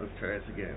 Let's try this again.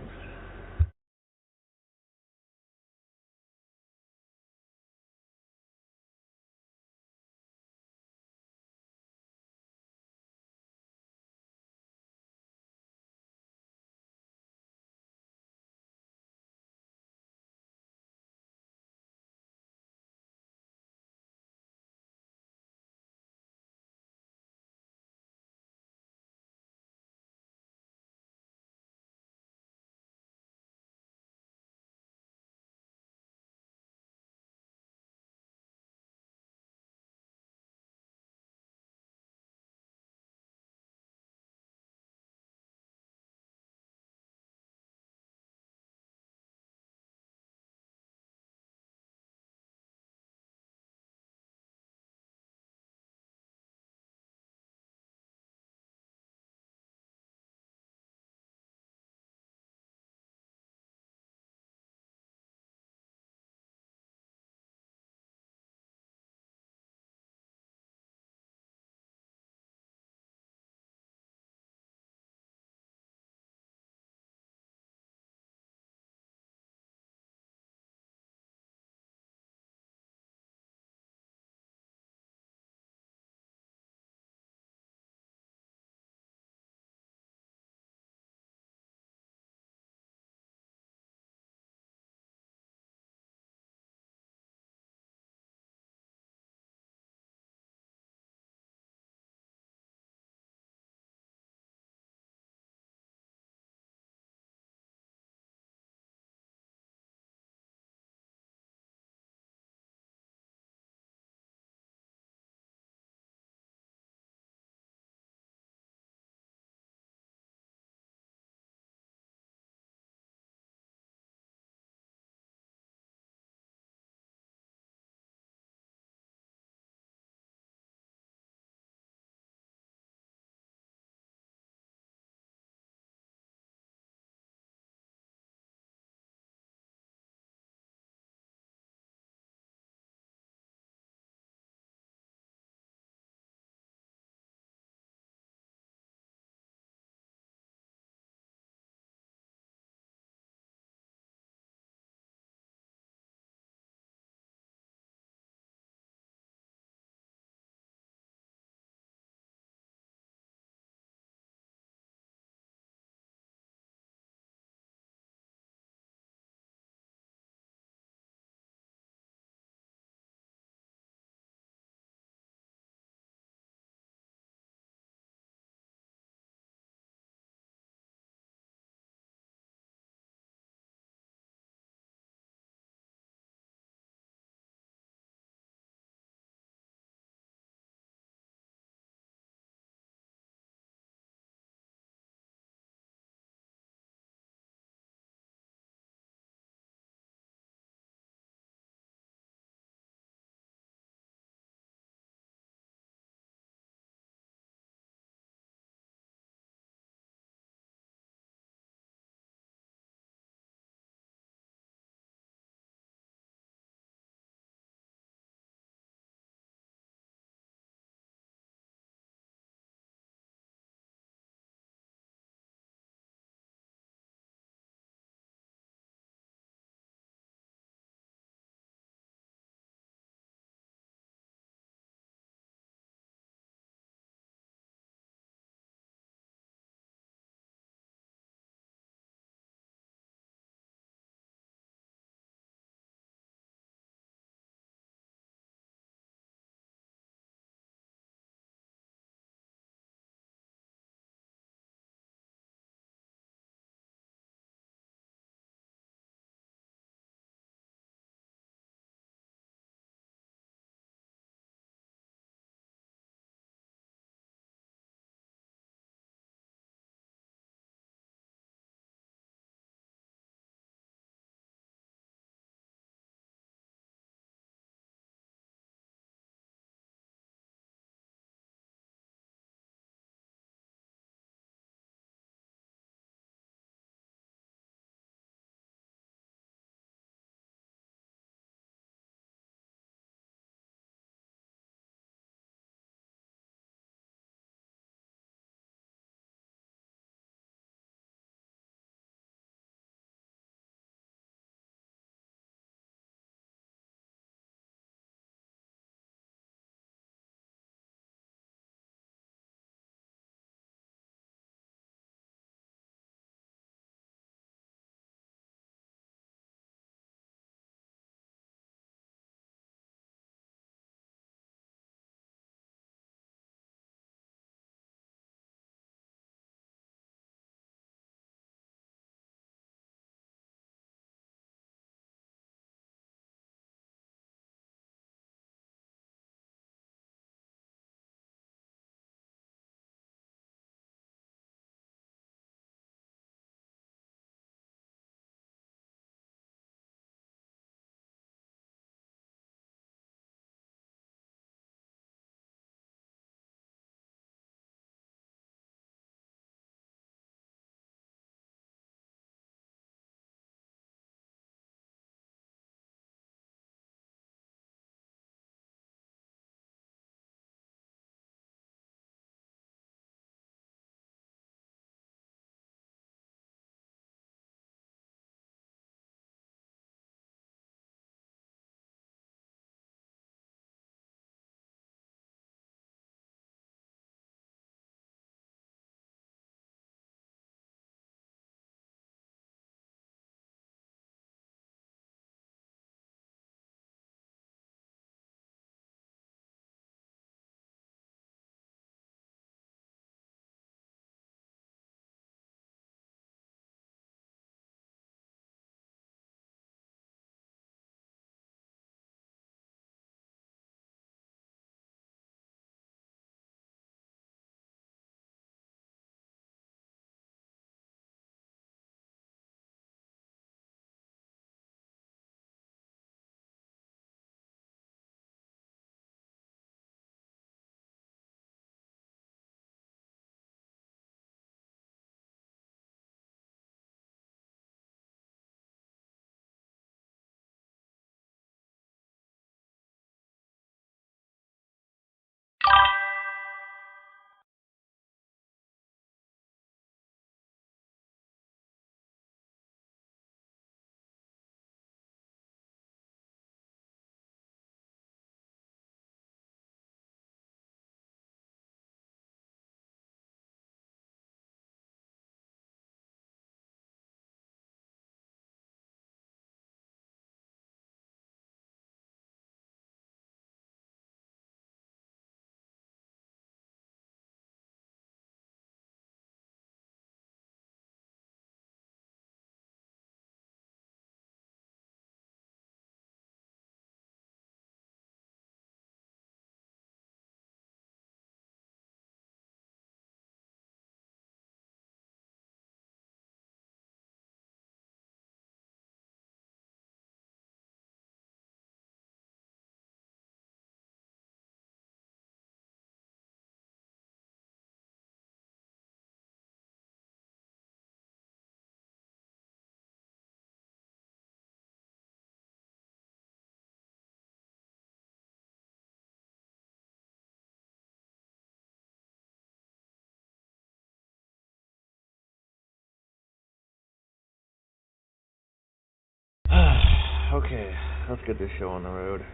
Okay, let's get this show on the road.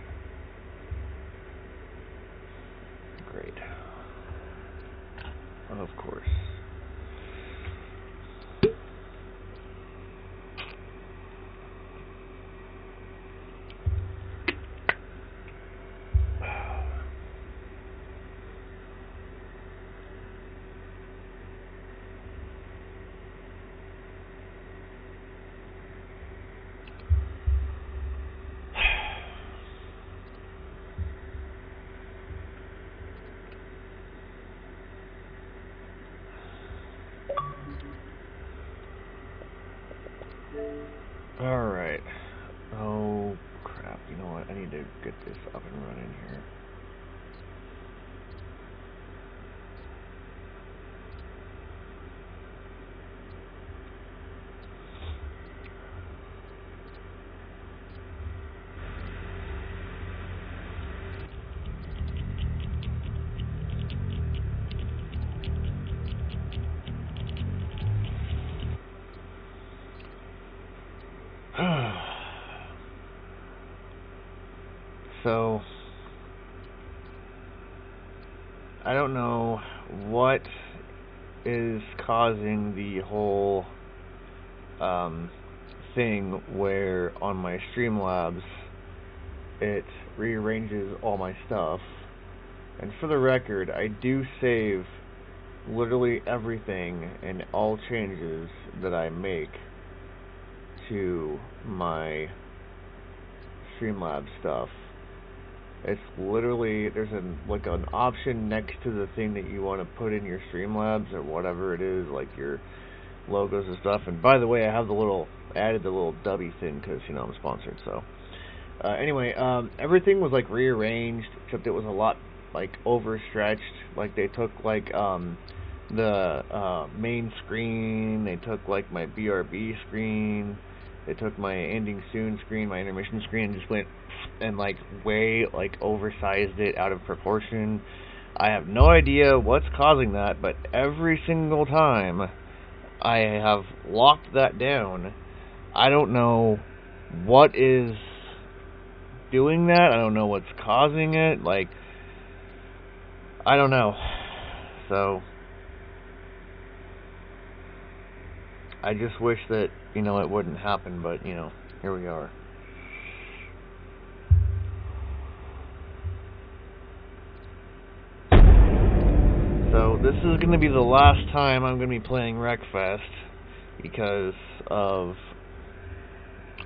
Great. Of course. Alright. Oh, crap. You know what? I need to get this up and running here. So, I don't know what is causing the whole thing where on my Streamlabs it rearranges all my stuff. And for the record, I do save literally everything and all changes that I make to my Streamlabs stuff. It's literally, there's an option next to the thing that you want to put in your Streamlabs or whatever it is, like your logos and stuff. And by the way, I have added the little Dubby thing because, you know, I'm sponsored. So anyway, everything was like rearranged, except it was a lot like overstretched. Like they took like the main screen, they took like my BRB screen, they took my ending soon screen, my intermission screen, and just went and like way like oversized it out of proportion. I have no idea what's causing that, but every single time I have locked that down, I don't know what is doing that. I don't know what's causing it. Like, I don't know. So I just wish that, you know, it wouldn't happen, but, you know, here we are. So this is going to be the last time I'm going to be playing Wreckfest because of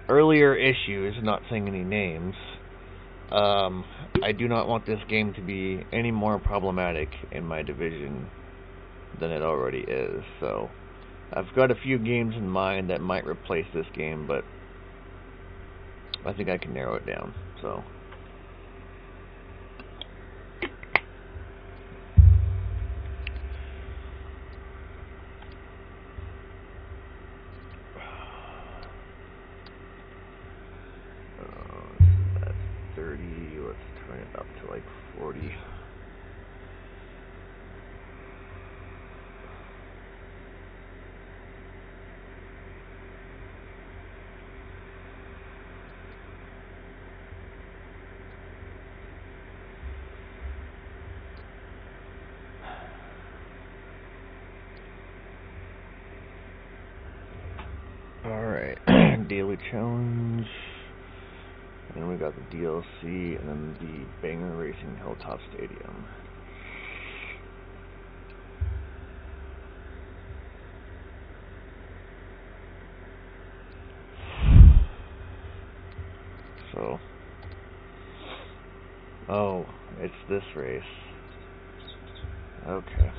earlier issues, not saying any names. I do not want this game to be any more problematic in my division than it already is, so I've got a few games in mind that might replace this game, but I think I can narrow it down, so. That's 30, let's turn it up to like 40. Alright, daily challenge, and then we got the DLC, and then the Banger Racing Hilltop Stadium. So, oh, it's this race. Okay.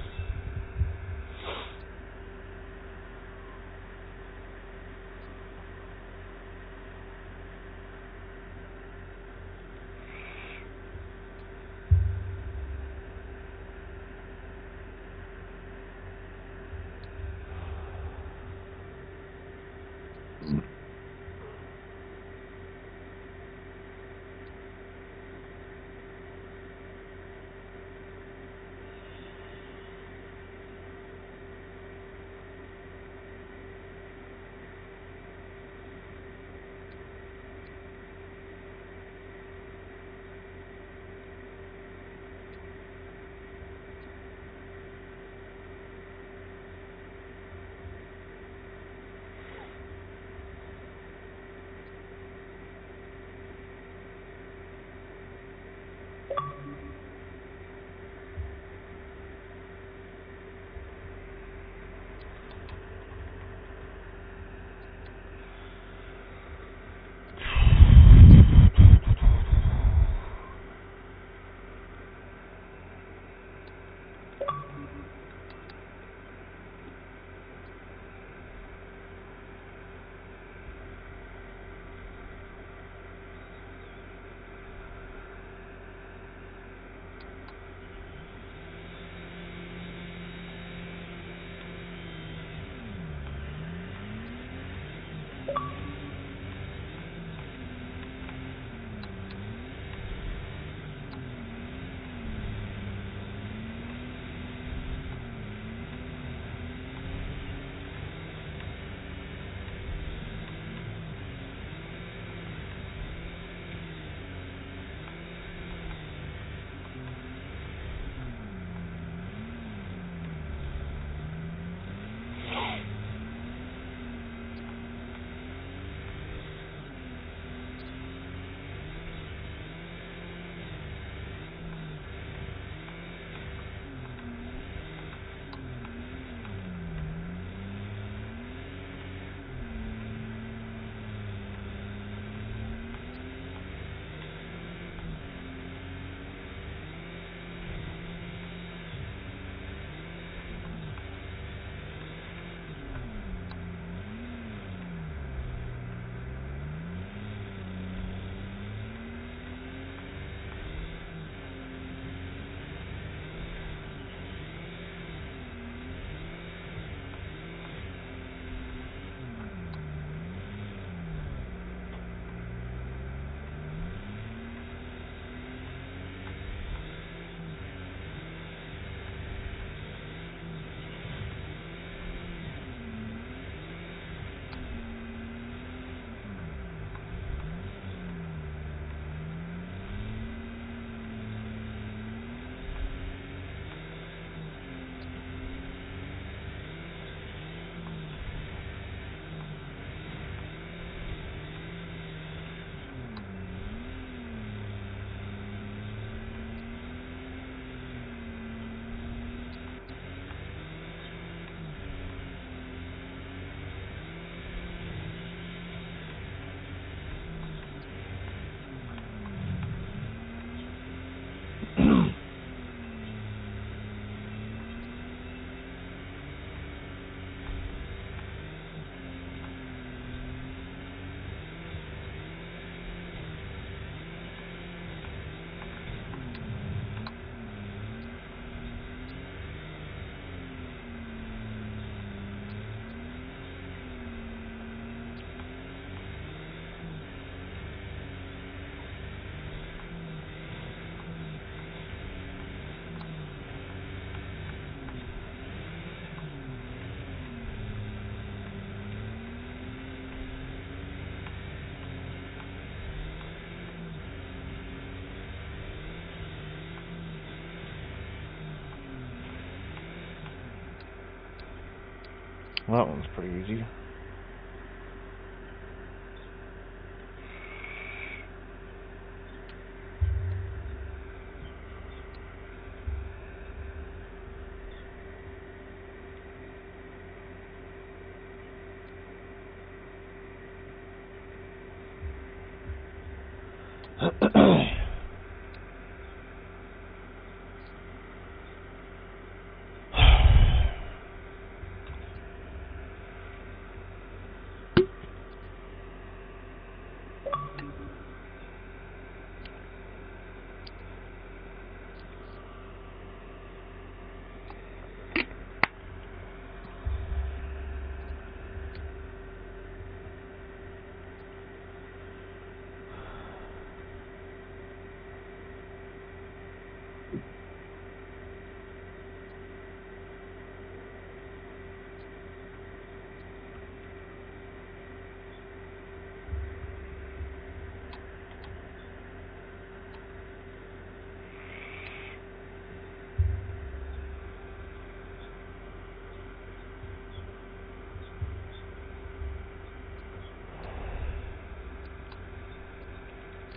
Well, that one's pretty easy.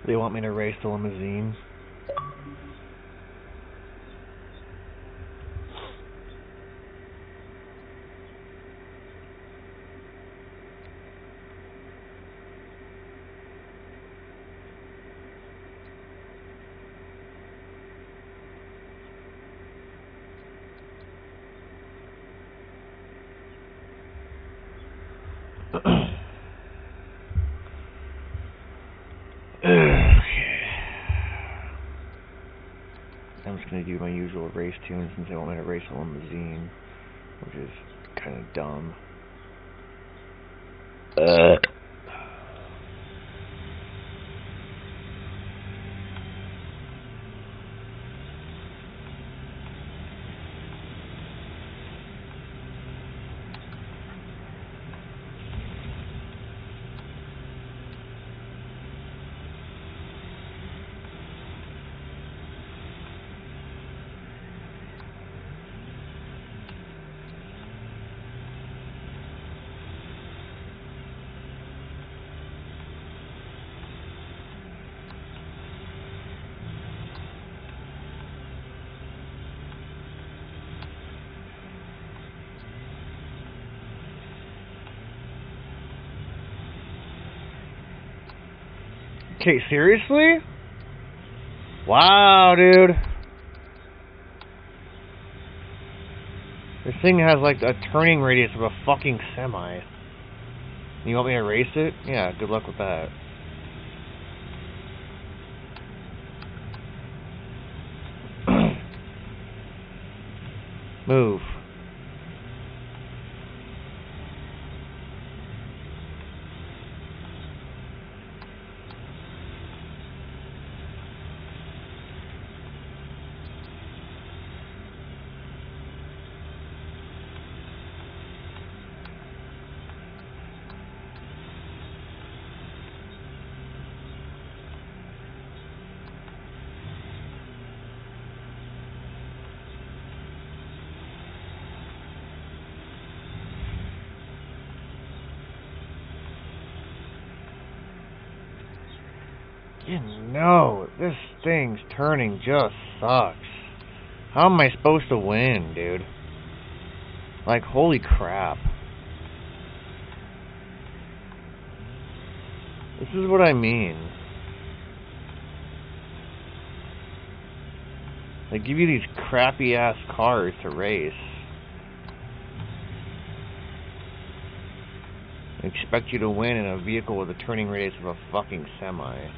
They want me to race the limousine. I'm just going to do my usual race tune since they want me to race a limousine, which is kind of dumb. Okay, seriously? Wow, dude. This thing has like a turning radius of a fucking semi. You want me to race it? Yeah, good luck with that. Move. You know, this thing's turning just sucks. How am I supposed to win, dude? Like, holy crap. This is what I mean. They give you these crappy ass cars to race. They expect you to win in a vehicle with a turning radius of a fucking semi.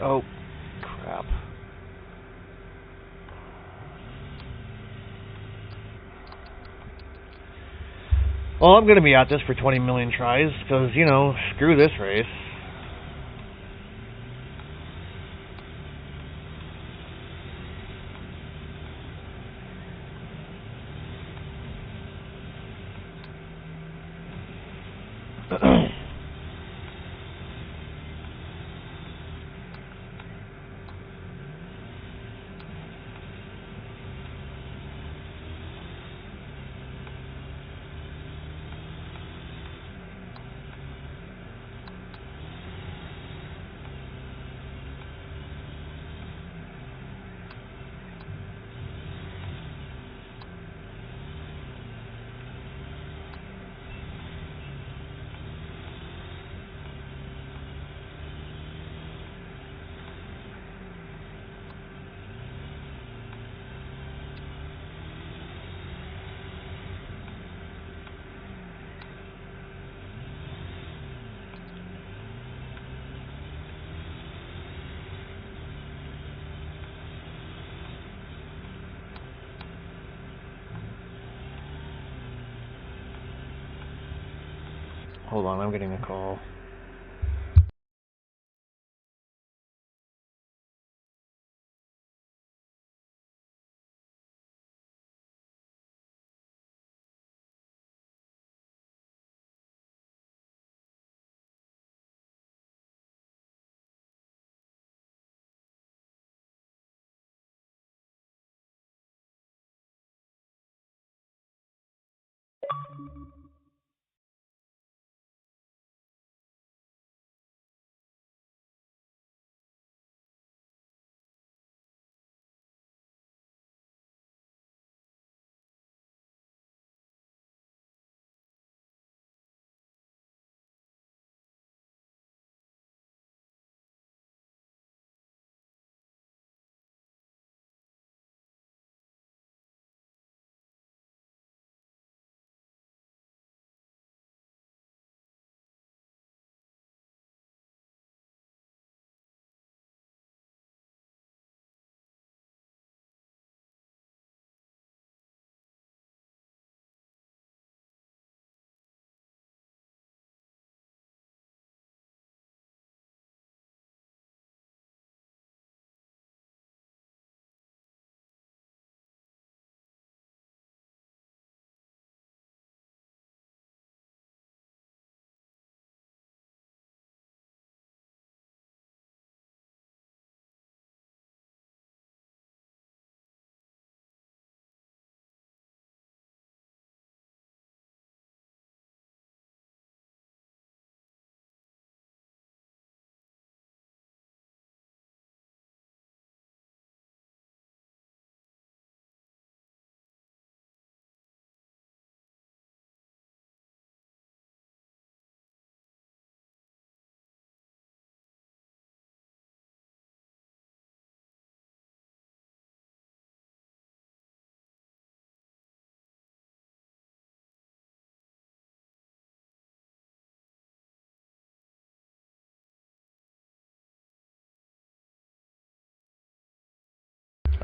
Oh, crap. Well, I'm going to be at this for 20 million tries, because, you know, screw this race. Hold on, I'm getting a call.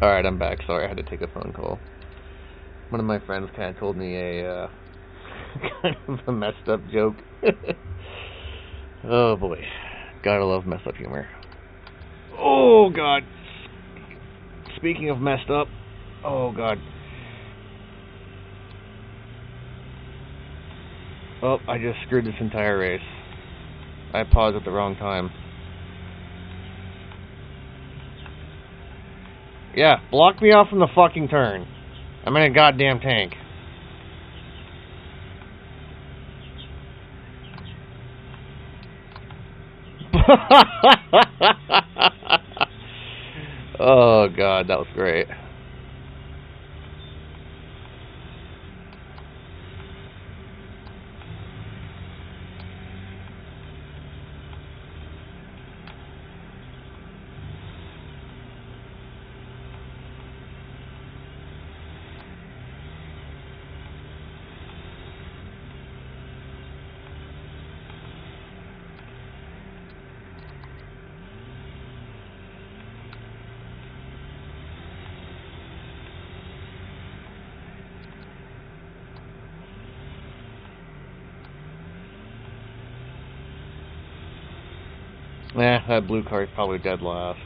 Alright, I'm back. Sorry, I had to take a phone call. One of my friends kind of told me a, kind of a messed up joke. Oh boy. Gotta love messed up humor. Oh god. Speaking of messed up. Oh god. Oh, I just screwed this entire race. I paused at the wrong time. Yeah, block me off from the fucking turn. I'm in a goddamn tank. Oh god, that was great. That blue card's probably dead last.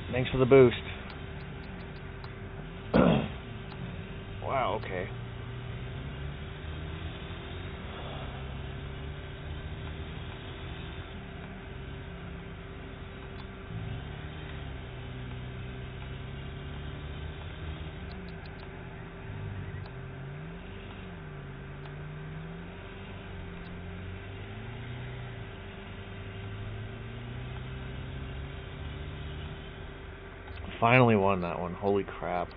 Thanks for the boost. Wow, okay. Finally won that one. Holy crap.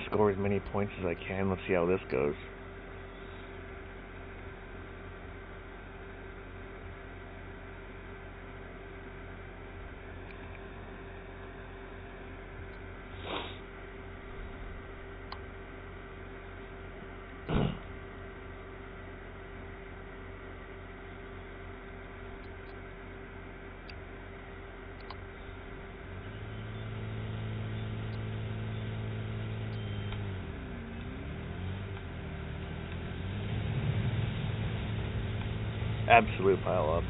Score as many points as I can. Let's see how this goes. Absolute pile up.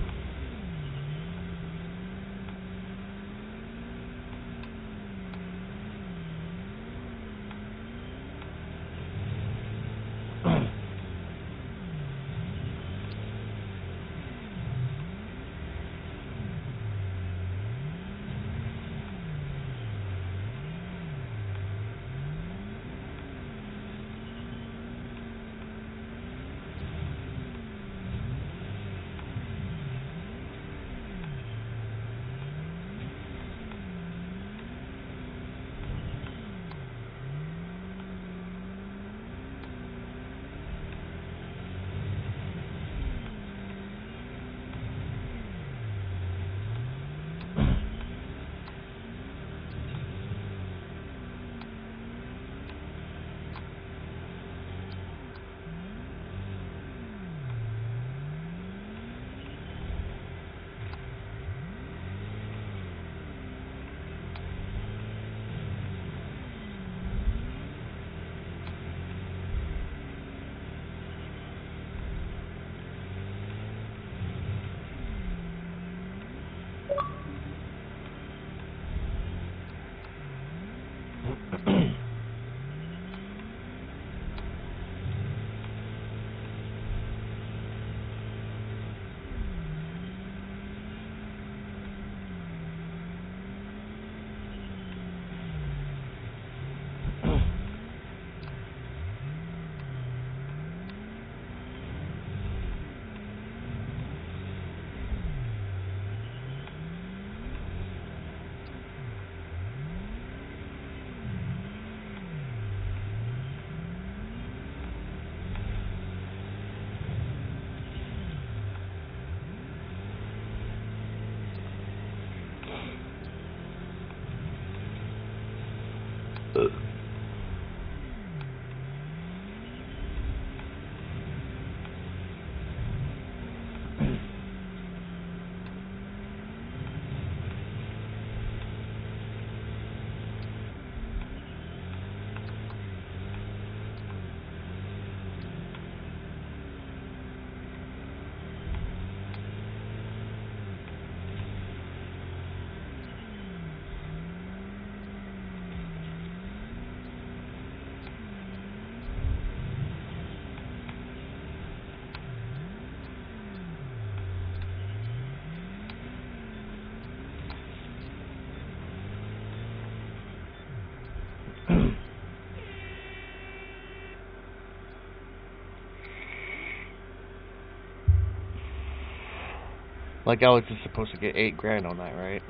Like Alex is supposed to get 8 grand on that, right?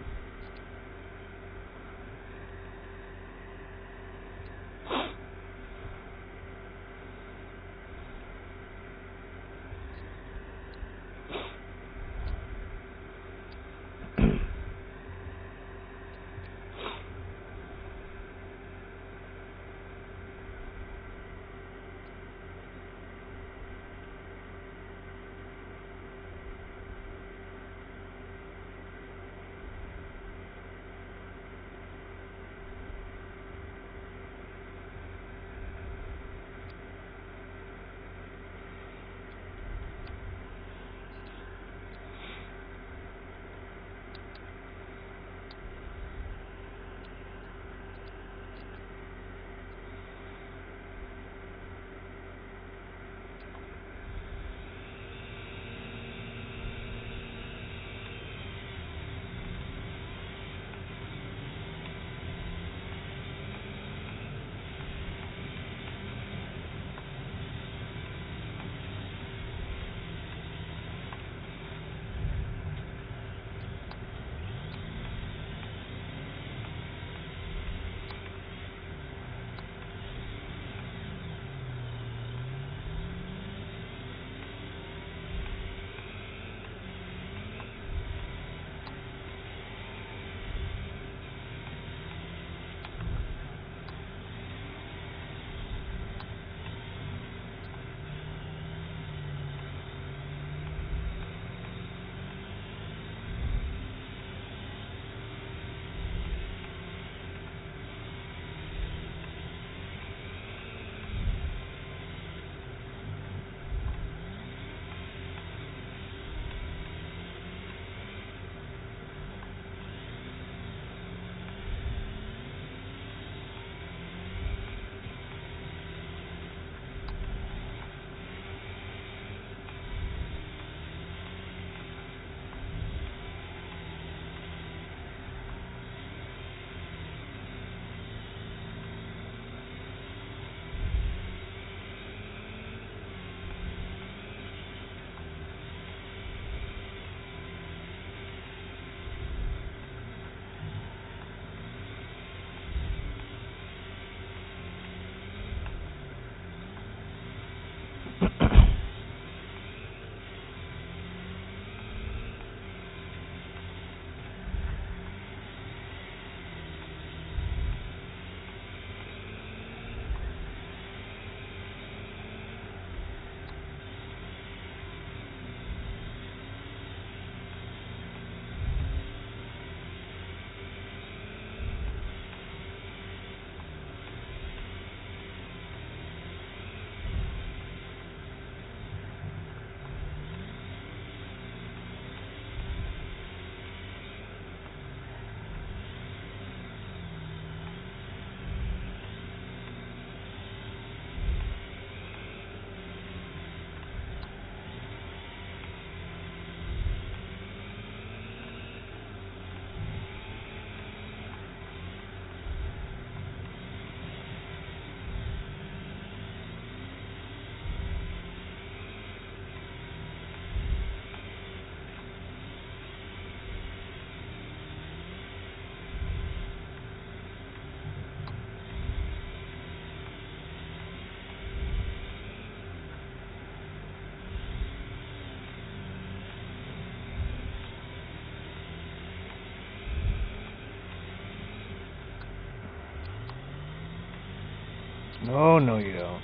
No, no, you don't.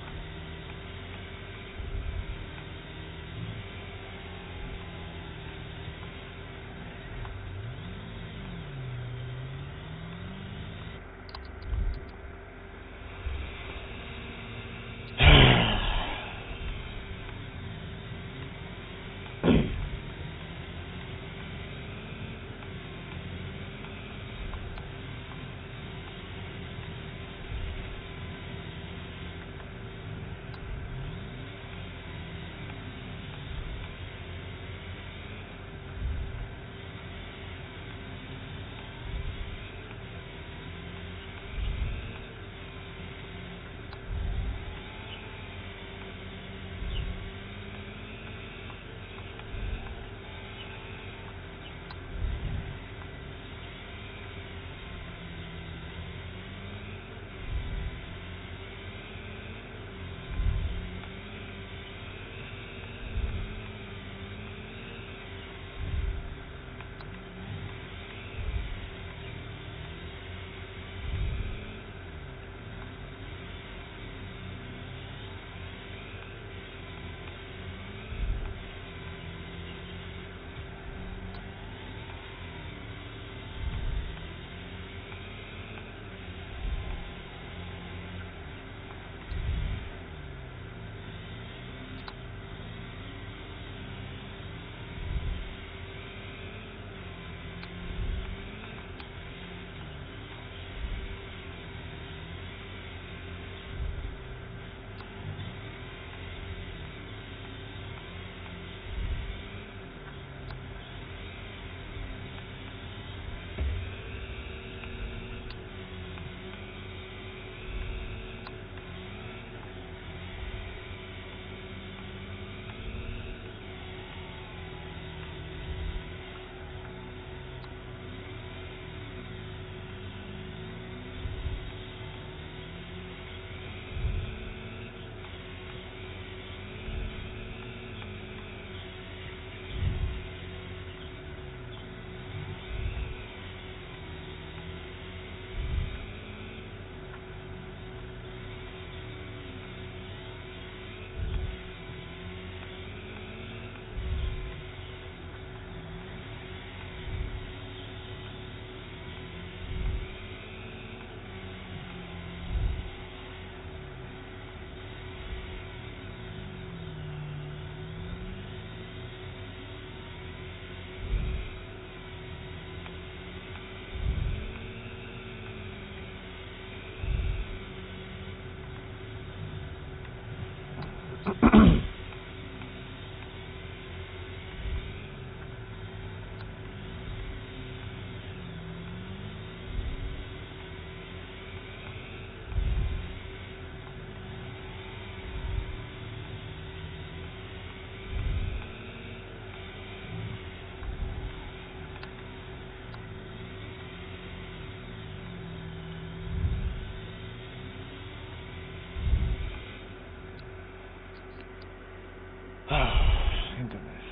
Thank goodness.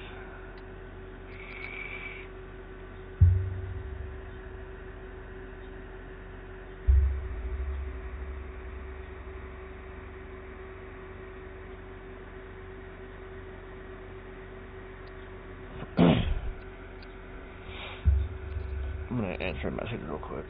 I'm gonna answer a message real quick.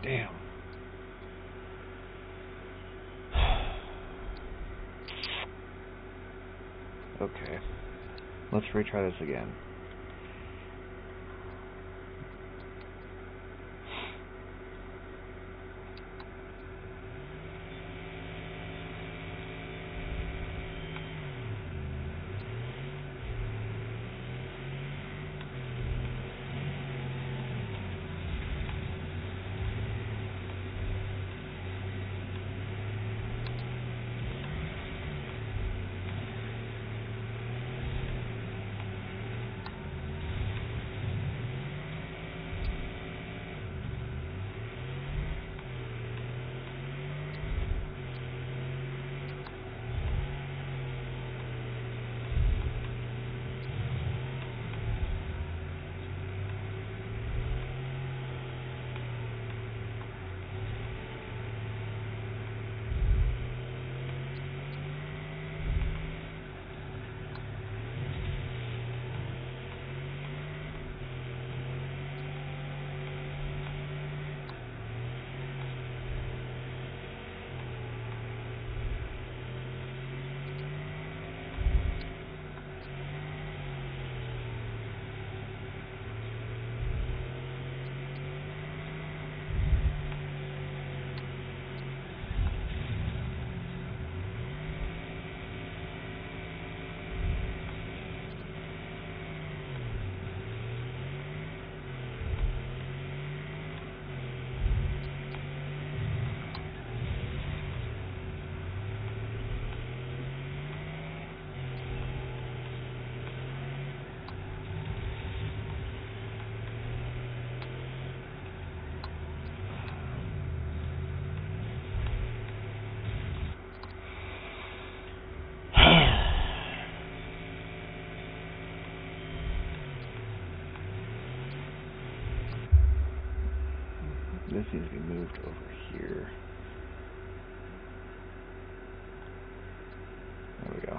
Damn. Okay. Let's retry this again. This needs to be moved over here. There we go.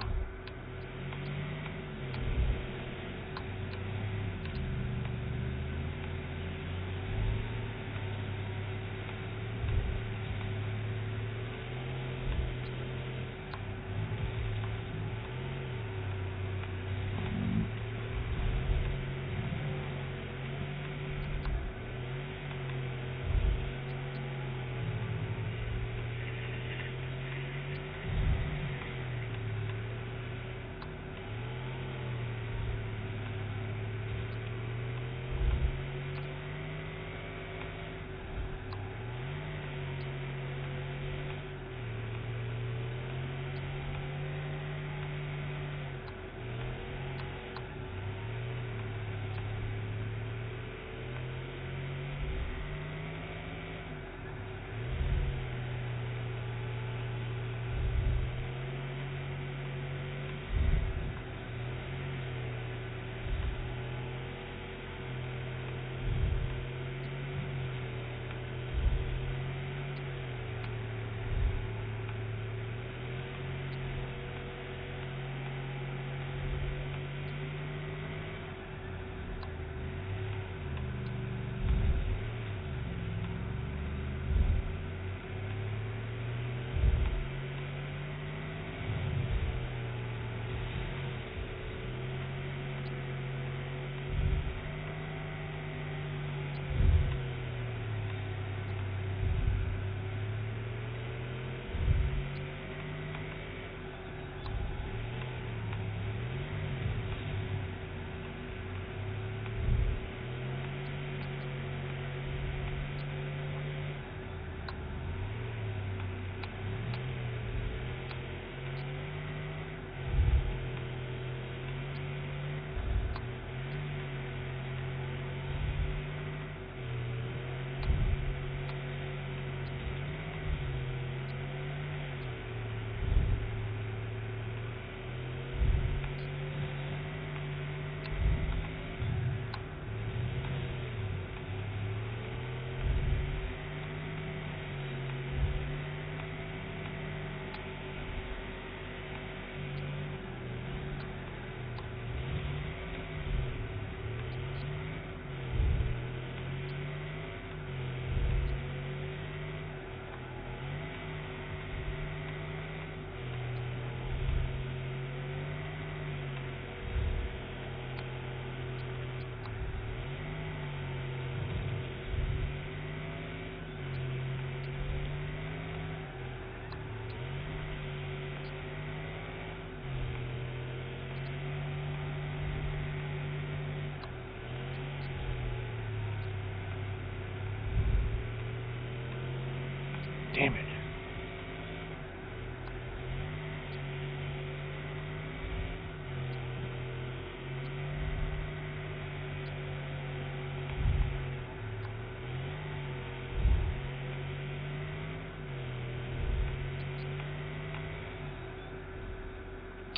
Damn it.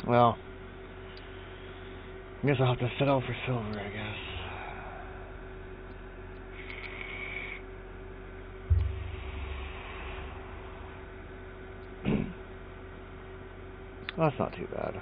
Well, I guess I'll have to settle for silver, I guess. Well, that's not too bad.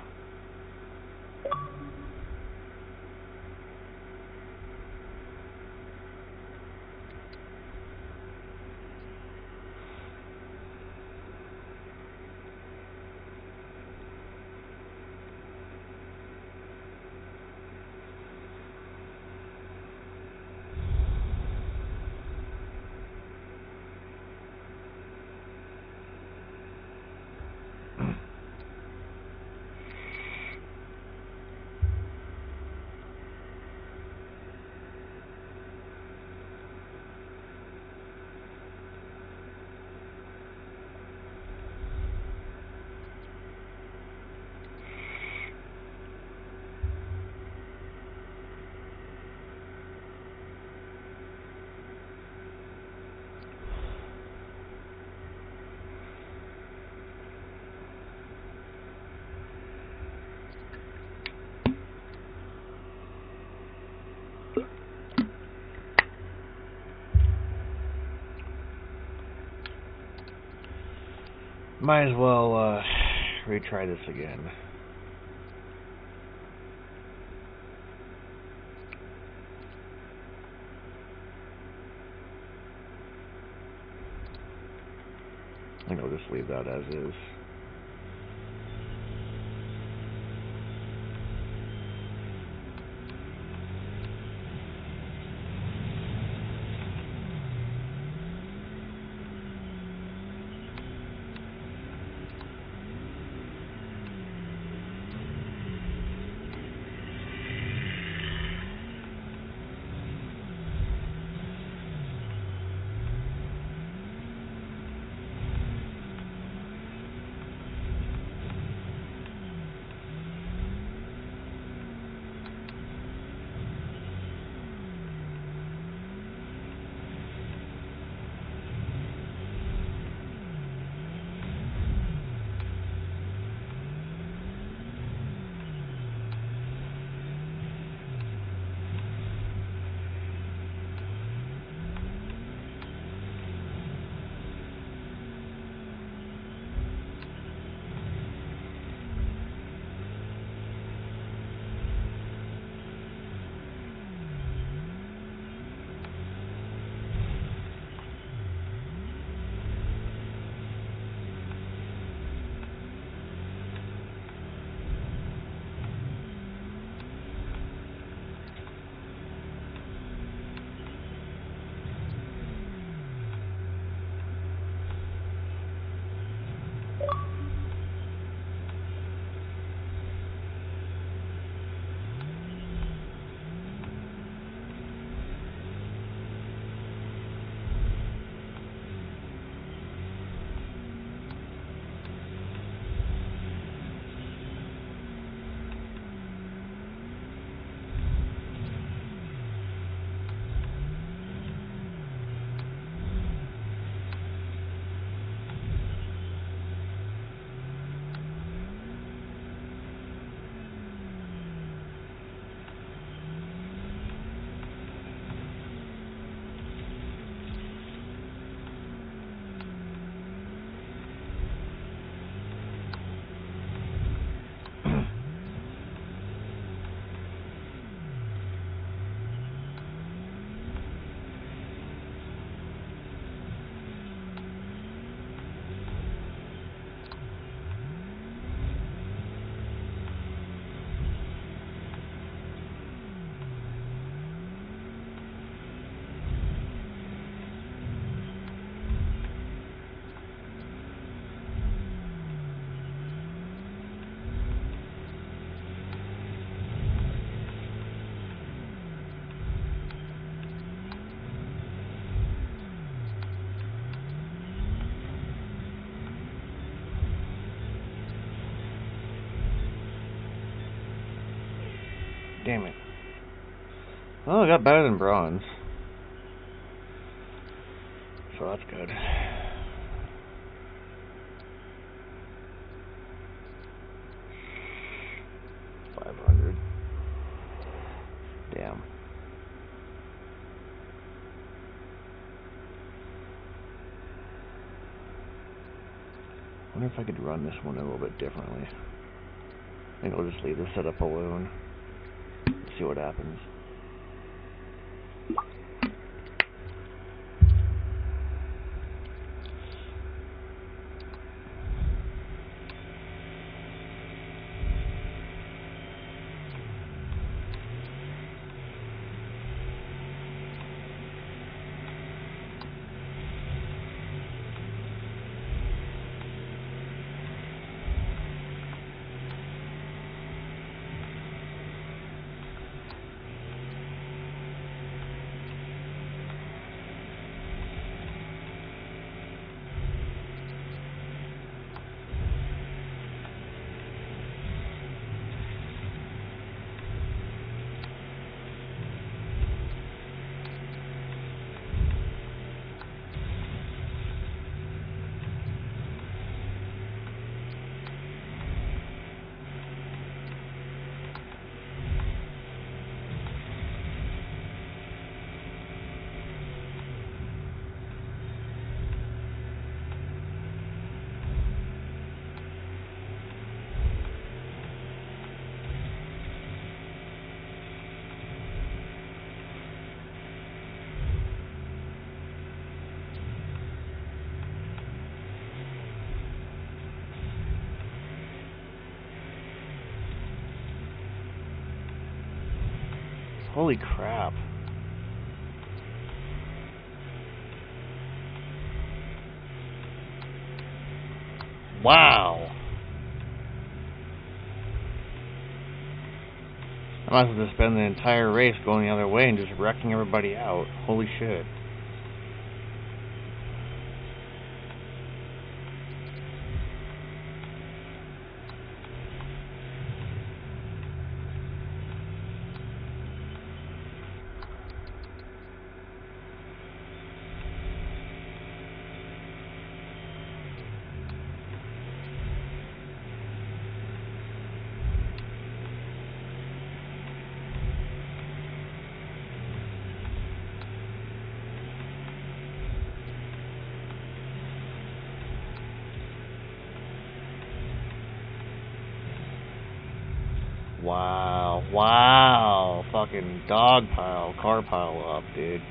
Might as well retry this again. I think I'll just leave that as is. Damn it. Well, I got better than bronze. So that's good. $500. Damn. I wonder if I could run this one a little bit differently. I think I'll just leave this setup alone. See what happens. Holy crap. Wow. I might as well just spend the entire race going the other way and just wrecking everybody out. Holy shit. Wow, wow, fucking dog pile, car pile up, dude.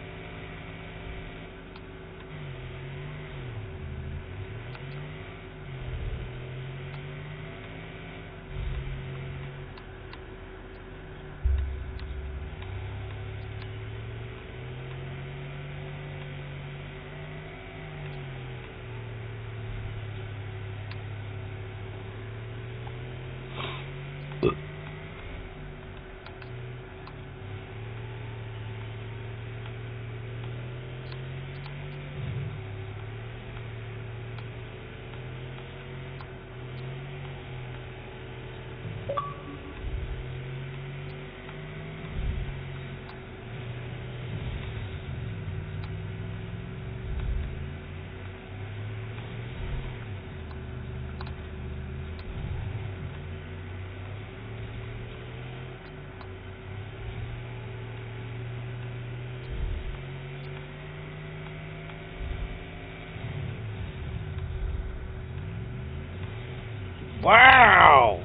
Wow!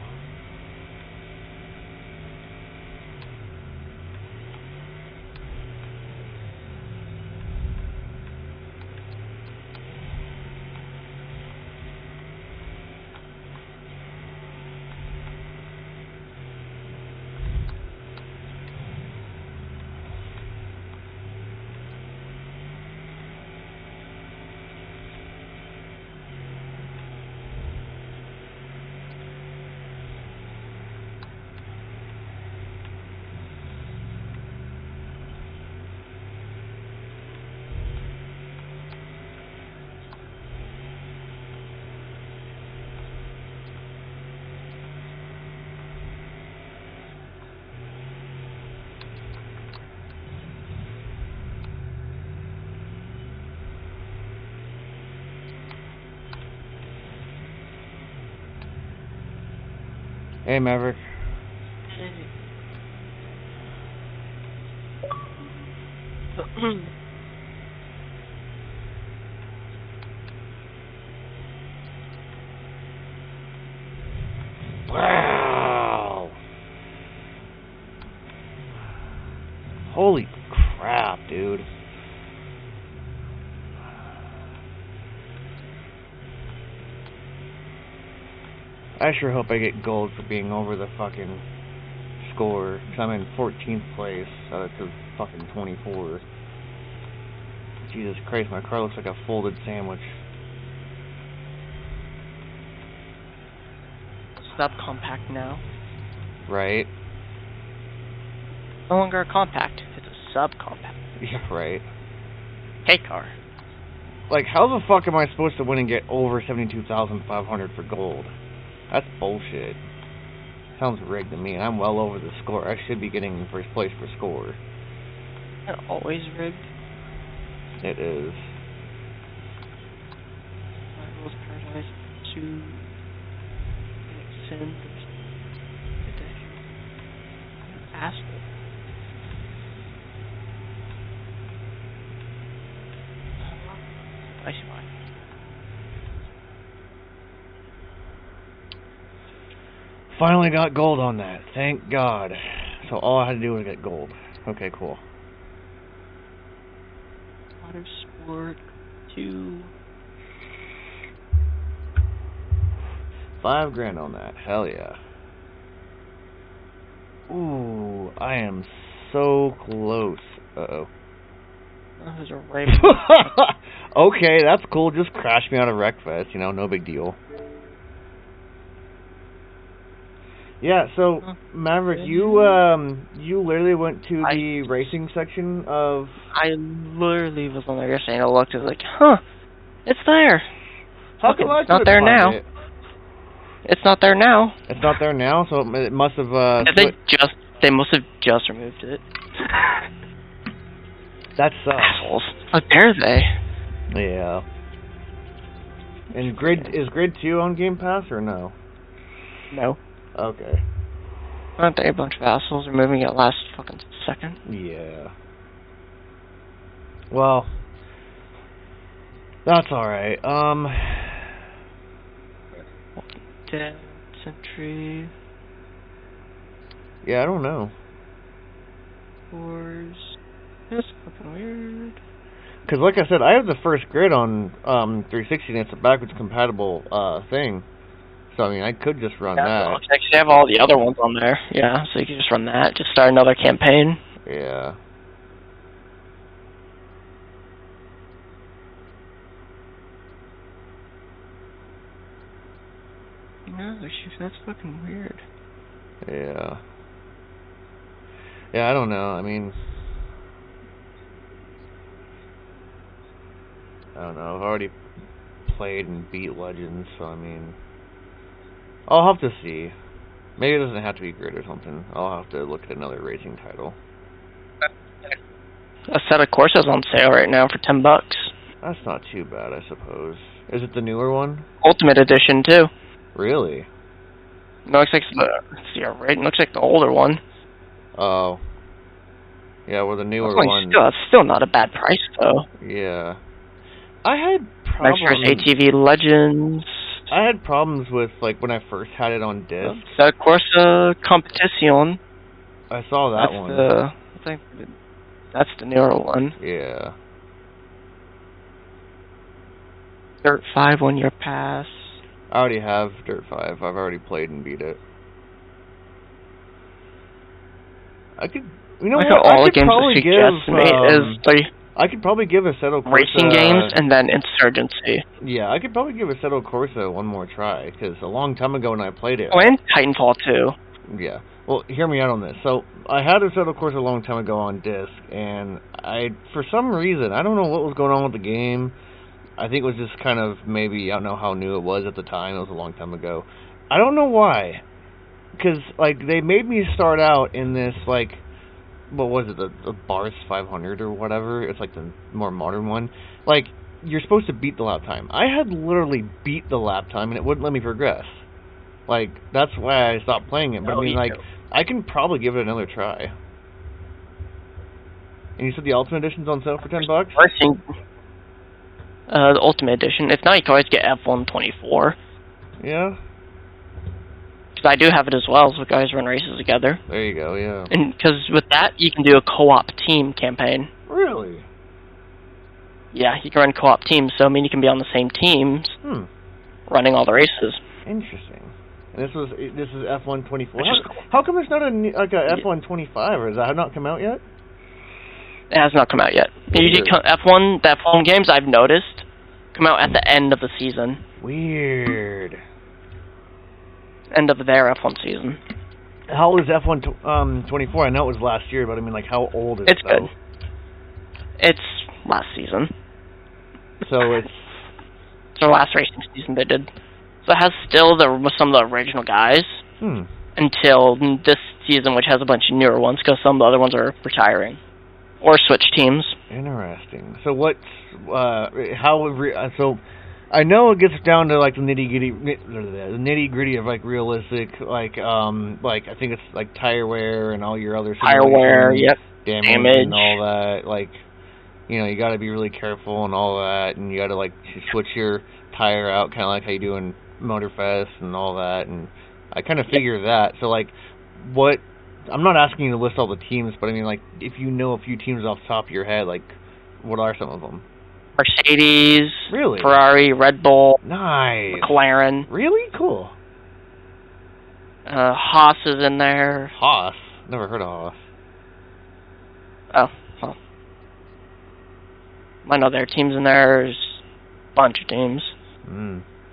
Hey, Maverick. Wow. Holy crap, dude. I sure hope I get gold for being over the fucking score, because I'm in 14th place out of fucking 24. Jesus Christ, my car looks like a folded sandwich. Subcompact now. Right? No longer a compact, it's a subcompact. Yeah, right. K-car. Like, how the fuck am I supposed to win and get over 72,500 for gold? That's bullshit. Sounds rigged to me, and I'm well over the score. I should be getting in first place for score. They're always rigged. It is. Rivals Paradise 2. Sin. Asshole. I see why. Finally got gold on that. Thank God. So all I had to do was get gold. Okay, cool. Motorsport 2. $5 grand on that. Hell yeah. Ooh, I am so close. Uh-oh. There's a rainbow. Okay, that's cool. Just crashed me out of Wreckfest, you know, no big deal. Yeah, so Maverick, you literally went to the racing section of... I literally was on there yesterday and I looked and was like, huh, it's there. How come it's not there now? It's not there now. It's not there now, so it must have they must have just removed it. That sucks. Assholes. How dare they? Yeah. And is Grid 2 on Game Pass or no? No. Okay. Aren't they a bunch of assholes removing it last fucking second? Yeah. Well, that's alright. Dead Century. Yeah, I don't know. Wars. That's fucking weird. Because, like I said, I have the first grid on 360, and it's a backwards compatible thing. So, I mean, I could just run that. I actually have all the other ones on there. Yeah, so you can just run that. Just start another campaign. Yeah. No, that's fucking weird. Yeah. Yeah, I don't know. I mean... I don't know. I've already played and beat Legends, so I mean... I'll have to see. Maybe it doesn't have to be Grid or something. I'll have to look at another racing title. A set of Corsas on sale right now for $10. That's not too bad, I suppose. Is it the newer one? Ultimate Edition, too. Really? No, it looks like it looks like the older one. Oh. Yeah, well, the newer one... That's still not a bad price, though. Yeah. I had problems... Next year's ATV Legends... I had problems with, like, when I first had it on disc. Set Corsa Competition. I saw that one. I think that's the newer one. Yeah. Dirt 5 1-year pass. I already have Dirt 5. I've already played and beat it. I could, you know what? All the games that suggest me is like I could probably give Assetto Corsa racing games and then Insurgency. Yeah, I could probably give Assetto Corsa one more try because a long time ago when I played it. Oh, and Titanfall 2. Yeah. Well, hear me out on this. So I had Assetto Corsa a long time ago on disc, and for some reason, I don't know what was going on with the game. I think it was just kind of maybe, I don't know how new it was at the time. It was a long time ago. I don't know why. Because, like, they made me start out in this, like, what was it, the Bars 500 or whatever? It's, like, the more modern one. Like, you're supposed to beat the lap time. I had literally beat the lap time, and it wouldn't let me progress. Like, that's why I stopped playing it. But I mean, like, too. I can probably give it another try. And you said the Ultimate Edition's on sale for $10? The Ultimate Edition. If not, you can always get F124. Yeah? Because I do have it as well, so guys run races together. There you go, yeah. And because with that, you can do a co-op team campaign. Really? Yeah, you can run co-op teams, so I mean you can be on the same teams, running all the races. Interesting. And this is F124. Which is cool. How come there's not a F125, or has that not come out yet? It has not come out yet. Usually the F1 games I've noticed come out at the end of the season. Weird. End of their F1 season. How old is F124? I know it was last year, but I mean, like, how old is it? It's good. It's last season. So it's their last racing season they did. So it has still some of the original guys until this season, which has a bunch of newer ones, because some of the other ones are retiring or switch teams. Interesting. So what's so I know it gets down to like the nitty gritty of like realistic, like I think it's like tire wear and all your other tire wear, damage and all that. Like, you know, you got to be really careful and all that, and you got to like switch your tire out, kind of like how you do in Motorfest and all that. And I kind of figure that. So like, what? I'm not asking you to list all the teams, but I mean, like, if you know a few teams off the top of your head, like, what are some of them? Mercedes, really? Ferrari, Red Bull, nice, McLaren. Really cool. Haas is in there. Haas? Never heard of Haas. Oh, well. I know there are teams in there. There's a bunch of teams.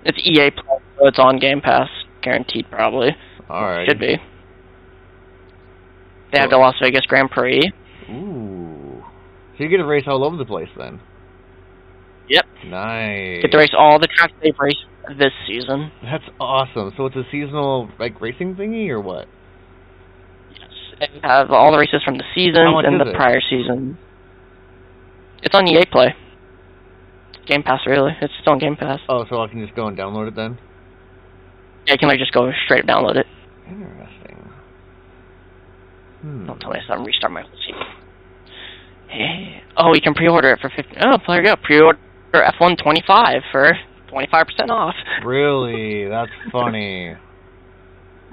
It's EA Play, so it's on Game Pass, guaranteed probably. Alright. Should be. They have the Las Vegas Grand Prix. Ooh. So you get to race all over the place then? Yep. Nice. Get to race all the tracks they've raced this season. That's awesome. So it's a seasonal, like, racing thingy, or what? Yes. They have all the races from the seasons and the prior season. It's on EA Play. Game Pass, really. It's still on Game Pass. Oh, so I can just go and download it then? Yeah, you can like just go straight up download it. Interesting. Don't tell me I'm restart my whole team. Hey. Oh, you can pre-order it for 50. Oh, there you go. Pre-order F125 for 25% off. Really? That's funny.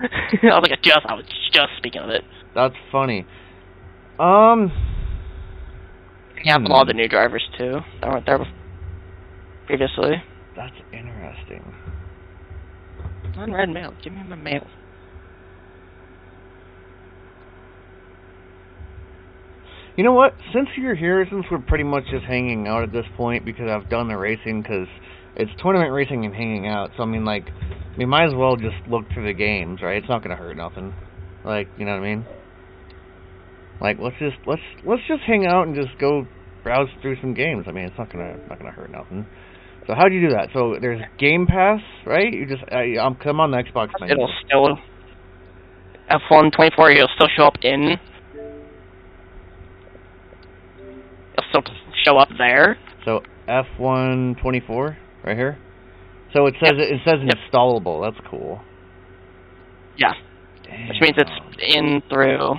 I was just speaking of it. That's funny. You have all the new drivers too that weren't there previously. That's interesting. Unread mail. Give me my mail. You know what? Since you're here, since we're pretty much just hanging out at this point, because I've done the racing, because it's tournament racing and hanging out, so I mean, like, we might as well just look through the games, right? It's not gonna hurt nothing. Like, you know what I mean? Like, let's just hang out and just go browse through some games. I mean, it's not gonna hurt nothing. So how'd you do that? So there's Game Pass, right? You just come on the Xbox menu. It'll still F124. You'll still show up in. It'll still show up there. So F124 right here. So it says installable. That's cool. Yeah. Damn. Which means it's in through.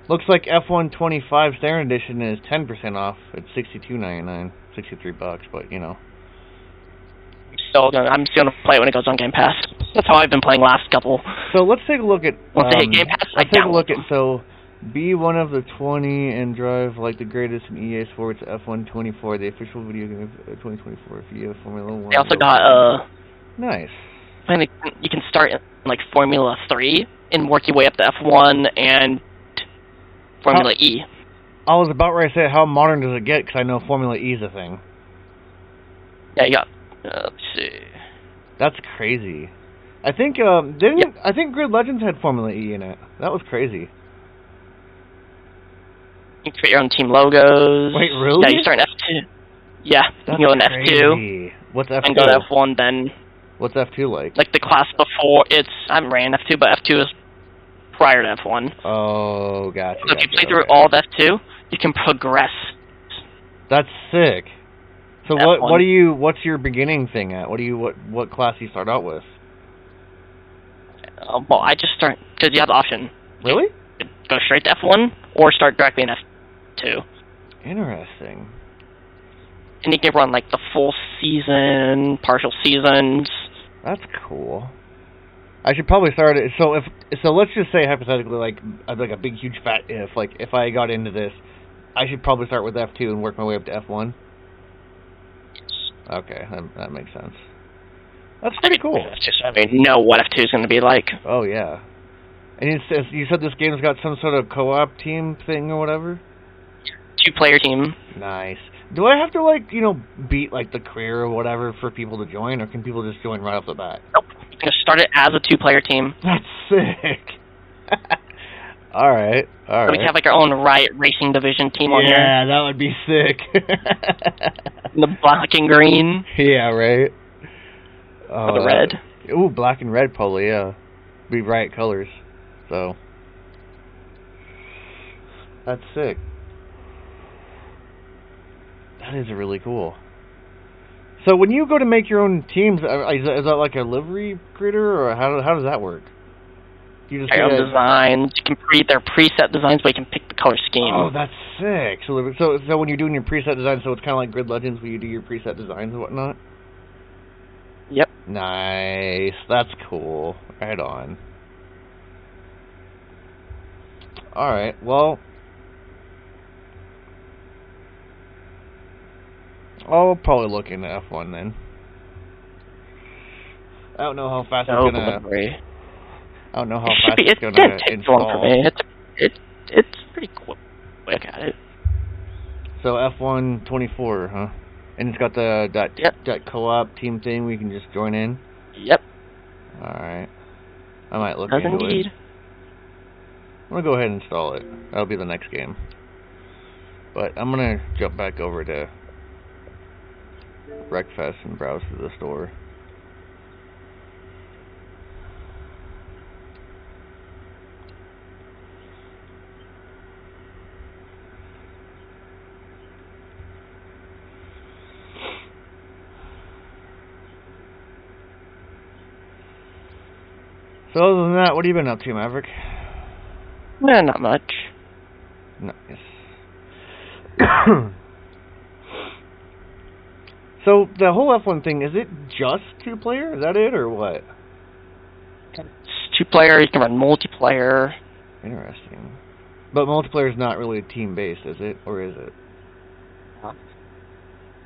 Looks like F125 Standard Edition is 10% off. It's $62.99, $63, but you know. I'm still gonna play it when it goes on Game Pass. That's how I've been playing last couple. So let's take a look at. Once they hit Game Pass, let's take a look at. So, be one of the 20 and drive like the greatest in EA Sports F124, the official video game of 2024 FIA Formula 1. They also got nice. And you can start in like Formula 3 and work your way up to F1 and Formula E. I was about ready to say, how modern does it get? Because I know Formula E is a thing. Yeah, you got. Let's see. That's crazy. I think I think Grid Legends had Formula E in it. That was crazy. You can create your own team logos. Wait, really? Yeah, you start in F2. Yeah, that's you can go in crazy. F2. What's F2? And go to F1 then. What's F2 like? Like the class before. I haven't ran F2, but F2 is prior to F1. Oh, gotcha. So if you play through all of F2, you can progress. That's sick. So F1. what's your beginning thing at? What class do you start out with? Well, I just start, because you have the option. Really? Go straight to F1, or start directly in F2. Interesting. And you can run, like, the full season, partial seasons. That's cool. I should probably start it. So let's just say hypothetically, like a big huge fat if, like if I got into this, I should probably start with F2 and work my way up to F1. Okay, that makes sense. That's pretty cool. Just I mean, know what F2 is going to be like. Oh yeah. And you said this game's got some sort of co-op team thing or whatever? 2-player team. Nice. Do I have to, like, beat, like, the career or whatever for people to join, or can people just join right off the bat? Nope. You can start it as a 2-player team. That's sick. Alright. So we can have, like, our own Riot Racing Division team on here. Yeah, that would be sick. The black and green. Yeah, right. Or the red. Ooh, black and red, probably, yeah. Be Riot colors. So. That's sick. That is really cool. So when you go to make your own teams, is that like a livery creator, or how does that work? You just your own designs. You can create their preset designs, but you can pick the color scheme. Oh, that's sick. So when you're doing your preset design, so it's kind of like Grid Legends, where you do your preset designs and whatnot? Yep. Nice. That's cool. Right on. Alright, well, I'll probably look into F1 then. I don't know how fast it's gonna. I don't know how fast it's gonna install. For me. It's pretty quick at it. So F1 24, huh? And it's got that co-op team thing where you can just join in. Yep. All right. I might look into it. I'm gonna go ahead and install it. That'll be the next game. But I'm gonna jump back over to Wreckfest and browse through the store. So other than that, what have you been up to, Maverick? Nah, not much. Nice. So the whole F1 thing, is it just 2-player? Is that it, or what? It's 2-player. You can run multiplayer. Interesting. But multiplayer is not really team-based, is it? Or is it?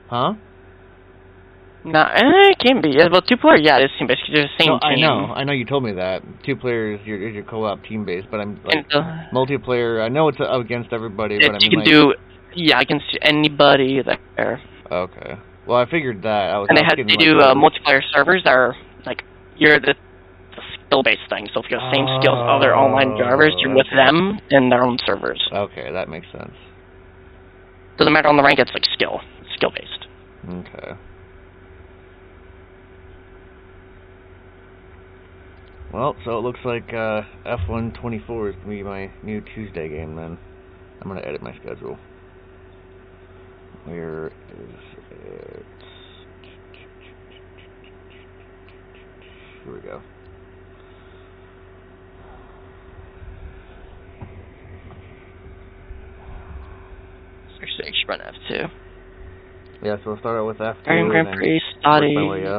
Huh? No, it can be. Yeah, well, 2-player, yeah, it's team-based. They're the same team. I know you told me that. 2-player is your co-op team-based, but I'm like, multiplayer, I know it's against everybody, but I mean, you can do, yeah, against anybody there. Okay. Well, I figured that. They do multiplayer servers that are, like, you're the skill-based thing. So if you have the same skills as other online drivers, you're with them in their own servers. Okay, that makes sense. Doesn't matter on the rank, it's like skill-based. Okay. Well, so it looks like F1 24 is going to be my new Tuesday game then. I'm going to edit my schedule. Where is it? Here we go. Actually, I should run F2. Yeah, so we'll start out with F2. Grand Prix, Stati,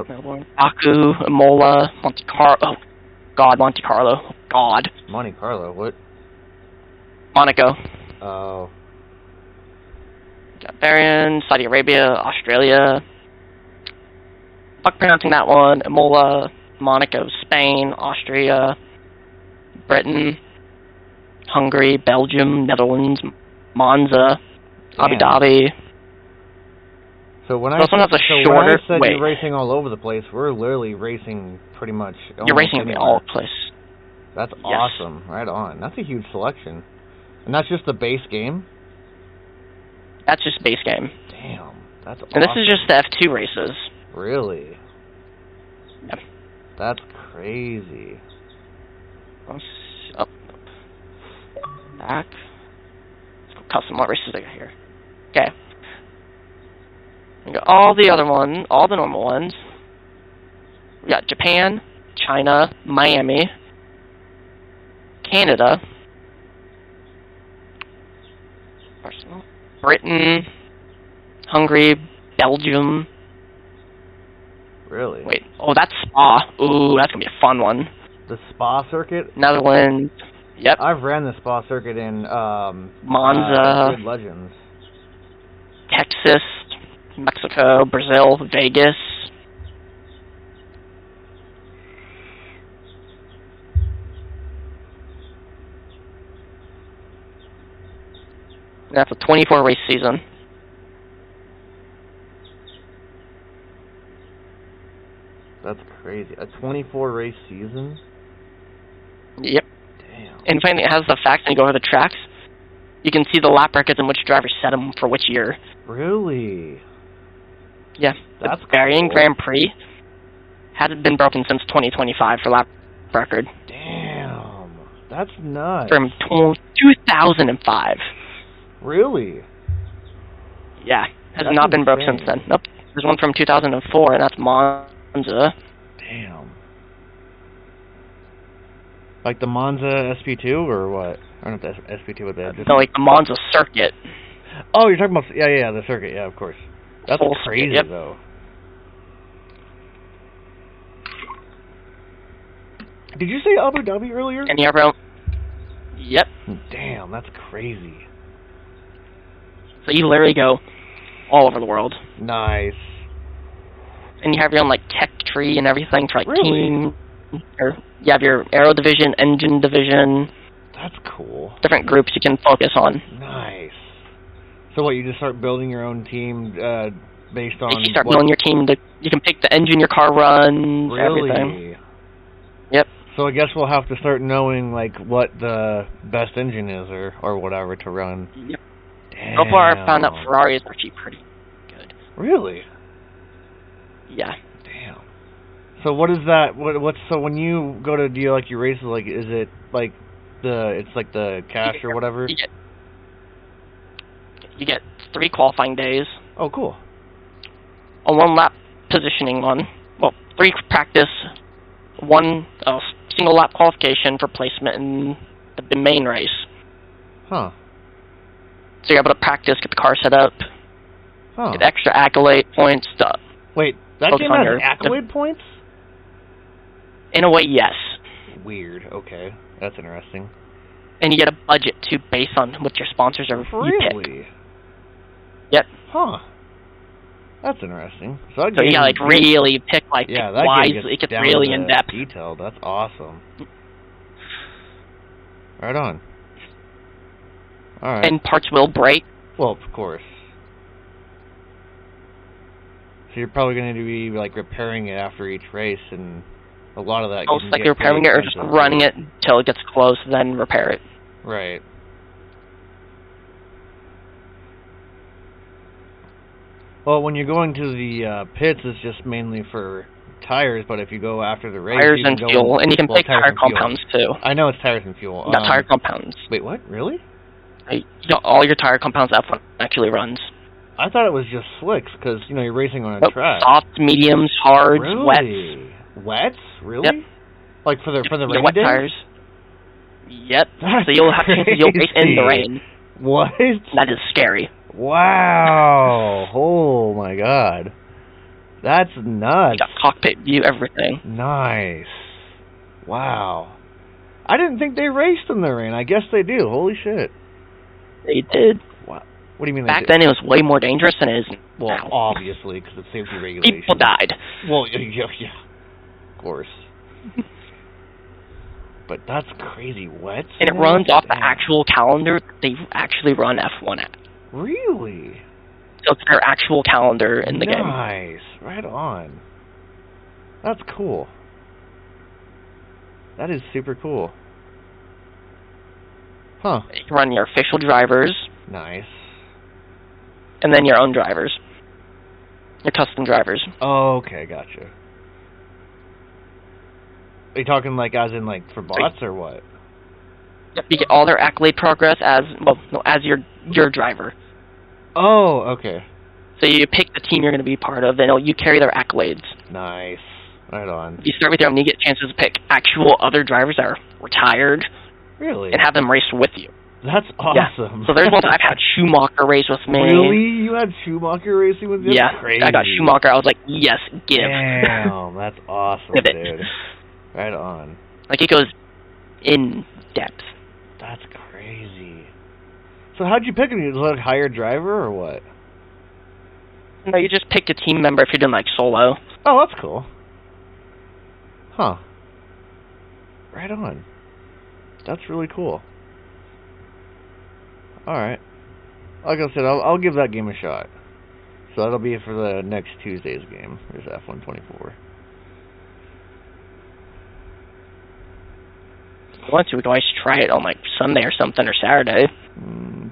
Melbourne, Baku, Imola, Monte Carlo. Oh, God, Monte Carlo. Oh, God. Monte Carlo, what? Monaco. Oh. Got Bahrain, Saudi Arabia, Australia. Fuck pronouncing that one. Imola, Monaco, Spain, Austria, Britain, Hungary, Belgium, Netherlands, Monza, Abu Dhabi. So when I said you're racing all over the place, we're literally racing pretty much. You're racing all over the place. That's awesome. Right on. That's a huge selection. And that's just the base game? That's just base game. Damn. That's awesome. And this is just the F2 races. Really? Yep. That's crazy. Up. Back. Let's go custom. What races I got here? Okay. We got all the other ones, all the normal ones. We got Japan, China, Miami, Canada, Britain, Hungary, Belgium. Really? Wait, oh, that's Spa. Ooh, that's gonna be a fun one. The Spa circuit? Netherlands. Yep. I've ran the Spa circuit in Monza, Grid Legends. Texas, Mexico, Brazil, Vegas. That's a 24 race season. That's crazy. A 24 race season? Yep. Damn. And finally, it has the facts, and you go over the tracks. You can see the lap records and which drivers set them for which year. Really? Yeah. That's the Bahrain cool. Grand Prix hasn't been broken since 2025 for lap record. Damn. That's nuts. From 2005. Really? Yeah. Has That's not been broke insane. since then. Nope. There's one from 2004, and that's Monza. Damn. Like the Monza SP2 or what? I don't know if that's SP2 with that. No, like the Monza circuit. Oh, you're talking about the circuit. Yeah, of course. That's Full crazy yep. though. Did you say Abu Dhabi earlier? And you have Yep. Damn, that's crazy. So you literally go all over the world. Nice. And you have your own like tech tree and everything for like Really? team. Or you have your aero division, engine division. That's cool. Different groups you can focus on. Nice. So what? You just start building your own team based on. You start building your team. You can pick the engine your car runs. Really? Everything. Yep. So I guess we'll have to start knowing like what the best engine is or whatever to run. Yep. Damn. So far, I found out Ferrari is actually pretty good. Really? Yeah. Damn. So what is that? What's so when you go to do like your races, like is it like it's like the cash or whatever? You get 3 qualifying days. Oh, cool. A 1 lap positioning one. Well, 3 practice, 1 single lap qualification for placement in the main race. Huh. So you're able to practice, get the car set up, get extra accolade points. Wait, that game has accolade points? In a way, yes. Weird. Okay, that's interesting. And you get a budget too, based on what your sponsors are. Really? Yep. Huh. That's interesting. So you gotta like really pick like wisely. It gets really in depth. Detailed. That's awesome. Right on. All right. And parts will break. Well, of course. So you're probably going to be like repairing it after each race, and a lot of that. Most likely repairing it or just running it until it gets close, then repair it. Right. Well, when you're going to the pits, it's just mainly for tires, but if you go after the race, tires and fuel, and you can pick tire compounds too. I know it's tires and fuel. You got tire compounds. Wait, what? Really? All your tire compounds F1 actually runs. I thought it was just slicks because you're racing on a track. Soft, mediums, hards, really? Wets. Really? Yep. Like for the rain wet days? tires. Yep. That's so you'll race in the rain. What? That is scary. Wow! Oh my God, that's nuts. You got cockpit view, everything. Nice. Wow. I didn't think they raced in the rain. I guess they do. Holy shit. They did. Wow. What do you mean? Back then, it was way more dangerous than it is now. Well, obviously, because of safety regulations. People died. Well, yeah, of course. But that's crazy wet. And it runs off the actual calendar they actually run F1 at. Really? So it's their actual calendar in the game. Nice. Right on. That's cool. That is super cool. Huh. You can run your official drivers. Nice. And then your own drivers. Your custom drivers. Oh, okay, gotcha. Are you talking like as in like for bots or what? Yep, you get all their accolade progress as your driver. Oh, okay. So you pick the team you're going to be part of, and you carry their accolades. Nice. Right on. If you start with your own, you get chances to pick actual other drivers that are retired, Really? And have them race with you. That's awesome. Yeah. So there's one I've had Schumacher race with me. Really? You had Schumacher racing with you? Yeah. That's crazy. I got Schumacher. I was like, yes, give. Damn, that's awesome, Give it. dude. Right on. Like, it goes in depth. That's crazy. So how'd you pick him? You just like hire a driver or what? No, you just picked a team member if you're doing, like, solo. Oh, that's cool. Huh. Right on. That's really cool. Alright. Like I said, I'll give that game a shot. So that'll be for the next Tuesday's game. There's F124. If you want to, we can always try it on, like, Sunday or something, or Saturday.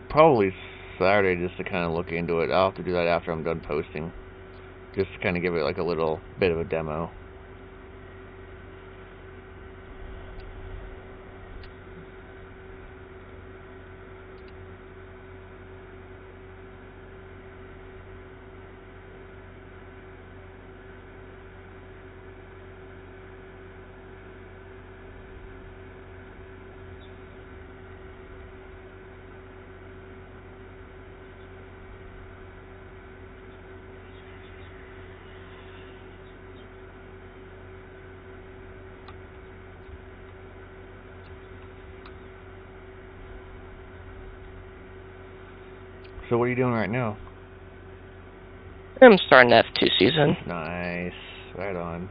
Probably Saturday, just to kind of look into it. I'll have to do that after I'm done posting. Just to kind of give it, like, a little bit of a demo. So what are you doing right now? I'm starting the F2 season. Nice. Right on.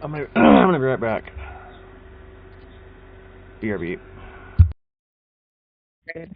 I'm gonna be right back. BRB. Great.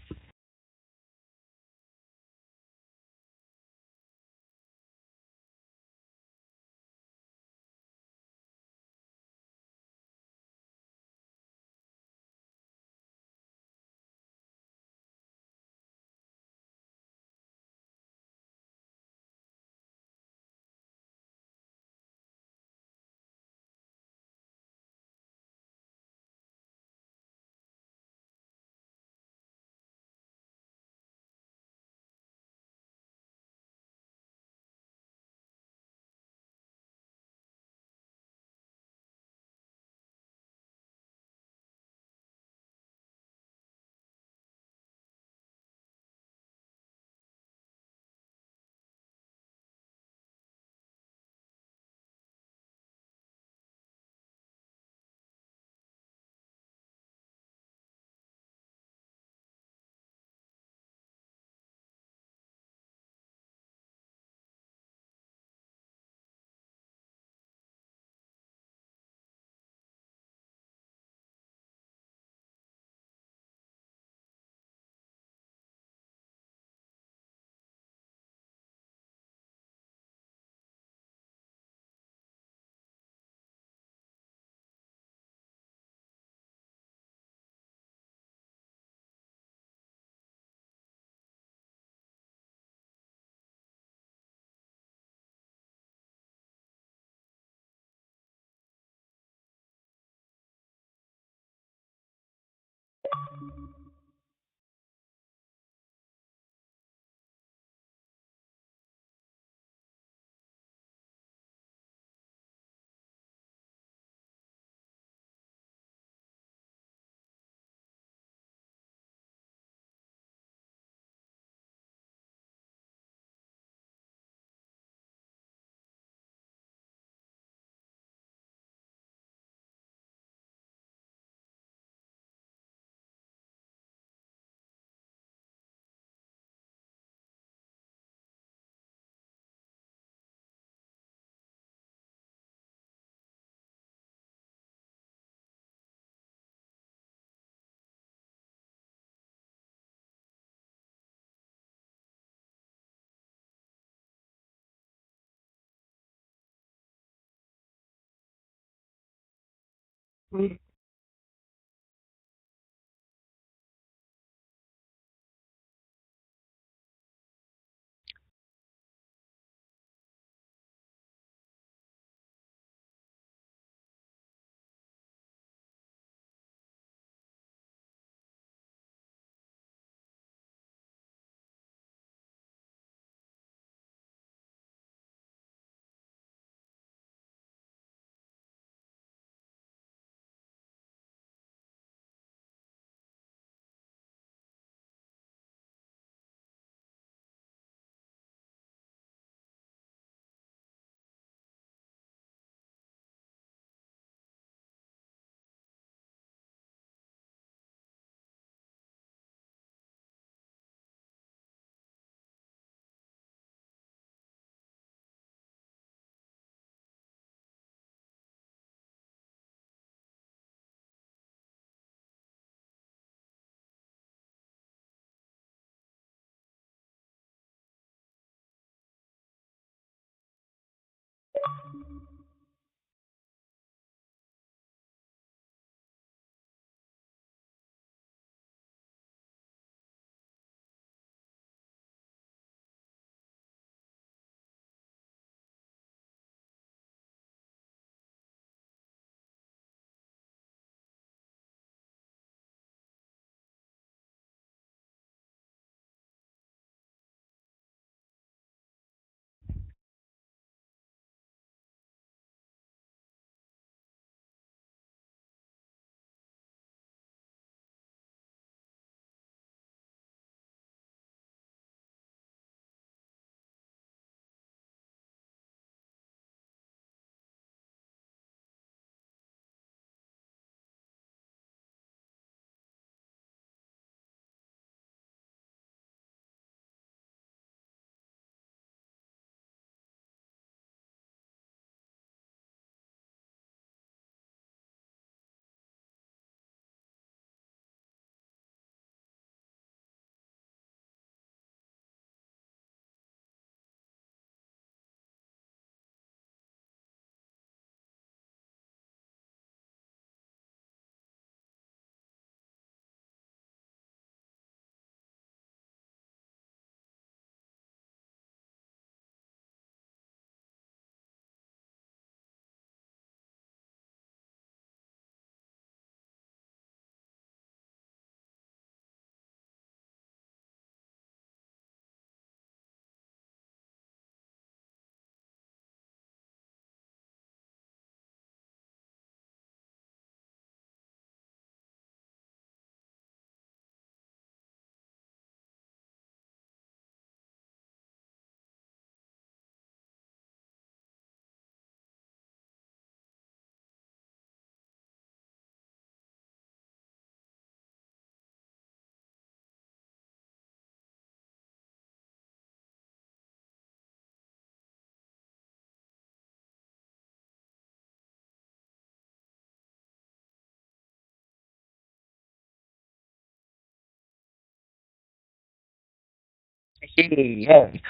Yay.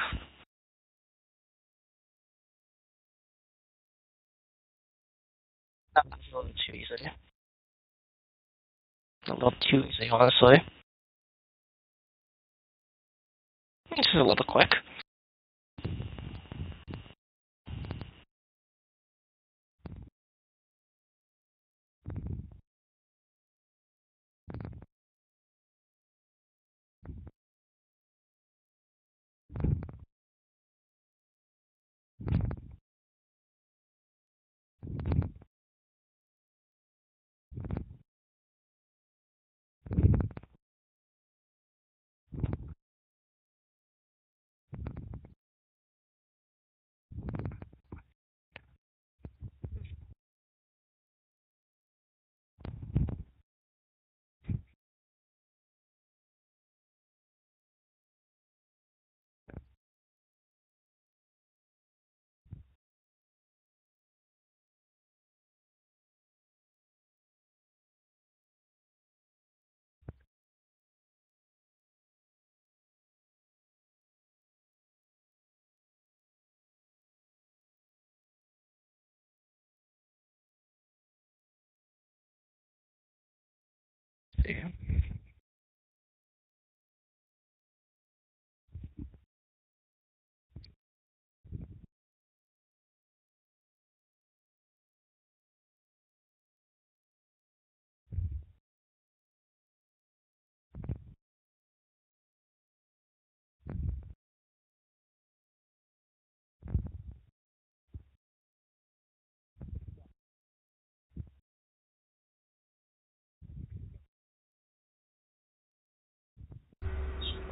That was a little too easy. A little too easy, honestly. This is a little quick.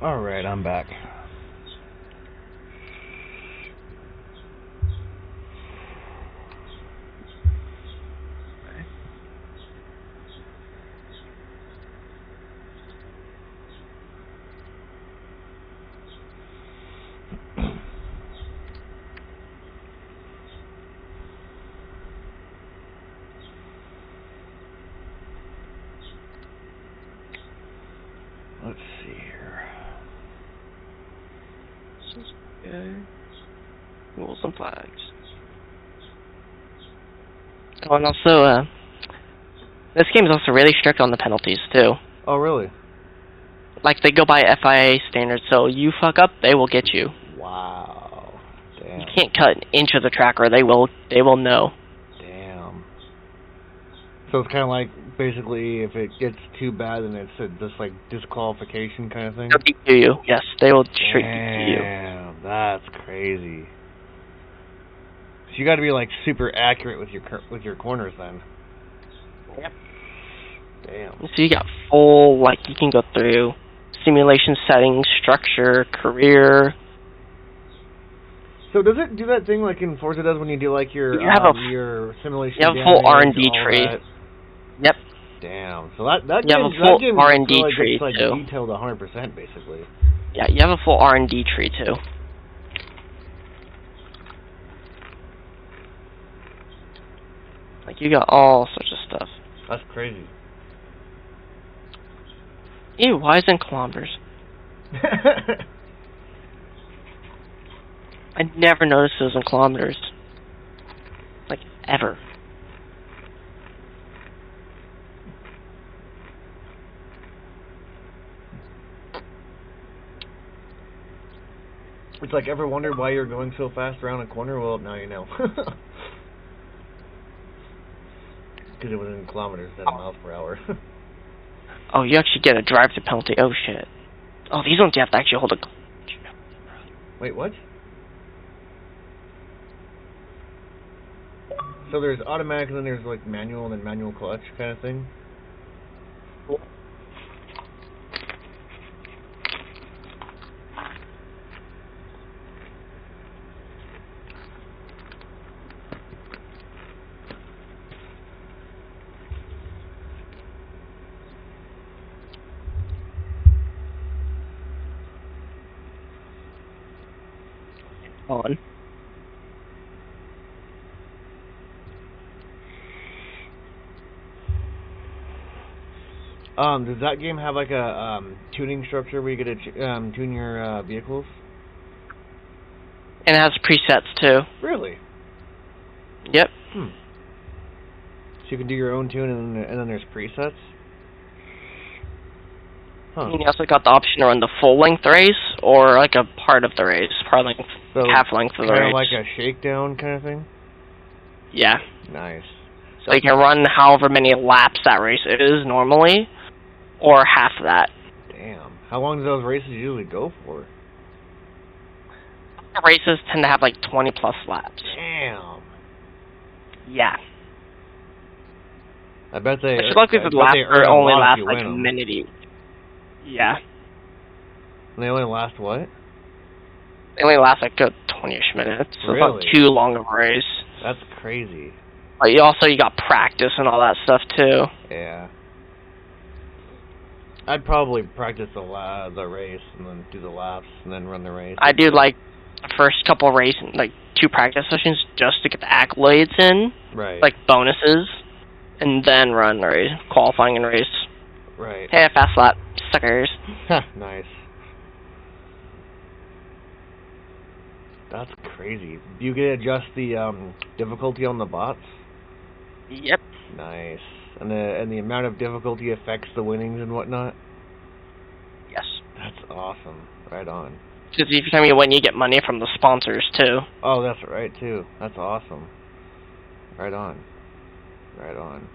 Alright, I'm back. Let's see here. Okay. Rules and flags. Oh, and also, this game is also really strict on the penalties, too. Oh, really? Like, they go by FIA standards, so you fuck up, they will get you. Wow. Damn. You can't cut an inch of the track, or they will know. Damn. So it's kind of like, basically, if it gets too bad, then it's just like disqualification kind of thing? They'll DQ you. Yes, they will straight DQ you. Damn, that's crazy. So you got to be like super accurate with your corners then. Yep. Damn. So you got full, like, you can go through simulation settings, structure, career. So does it do that thing like in Forza does when you do like your simulation? You have a full R&D tree. That? Yep. Damn. So that you game, have a full R&D really tree gets, like, too. detailed 100% basically. Yeah, you have a full R&D tree too. Like, you got all sorts of stuff. That's crazy. Ew, why is it in kilometers? I never noticed it was in kilometers. Like, ever. It's like, ever wondered why you're going so fast around a corner? Well, now you know. Because it was in kilometers instead of miles per hour. Oh, you actually get a drive-through penalty. Oh, shit. Oh, these ones you have to actually hold a... Wait, what? So there's automatic and then there's like manual and then manual clutch kind of thing? On. Does that game have like a tuning structure where you get to tune your vehicles? And it has presets too. Really? Yep. So you can do your own tune, and then there's presets? Huh. And you also got the option to run the full-length race, or like a part of the race, half-length of the race. Kind of like a shakedown kind of thing? Yeah. Nice. So you can run however many laps that race is normally, or half of that. Damn. How long do those races usually go for? The races tend to have like 20-plus laps. Damn. Yeah. I bet they. But luckily the laps only last like a minute each. Yeah. And they only last what? They only last like 20-ish minutes. So Really? it's not too long of a race. That's crazy. But you got practice and all that stuff too. Yeah. I'd probably practice the race and then do the laps and then run the race. I do like the first couple of races, like 2 practice sessions just to get the accolades in. Right. Like bonuses. And then run the race, qualifying and race. Right. Hey, fast lap, suckers. Nice. That's crazy. Do you get to adjust the difficulty on the bots? Yep. Nice. And the amount of difficulty affects the winnings and whatnot? Yes. That's awesome. Right on. Because every time you win, you get money from the sponsors, too. Oh, that's right, too. That's awesome. Right on. Right on.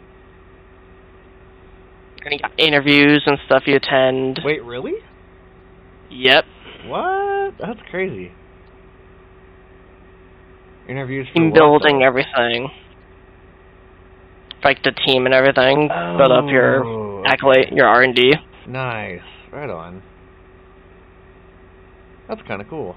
And you got interviews and stuff you attend. Wait, really? Yep. What? That's crazy. Interviews for team building, everything. Like the team and everything. Build up your accolade, your R&D. Nice. Right on. That's kind of cool.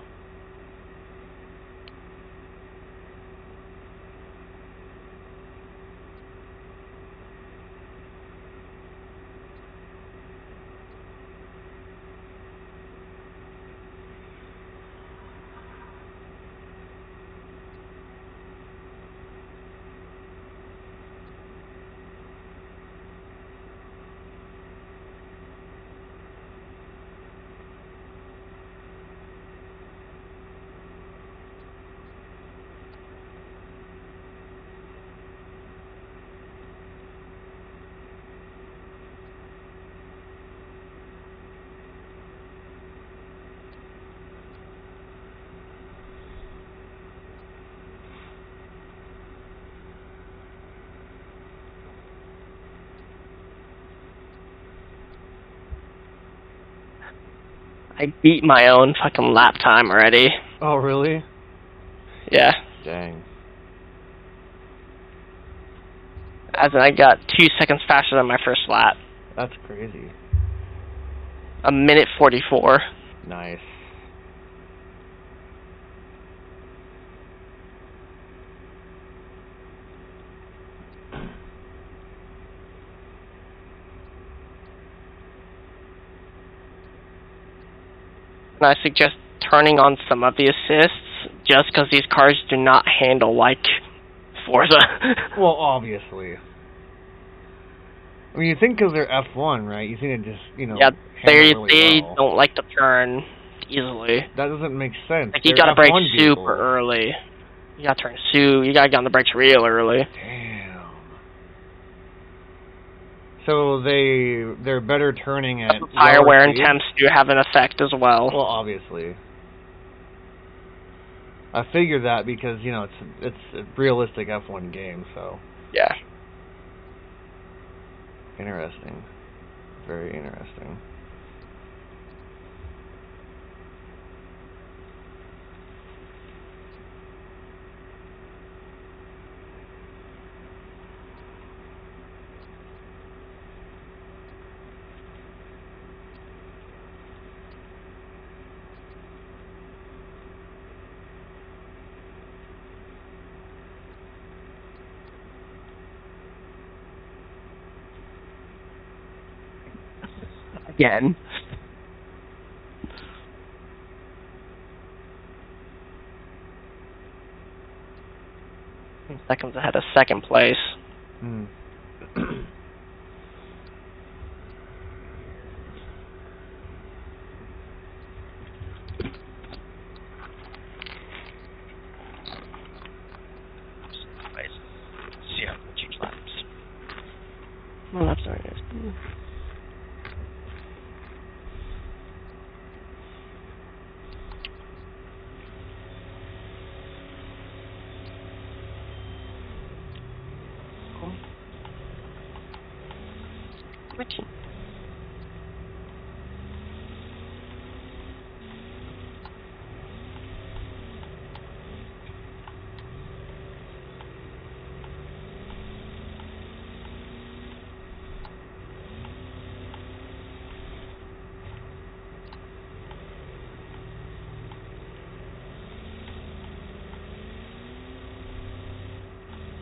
I beat my own fucking lap time already. Oh, really? Yeah. Dang. As in, I got 2 seconds faster than my first lap. That's crazy. 1:44. Nice. And I suggest turning on some of the assists, just because these cars do not handle like Forza. Well, obviously. I mean, you think because they're F1, right? You think it just, yeah, they well. don't like to turn easily. That doesn't make sense. Like, you gotta brake super early. You gotta you gotta get on the brakes real early. Damn. So they're better turning at tire wear and temps do have an effect as well. Well, obviously. I figured that because, it's a realistic F1 game, so. Yeah. Interesting. Very interesting. Again. Seconds ahead of second place. 14.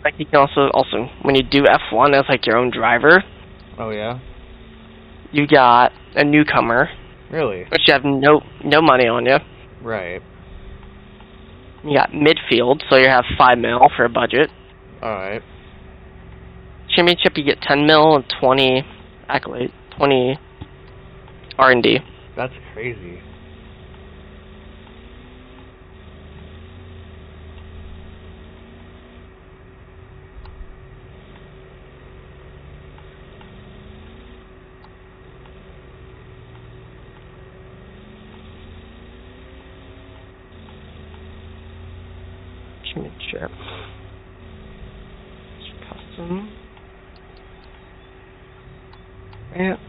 Like you can also when you do F1 as like your own driver. Oh yeah. You got a newcomer. Really? Which you have no money on you. Right. You got midfield, so you have 5 mil for a budget. All right. Championship, you get 10 mil and 20 accolade, 20 R&D. That's crazy. Championship. Custom. France.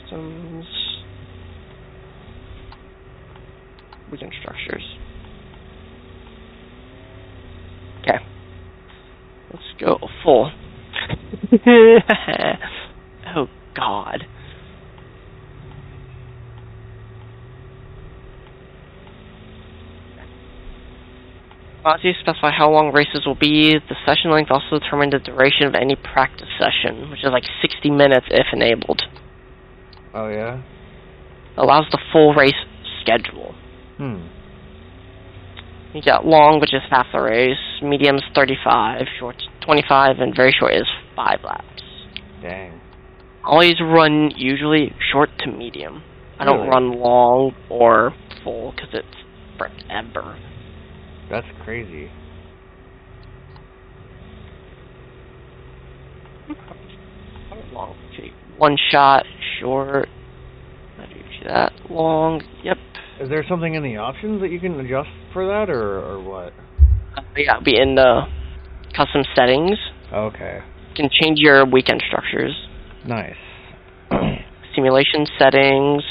Customs. Weekend structures. Okay. Let's go full. Oh, God. You specify how long races will be. The session length also determines the duration of any practice session, which is like 60 minutes if enabled. Oh, yeah? Allows the full race schedule. You got long, which is half the race. Medium's 35, short 25, and very short is 5 laps. Dang. Always run usually short to medium. I don't run long or full because it's forever. That's crazy. Long. One shot, short. I do that. Long. Yep. Is there something in the options that you can adjust for that, or what? Yeah, it'll be in the custom settings. Okay. You can change your weekend structures. Nice. Simulation settings.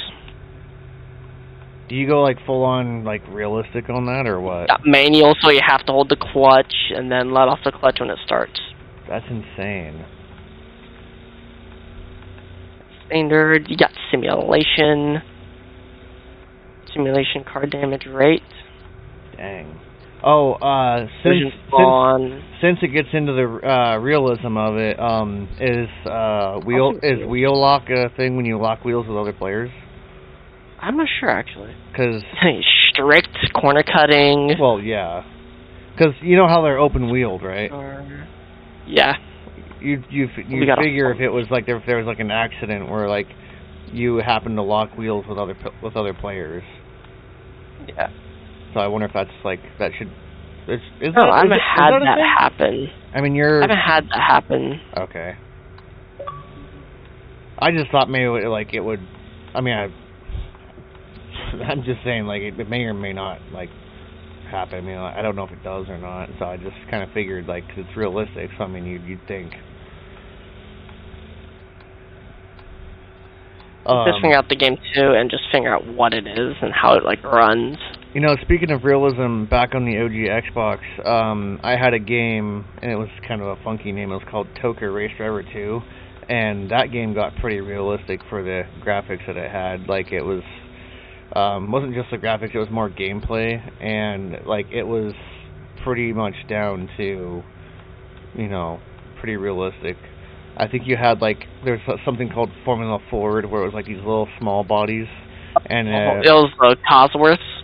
Do you go like full on like realistic on that or what? Manual, so you have to hold the clutch and then let off the clutch when it starts. That's insane. Standard, you got simulation. Simulation car damage rate. Dang. Oh, since it gets into the realism of it, is wheel lock a thing when you lock wheels with other players? I'm not sure, actually. Because strict corner cutting. Well, yeah. Because you know how they're open wheeled, right? Yeah. You figure if it was like if there was like an accident where like you happen to lock wheels with other players. Yeah. So I wonder if that's like that should. I haven't had that happen. I mean, I haven't had that happen. Okay. I just thought maybe it would. I mean, I'm just saying, like, it may or may not, like, happen. I mean, I don't know if it does or not, so I just kind of figured, like, 'cause it's realistic, so, I mean, you'd think. Just figure out the game, too, and just figure out what it is and how it, like, runs. You know, speaking of realism, back on the OG Xbox, I had a game, and it was kind of a funky name. It was called Toka Race Driver 2, and that game got pretty realistic for the graphics that it had. Like, it was... wasn't just the graphics, it was more gameplay, and like it was pretty much down to, you know, pretty realistic. I think you had like, there's something called Formula Ford where it was like these little small bodies, and it was Cosworths?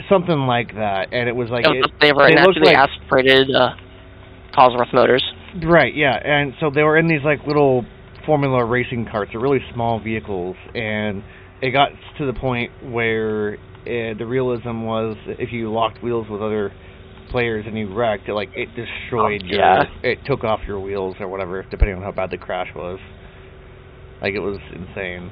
Something like that, and it was like... They were naturally aspirated Cosworth motors. Right, yeah, and so they were in these like little Formula racing carts, they're really small vehicles, and it got to the point where the realism was if you locked wheels with other players and you wrecked, it destroyed it took off your wheels or whatever, depending on how bad the crash was. Like, it was insane.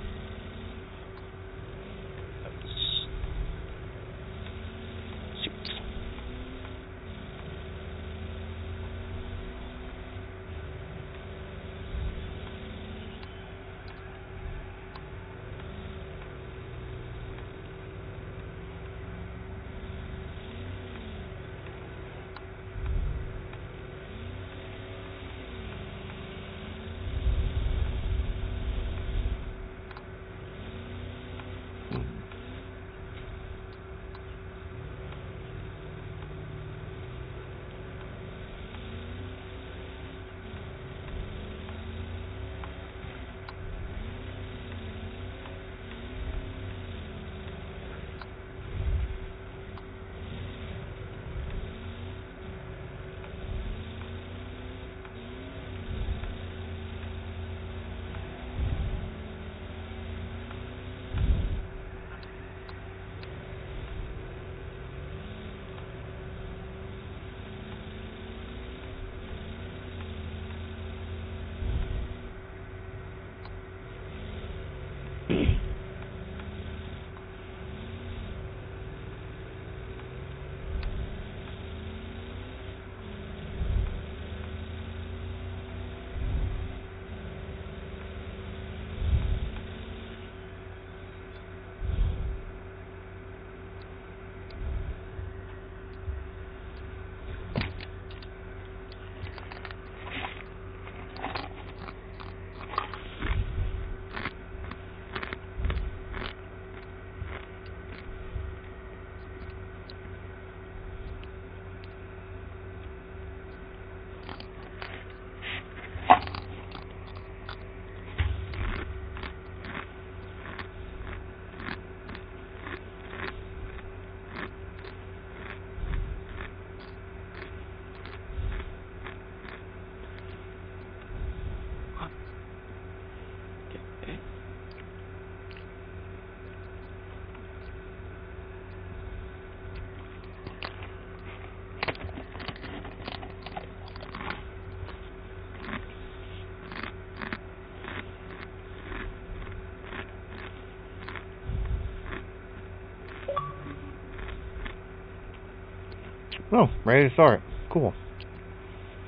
Oh, ready to start. Cool.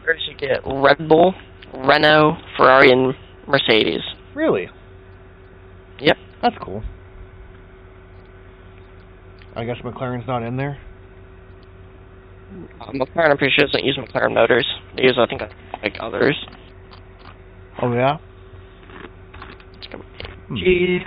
First you get Red Bull, Renault, Ferrari, and Mercedes. Really? Yep. That's cool. I guess McLaren's not in there? McLaren, I'm pretty sure, doesn't use McLaren motors. They use, I think, like others. Oh, yeah? It's going to be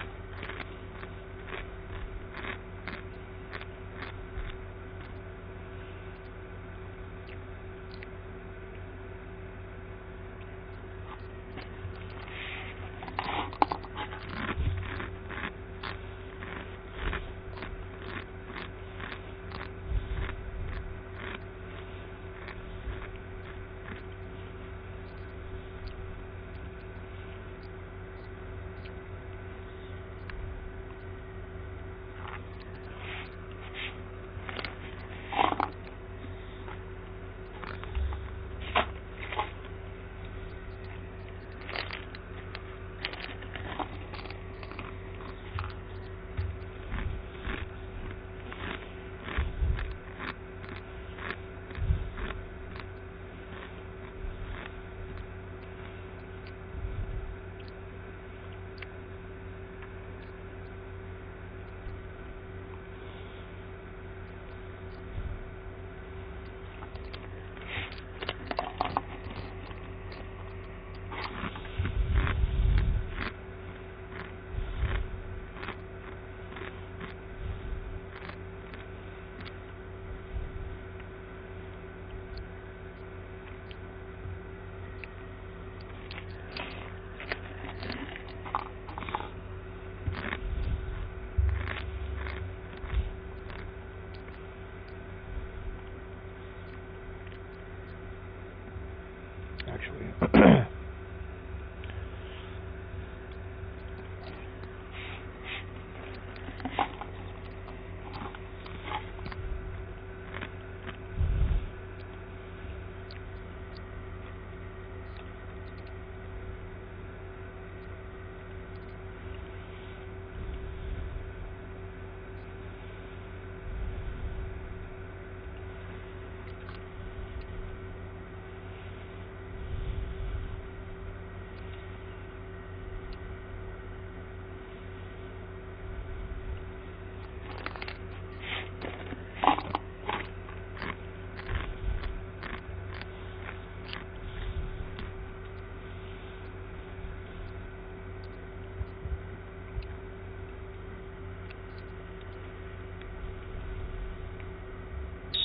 Actually.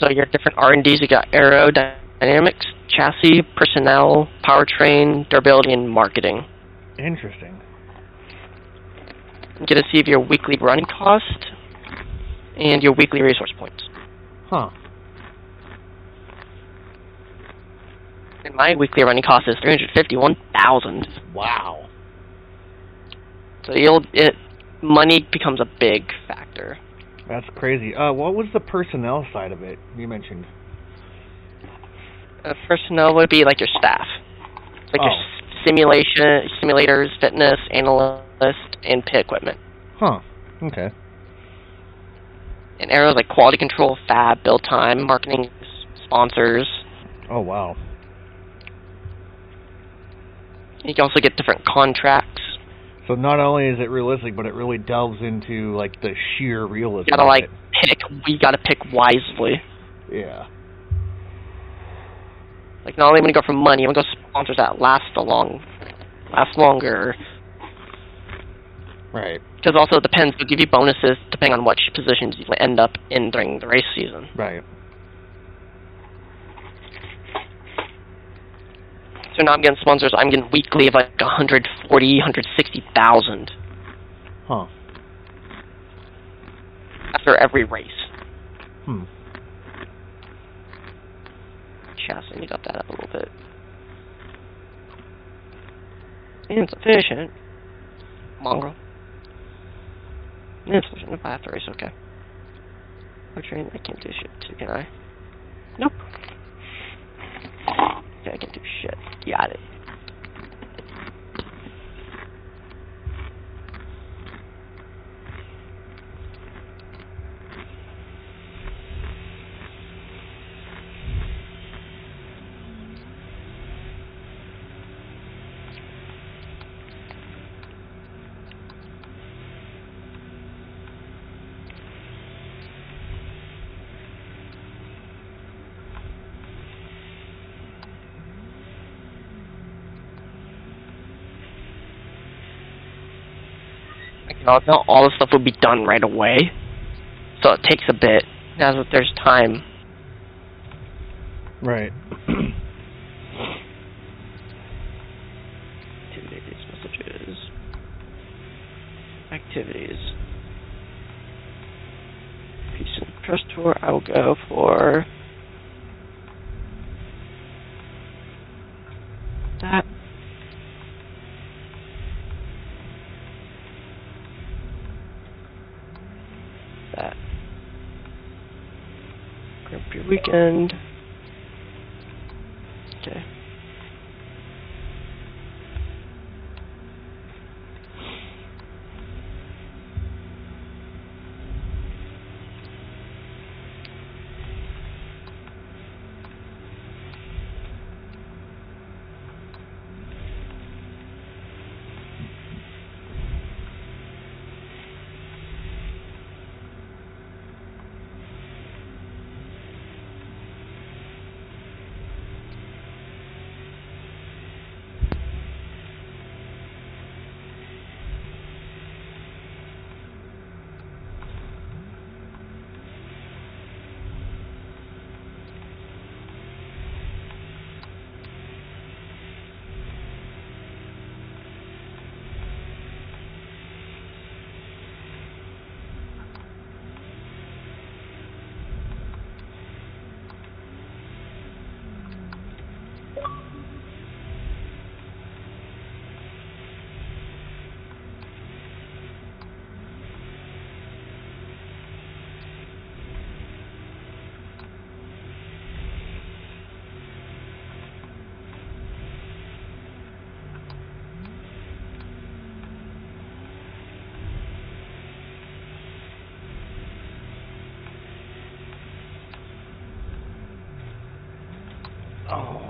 So your different R&Ds, you got aerodynamics, chassis, personnel, powertrain, durability, and marketing. Interesting. You get to see your weekly running cost and your weekly resource points. Huh. And my weekly running cost is 351,000. Wow. So money becomes a big factor. That's crazy. What was the personnel side of it you mentioned? Personnel would be like your staff. Like your simulators, fitness, analyst, and pit equipment. Huh. Okay. And areas like quality control, fab, build time, marketing, sponsors. Oh, wow. You can also get different contracts. So not only is it realistic, but it really delves into like the sheer realism. You gotta we gotta pick wisely. Yeah. Like not only when you go for money, you want to go sponsors that last longer. Right. Because also it depends. They'll give you bonuses depending on which positions you end up in during the race season. Right. So now I'm getting sponsors. I'm getting weekly of like 140, 160,000. Huh. After every race. Hmm. Chassis, you got that up a little bit. Insufficient. Mongrel. Insufficient. If I have to race, okay. I can't do shit too, can I? Nope. Okay, I can do shit. Got it. Like, not all the stuff will be done right away, so it takes a bit. Now that there's time. Right. Activities, messages, activities. Peace and Trust Tour. I will go for that. That. Grumpy Weekend. Okay. Oh.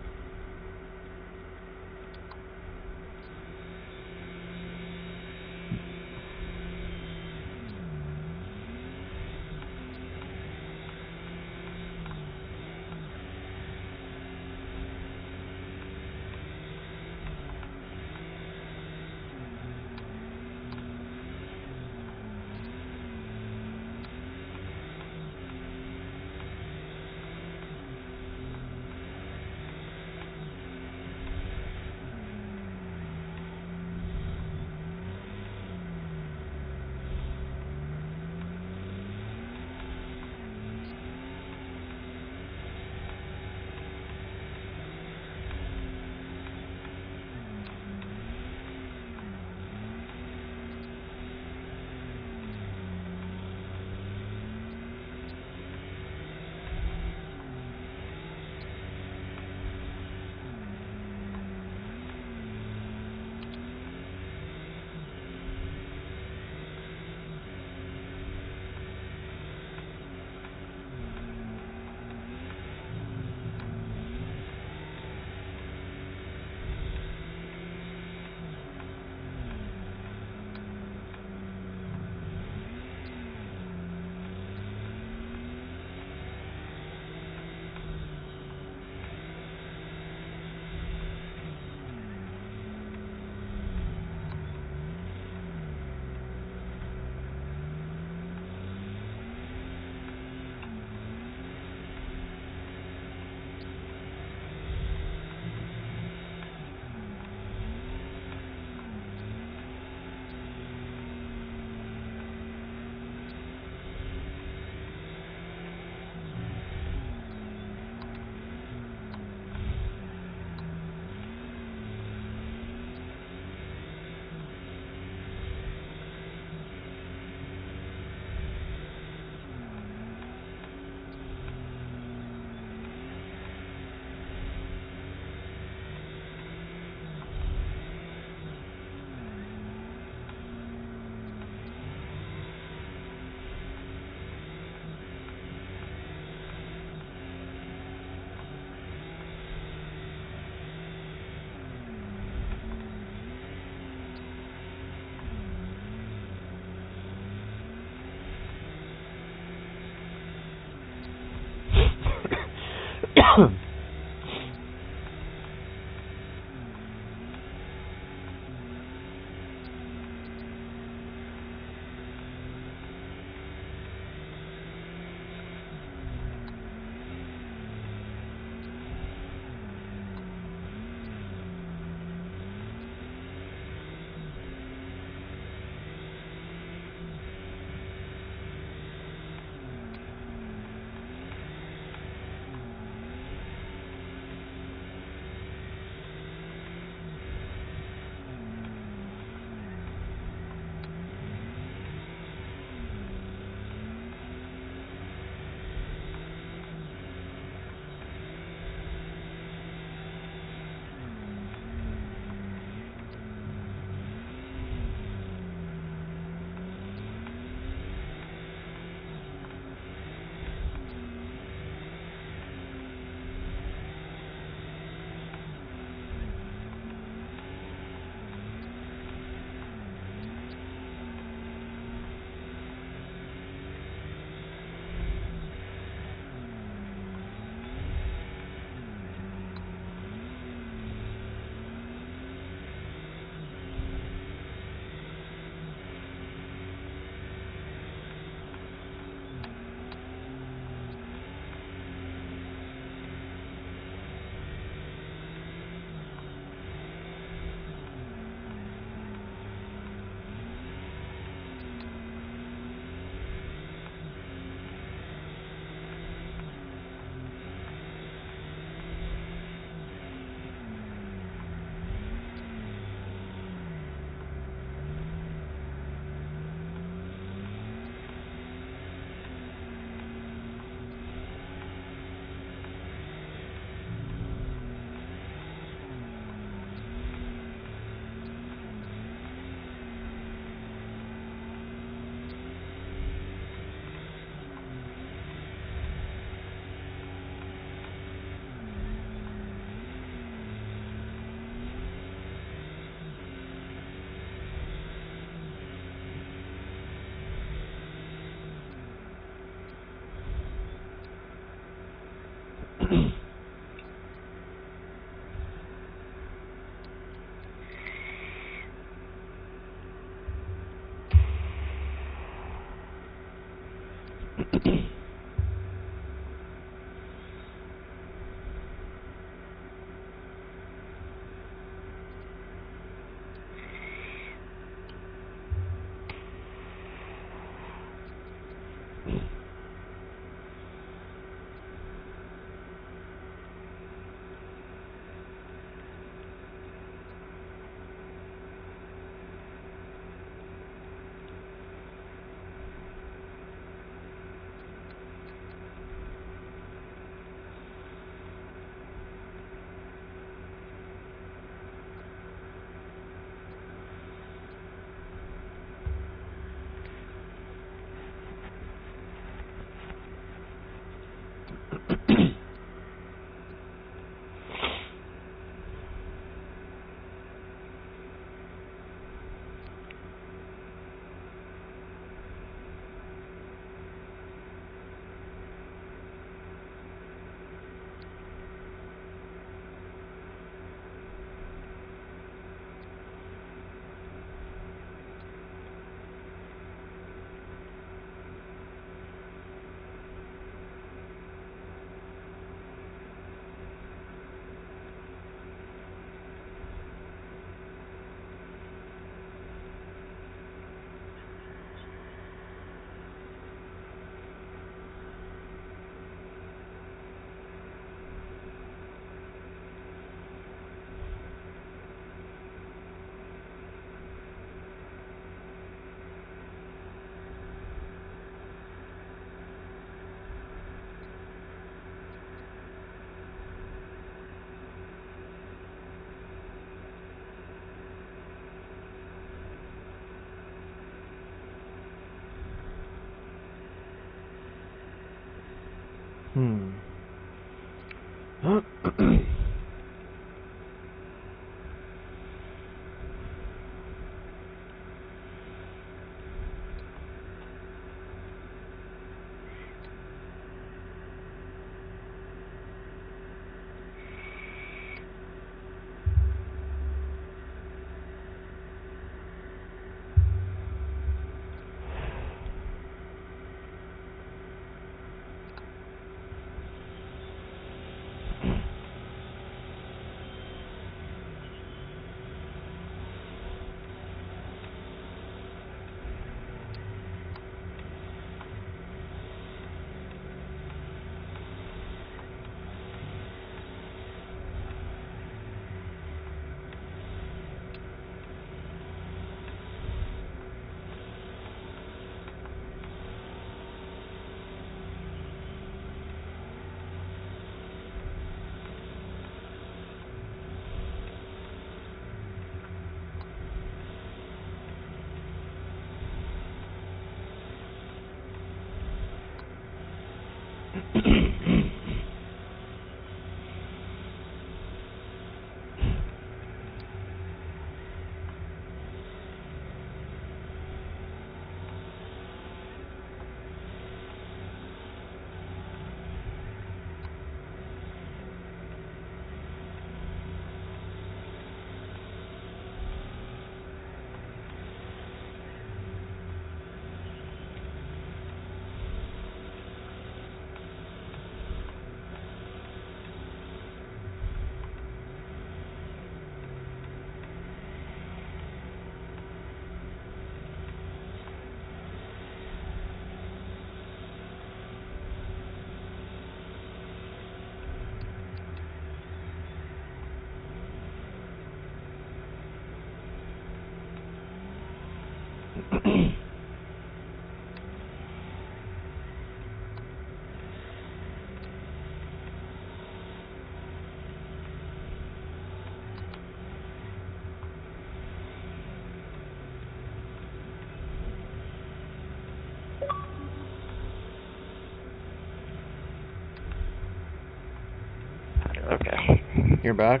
Okay. You're back?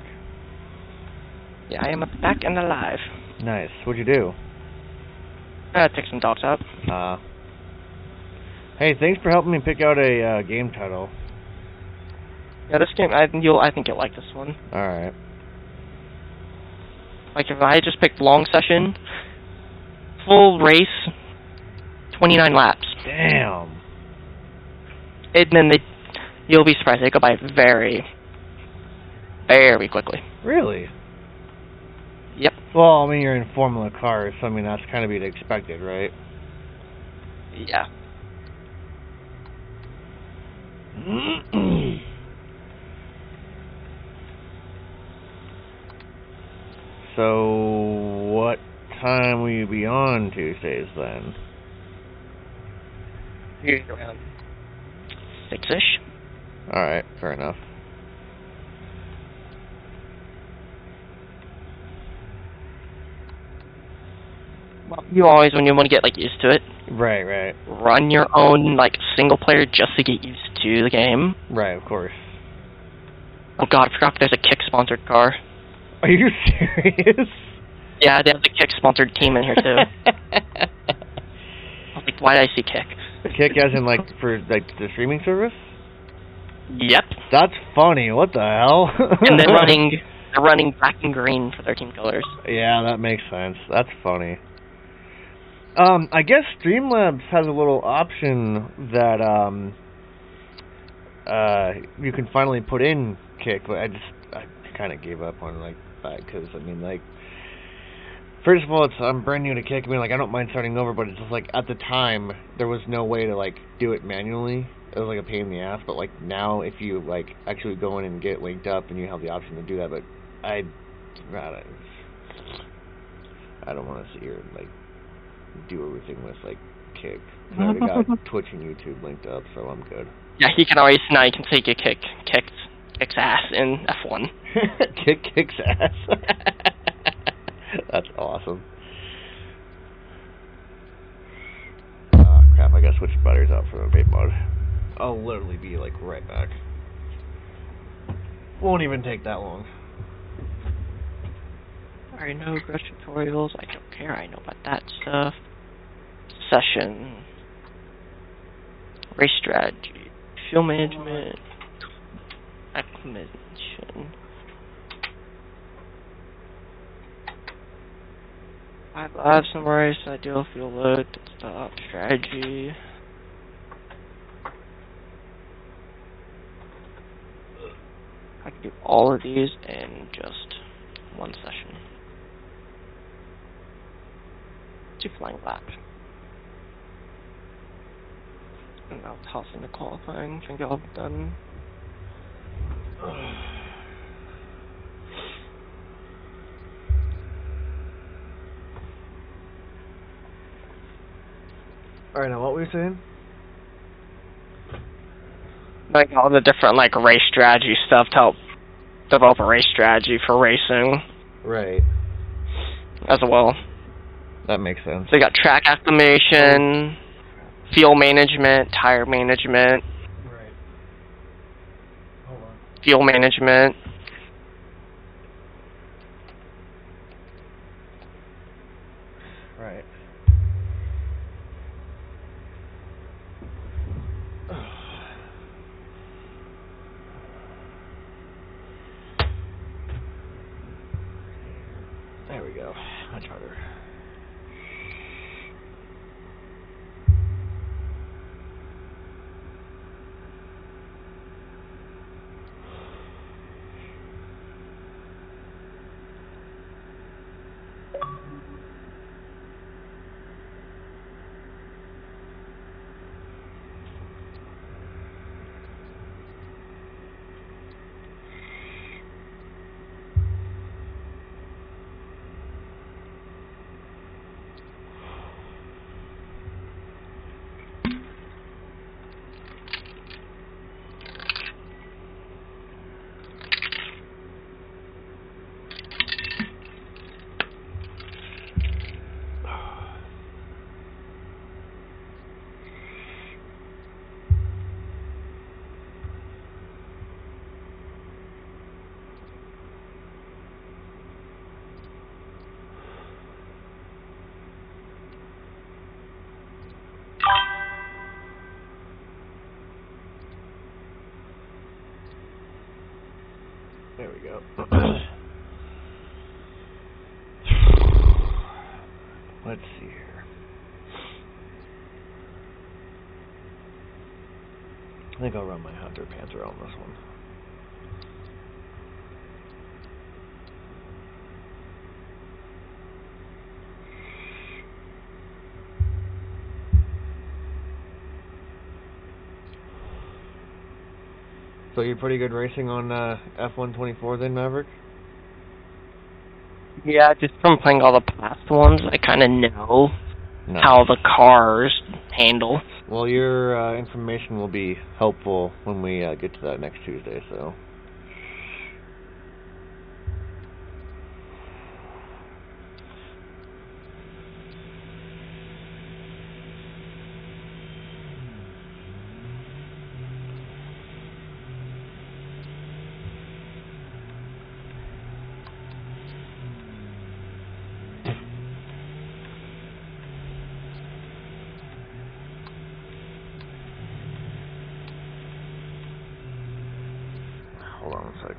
Yeah, I am back and alive. Nice. What'd you do? Took some dogs out. Hey, thanks for helping me pick out a game title. Yeah, this game, I think you'll like this one. Alright. Like, if I just picked long session, full race, 29 laps. Damn. and then you'll be surprised, they go by very, very quickly. Really? Yep. Well, I mean, you're in Formula cars, so I mean, that's kind of be expected, right? Yeah. So, what time will you be on Tuesdays then? Around 6-ish. Alright, fair enough. Well, you always, when you want to get, like, used to it. Right. Run your own, like, single player just to get used to the game. Right, of course. Oh god, I forgot there's a Kick-sponsored car. Are you serious? Yeah, they have the Kick-sponsored team in here, too. I was like, why did I see Kick? Kick as in, like, for, like, the streaming service? Yep. That's funny, what the hell? And they're running black and green for their team colors. Yeah, that makes sense. That's funny. I guess Streamlabs has a little option that, you can finally put in Kick, but I kind of gave up on, like, that, because, I mean, like, first of all, I'm brand new to Kick. I mean, like, I don't mind starting over, but it's just, like, at the time, there was no way to, like, do it manually. It was, like, a pain in the ass, but, like, now, if you, like, actually go in and get it linked up, and you have the option to do that, but I don't want to sit here and, like, do everything with, like, Kick. I already got Twitch and YouTube linked up, so I'm good. Yeah, you can take a Kick's ass in F1. Kick's ass. That's awesome. Crap, I gotta switch batteries out for the vape mod. I'll literally be, like, right back. Won't even take that long. I know Grudge tutorials, I don't care, I know about that stuff. Session. Race strategy. Fuel management. Acclimation. 5 lives in race, ideal fuel load, stop, strategy. I can do all of these in just one session. 2 flying laps. And I'll toss into qualifying, think I'll be done. Alright, now what were you saying? Like all the different like race strategy stuff to help develop a race strategy for racing. Right. As well. That makes sense. So you got track acclimation, fuel management, tire management. Right. Hold on. Fuel management. Right. There we go. Much harder. There we go. Let's see here. I think I'll run my Hunter Panther on this one. So you're pretty good racing on F124 then, Maverick? Yeah, just from playing all the past ones, I kind of know how the cars handle. Well, your information will be helpful when we get to that next Tuesday, so... Hold on a second.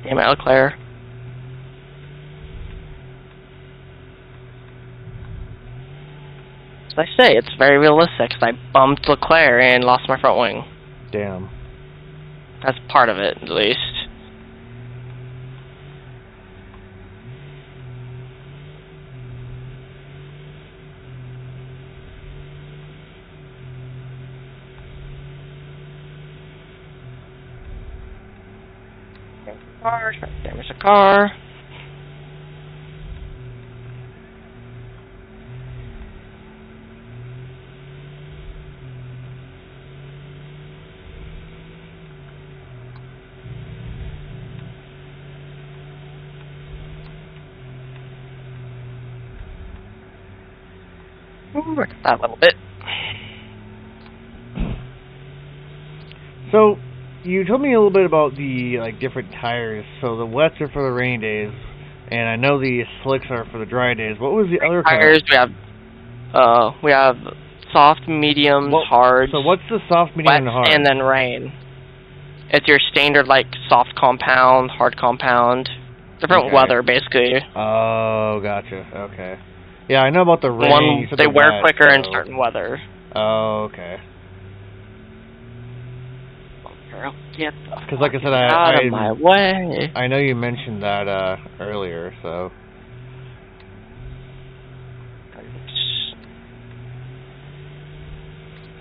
Damn it, Leclerc. As I say, it's very realistic. I bumped Leclerc and lost my front wing. Damn. That's part of it, at least. Damage the car. Work that a little bit. So, you told me a little bit about the different tires. So the wets are for the rain days, and I know the slicks are for the dry days. What was the other tires? We have soft, mediums, hard. So what's the soft, medium, and hard? And then rain. It's your standard soft compound, hard compound, different weather basically. Oh, gotcha. Okay. Yeah, I know about the rain. They wear quicker in certain weather. Oh, okay. Because like I said, out of my way. I know you mentioned that earlier, so.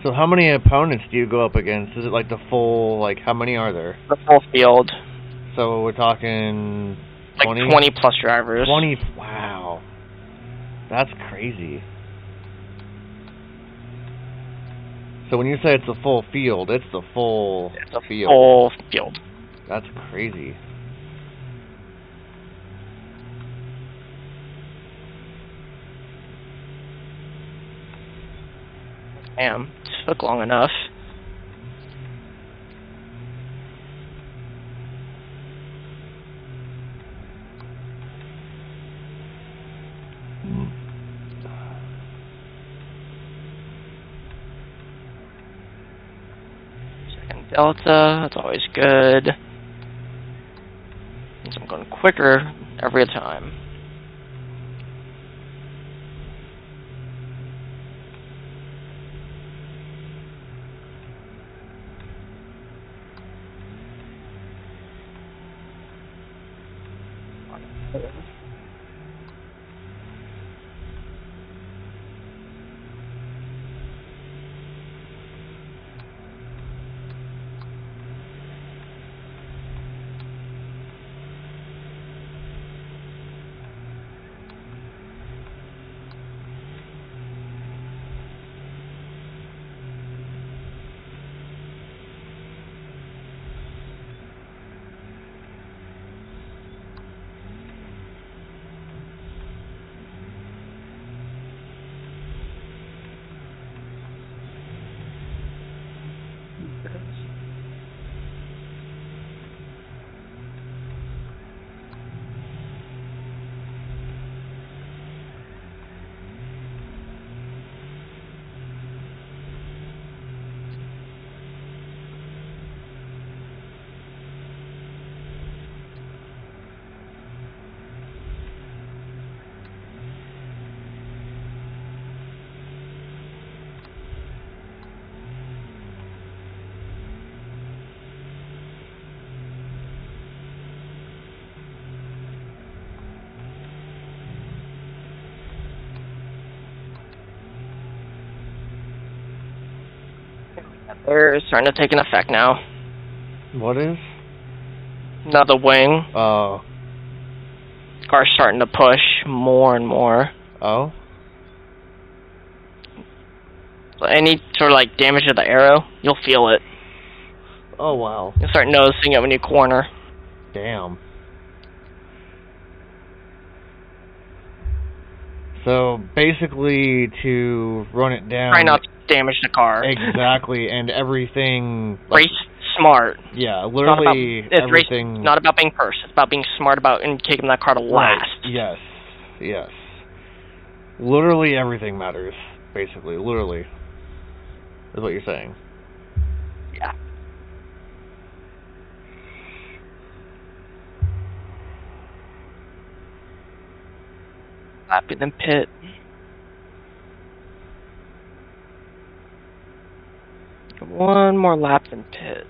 So how many opponents do you go up against? Is it the full, how many are there? The full field. So we're talking 20? 20 plus drivers. 20, wow. That's crazy. So when you say it's a full field, it's the full field. Full field. That's crazy. Damn, took long enough. Second delta, that's always good. So I'm going quicker every time. They're starting to take an effect now. What is? Now the wing. Oh. Car's starting to push more and more. Oh? So any sort of like damage to the aero, you'll feel it. Oh, wow. You'll start noticing it when you corner. Damn. So basically, to run it down. Try not to damage the car. Exactly, and everything. Race smart. Yeah, literally everything. It's not about being first. It's about being smart about and taking that car to last. Yes, yes. Literally everything matters. Basically, literally, is what you're saying. Yeah. Lap in the pit. One more lap in pit.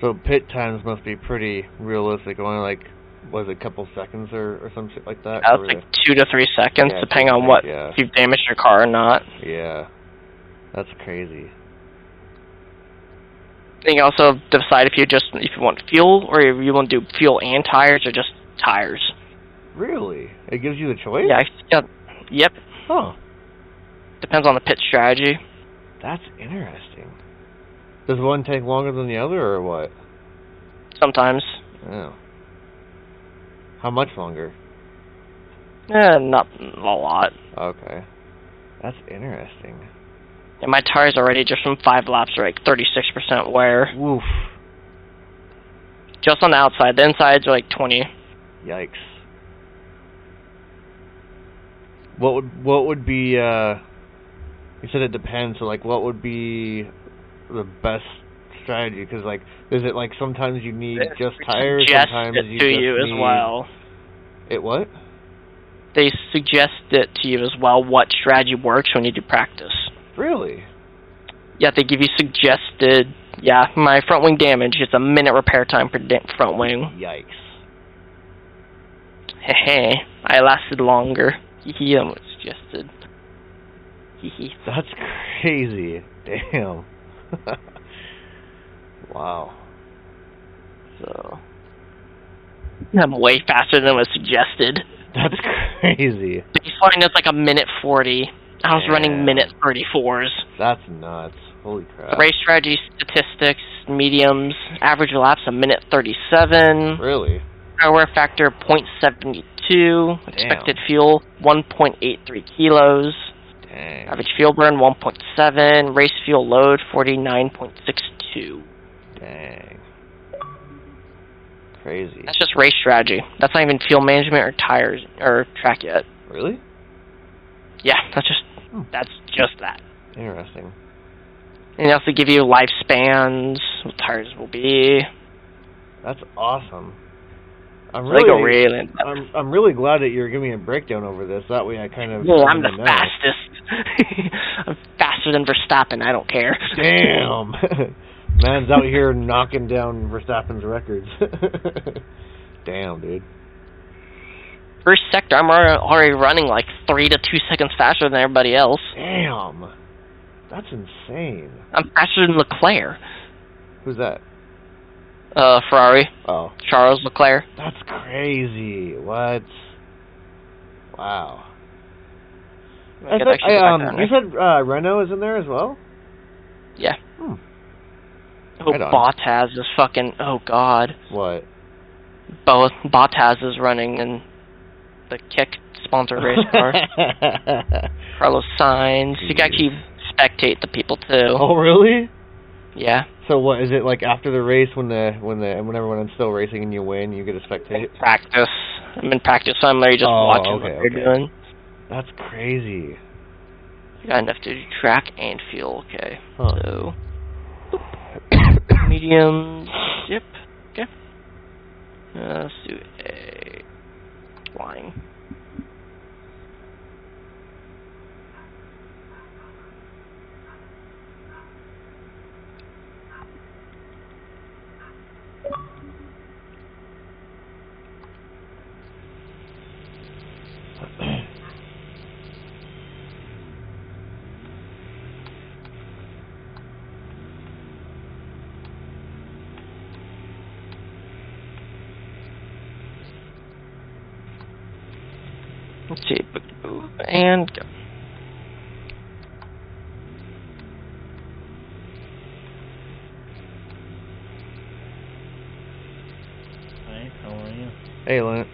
So pit times must be pretty realistic. Only like, was it a couple seconds or some shit like that? Yeah, it's like 2 to 3 seconds, yeah, depending on what, if you've damaged your car or not. Yeah, that's crazy. You can also decide if you want fuel, or if you want to do fuel and tires, or just tires. Really? It gives you the choice? Yeah, yep. Huh. Depends on the pit strategy. That's interesting. Does one take longer than the other, or what? Sometimes. Oh. How much longer? Not a lot. Okay. That's interesting. And my tires already, just from 5 laps, are like 36% wear. Woof. Just on the outside. The insides are like 20. Yikes. What would be, you said it depends, so like what would be the best strategy? Because like, is it like sometimes you need just tires, sometimes you just need... as well. It what? They suggest it to you as well what strategy works when you do practice. Really? Yeah, they give you suggested... Yeah, my front wing damage, it's a minute repair time per front wing. Yikes. Heh, I lasted longer. Hehe, I'm suggested. Hehe. That's crazy. Damn. Wow. So... I'm way faster than was suggested. That's crazy. Baseline is like a minute 40. I was running minute 34s. That's nuts. Holy crap. The race strategy statistics, mediums, average laps a minute 37. Really? Power factor 0.72. Expected fuel 1.83 kilos. Dang. Average fuel burn 1.7. Race fuel load 49.62. Dang. Crazy. That's just race strategy. That's not even fuel management or tires or track yet. Really? Yeah, that's just that. Interesting. And they also give you lifespans, what tires will be. That's awesome. I'm really glad that you're giving me a breakdown over this. That way I kind of... Well, I'm the fastest. I'm faster than Verstappen. I don't care. Damn. Man's out here knocking down Verstappen's records. Damn, dude. First sector, I'm already running like 3 to 2 seconds faster than everybody else. Damn. That's insane. I'm faster than Leclerc. Who's that? Ferrari. Oh. Charles Leclerc. That's crazy. What? Wow. You said Renault is in there as well? Yeah. Oh, Bottas is fucking... Oh, God. What? Bottas is running in the Kick-sponsored race car. Carlos Sainz. You can actually spectate the people, too. Oh, really? Yeah. So what, is it like after the race when everyone's still racing and you win, you get to spectate? Practice. I'm in practice, so I'm literally just watching what they're doing. That's crazy. You got enough to do track and fuel, okay. Huh. So... medium, yep, okay. Let's do a flying. Let's see. And go. Hi, how are you? Hey, Lynn.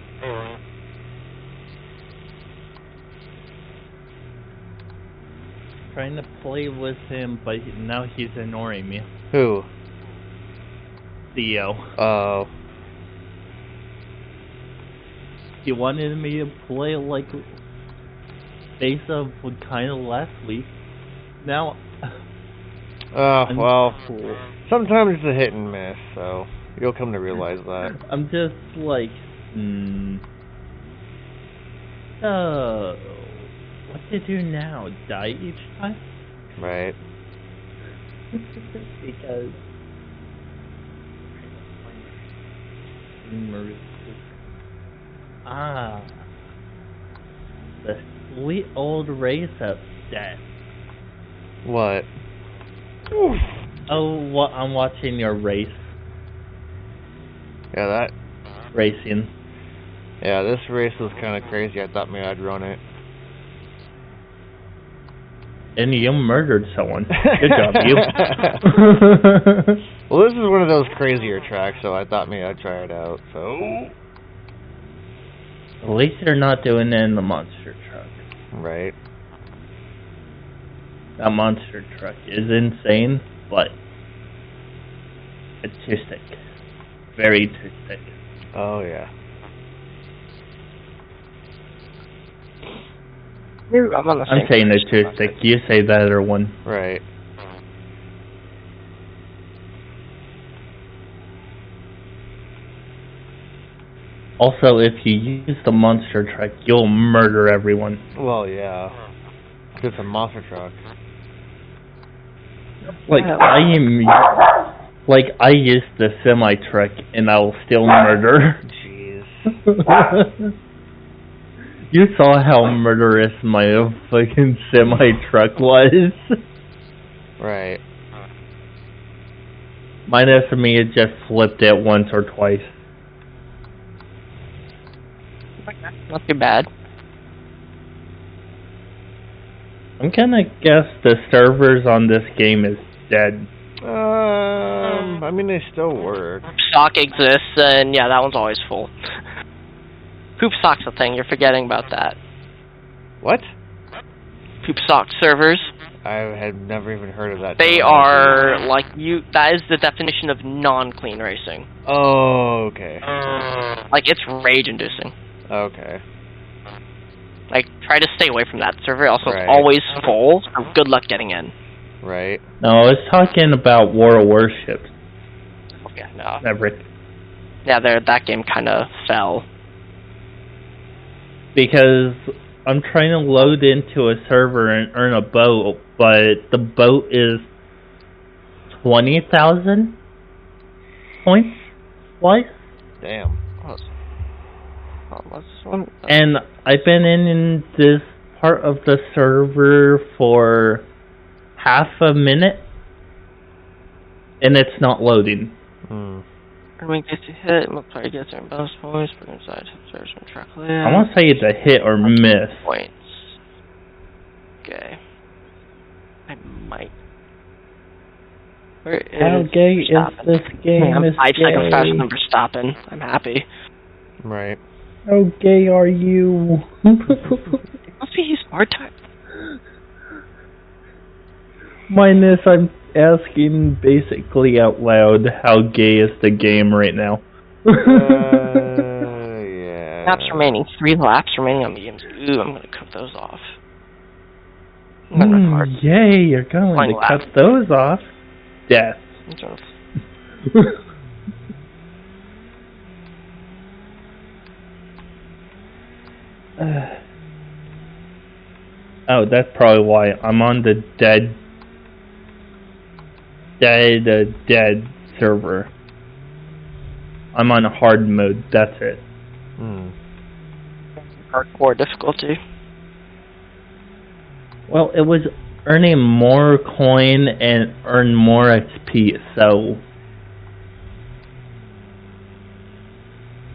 Trying to play with him, but now he's ignoring me. Who? Theo. Oh. He wanted me to play like base of kind of last week. Now. Well, sometimes it's a hit and miss, so you'll come to realize that. I'm just like, what to do now? Die each time? Right. Because the sweet old race up dead. What? Oh, what? I'm watching your race. Yeah, that. Racing. Yeah, this race was kind of crazy. I thought maybe I'd run it. And you murdered someone. Good job, you. Well, this is one of those crazier tracks, so I thought maybe I'd try it out, so... At least they're not doing it in the monster truck. Right. That monster truck is insane, but it's too thick. Very too thick. Oh, yeah. I'm saying it's too thick. You say the other one. Right. Also, if you use the monster truck, you'll murder everyone. Well, yeah. It's a monster truck. Like, I use the semi truck and I'll still murder. Jeez. You saw how murderous my fucking semi truck was. Right. Minus me, it just flipped it once or twice. Not too bad. I'm gonna guess the servers on this game is dead. I mean, they still work. Stock exists, and yeah, that one's always full. Poop Stock's a thing, you're forgetting about that. What? Poop Stock servers. I had never even heard of that. They are, like, that is the definition of non-clean racing. Oh, okay. Like, it's rage-inducing. Okay. Like, try to stay away from that server. Also, Right. it's always full, so good luck getting in. Right. No, I was talking about War of Warships. Okay, no. Maverick. Yeah, that game kind of fell. Because I'm trying to load into a server and earn a boat, but the boat is 20,000 points. Why? Damn. And I've been in this part of the server for half a minute, and it's not loading. When gets a hit, multiplier gets their bonus points, but inside serves from track layout. I want to say it's a hit or miss. Points. Okay. I might. Where is How gay is this game? I'm Is 5 seconds gay. faster than Verstappen. I'm happy. Right. How gay are you? Must be his smart type. Minus, I'm asking basically out loud, how gay is the game right now? Yeah. Laps remaining. 3 laps remaining on mediums. Ooh, I'm gonna cut those off. I'm gonna run hard. Yay, you're going Playing to laps. cut those off. Death. I'm gonna Oh, that's probably why I'm on the dead server. I'm on hard mode, that's it. hardcore difficulty. Well, it was earning more coin and earn more XP, so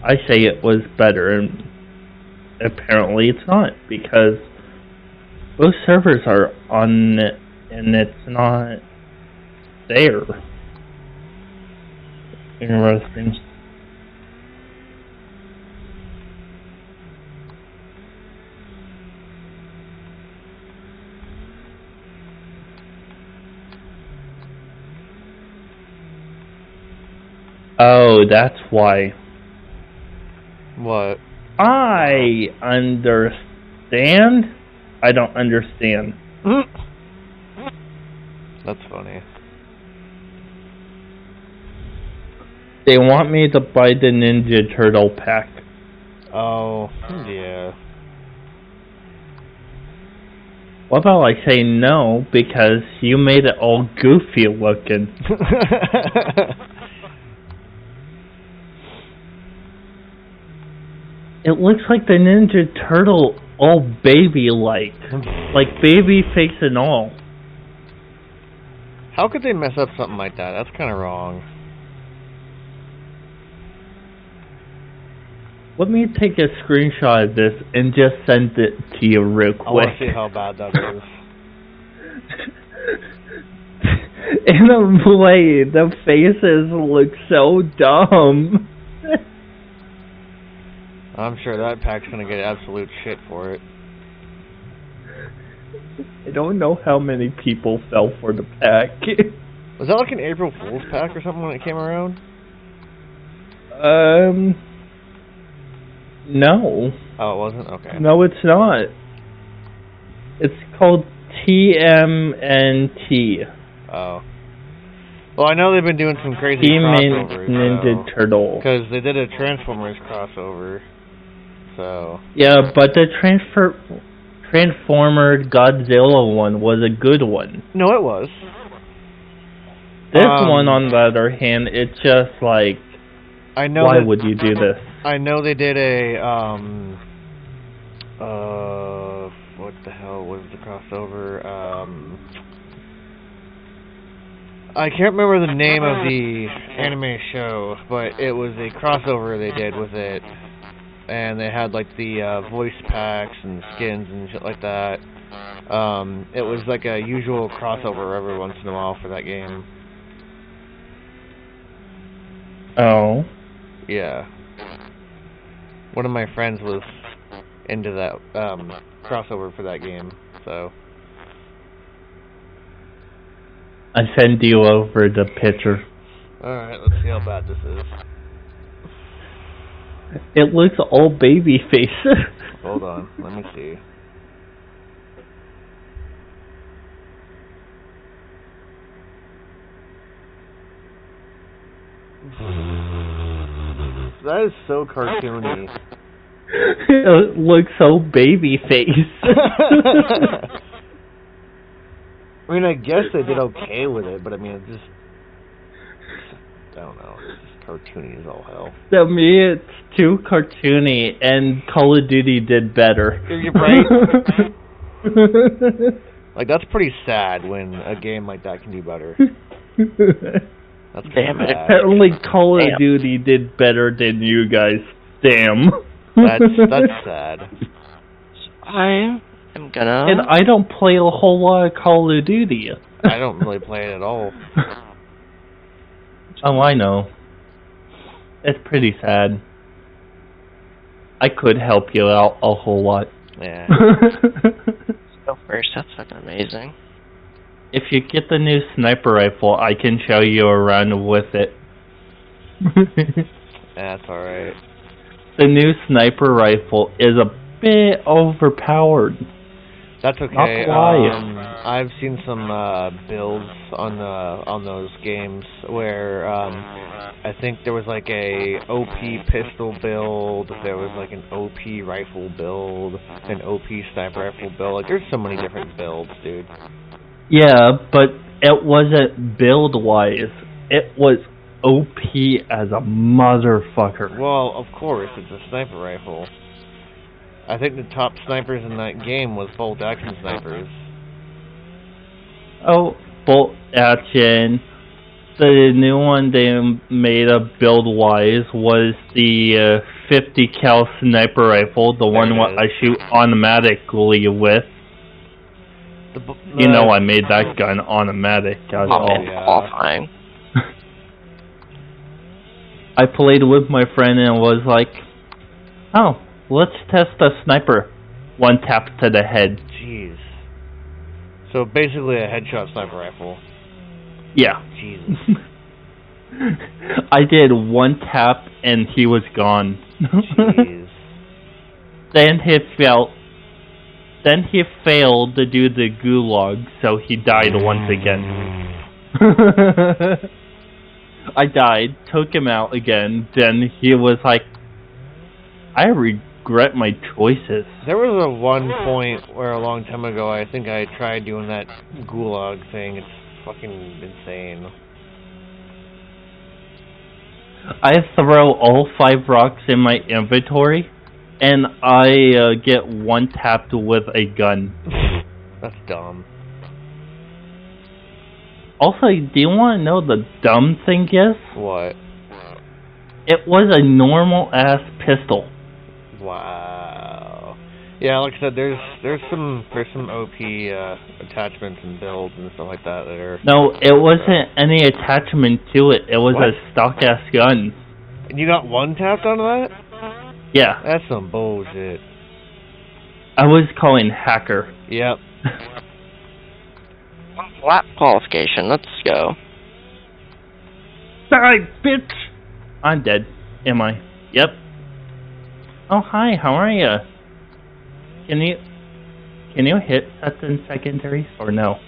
I say it was better. And apparently it's not, because both servers are on it, and it's not there. Interesting. Oh, that's why. What? I understand. I don't understand. That's funny. They want me to buy the Ninja Turtle pack. Oh, yeah. What about I say no, because you made it all goofy looking. It looks like the Ninja Turtle all baby-like. Like baby face and all. How could they mess up something like that? That's kind of wrong. Let me take a screenshot of this and just send it to you real quick. I want to see how bad that is. In a way, the faces look so dumb. I'm sure that pack's gonna get absolute shit for it. I don't know how many people fell for the pack. Was that like an April Fool's pack or something when it came around? No. Oh, it wasn't? Okay. No, it's not. It's called TMNT. Oh. Well, I know they've been doing some crazy crossovers. Ninja Turtle. Because they did a Transformers crossover. So. Yeah, but the Transformer Godzilla one was a good one. No, it was. This one, on the other hand, it's just like, I know why would you do this? I know they did a, what the hell was the crossover? I can't remember the name of the anime show, but it was a crossover they did with it. And they had like the voice packs and skins and shit like that. It was like a usual crossover every once in a while for that game. Oh. Yeah. One of my friends was into that crossover for that game, so. I send you over the picture. Alright, let's see how bad this is. It looks all baby face. Hold on, let me see. That is so cartoony. It looks so baby face. I mean, I guess they did okay with it, but I mean, it's just, I don't know, it's just cartoony as all hell. To me, it's too cartoony, and Call of Duty did better. You're right. Like, that's pretty sad when a game like that can do better. That's damn it. Apparently, Call of Duty did better than you guys. Damn. That's sad. I am gonna. And I don't play a whole lot of Call of Duty. I don't really play it at all. Oh, I know. It's pretty sad. I could help you out a whole lot. Yeah. Go first. That's fucking amazing. If you get the new sniper rifle, I can show you around with it. That's alright. The new sniper rifle is a bit overpowered. That's okay. Not why. I've seen some builds on those games where I think there was like a OP pistol build, there was like an OP rifle build, an OP sniper rifle build. Like, there's so many different builds, dude. Yeah, but it wasn't build-wise. It was OP as a motherfucker. Well, of course, it's a sniper rifle. I think the top snipers in that game was bolt action snipers. Oh, bolt action. The new one they made up build-wise was the 50 cal sniper rifle, the one what I shoot automatically with. You know I made that gun automatic as well. Qualifying. I played with my friend and was like, oh, let's test the sniper. One tap to the head. Jeez. So basically a headshot sniper rifle. Yeah. Jesus. I did one tap and he was gone. Jeez. Then he failed to do the gulag, so he died once again. I died, took him out again, then he was like, I regret my choices. There was a one point where a long time ago I think I tried doing that gulag thing. It's fucking insane. I throw all 5 rocks in my inventory, and I get one tapped with a gun. That's dumb. Also, do you want to know the dumb thing is? What? It was a normal-ass pistol. Wow. Yeah, like I said, there's some OP attachments and builds and stuff like that are... No, it wasn't any attachment to it. It was a stock-ass gun. And you got one tapped onto that? Yeah. That's some bullshit. I was calling hacker. Yep. Lap qualification, let's go. Die, bitch! I'm dead. Am I? Yep. Oh, hi, how are ya? Can you hit sets and secondaries, or no?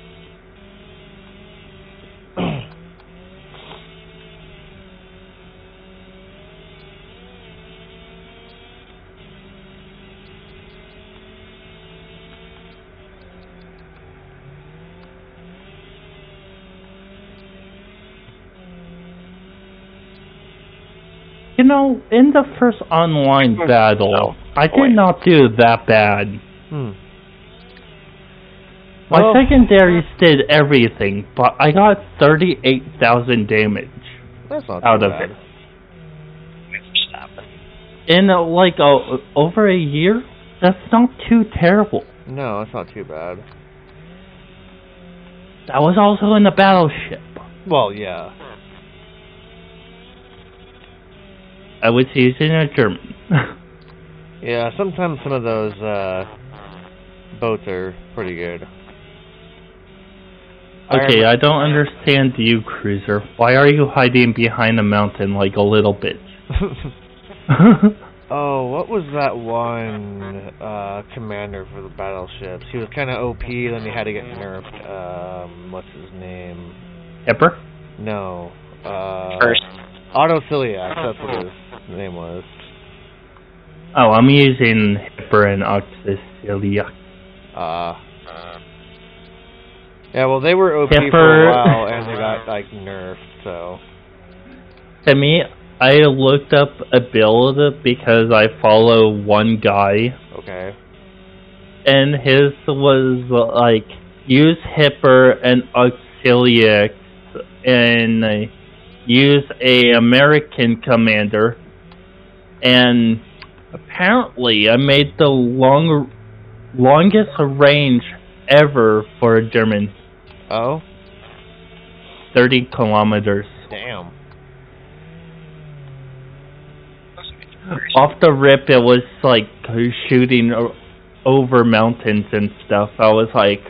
You know, in the first online battle, I did not do that bad. My secondaries did everything, but I got 38,000 damage out of it. In like over a year, that's not too terrible. No, it's not too bad. That was also in the battleship. Well, yeah. I was using a German. Yeah, sometimes some of those boats are pretty good. Okay, I don't understand you, Cruiser. Why are you hiding behind a mountain like a little bitch? Oh, what was that one commander for the battleships? He was kind of OP, then he had to get nerfed. What's his name? Hipper? No. First. Autociliac, that's what his name was. Oh, I'm using Hipper and Autociliac. Yeah, well, they were OP for a while, and they got, like, nerfed, so... To me, I looked up a build because I follow one guy. Okay. And his was, like, use Hipper and Auxiliac and use a American commander. And apparently I made the longest range ever for a German. Oh? 30 kilometers. Damn. Off the rip, it was like shooting over mountains and stuff. I was like,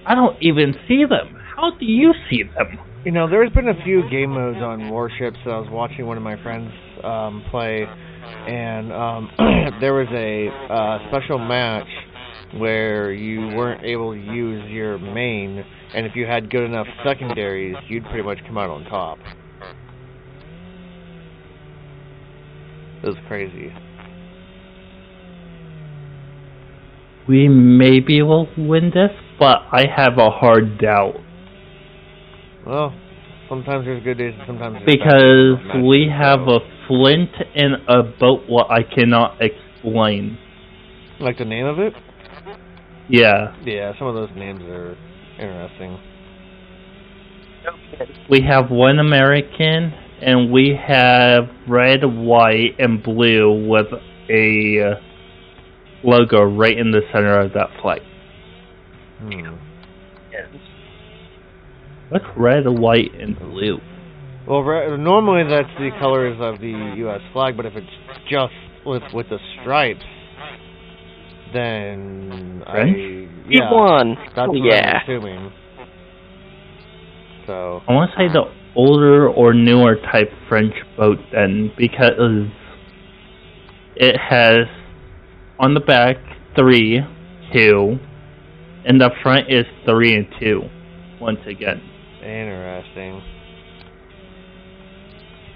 I don't even see them. How do you see them? You know, there's been a few game modes on warships that I was watching one of my friends play, and there was a special match where you weren't able to use your main, and if you had good enough secondaries, you'd pretty much come out on top. It was crazy. We maybe will win this, but I have a hard doubt. Well, sometimes there's good days and sometimes there's because bad days. We have a flint and a boat what I cannot explain. Like the name of it? Yeah. Yeah, some of those names are interesting. We have one American and we have red, white, and blue with a logo right in the center of that flag. What's red, white, and blue? Well, normally that's the colors of the U.S. flag, but if it's just with the stripes, then You won. That's what I'm assuming. So I want to say the older or newer type French boat then, because it has on the back 3, 2, and the front is 3 and 2 once again. Interesting.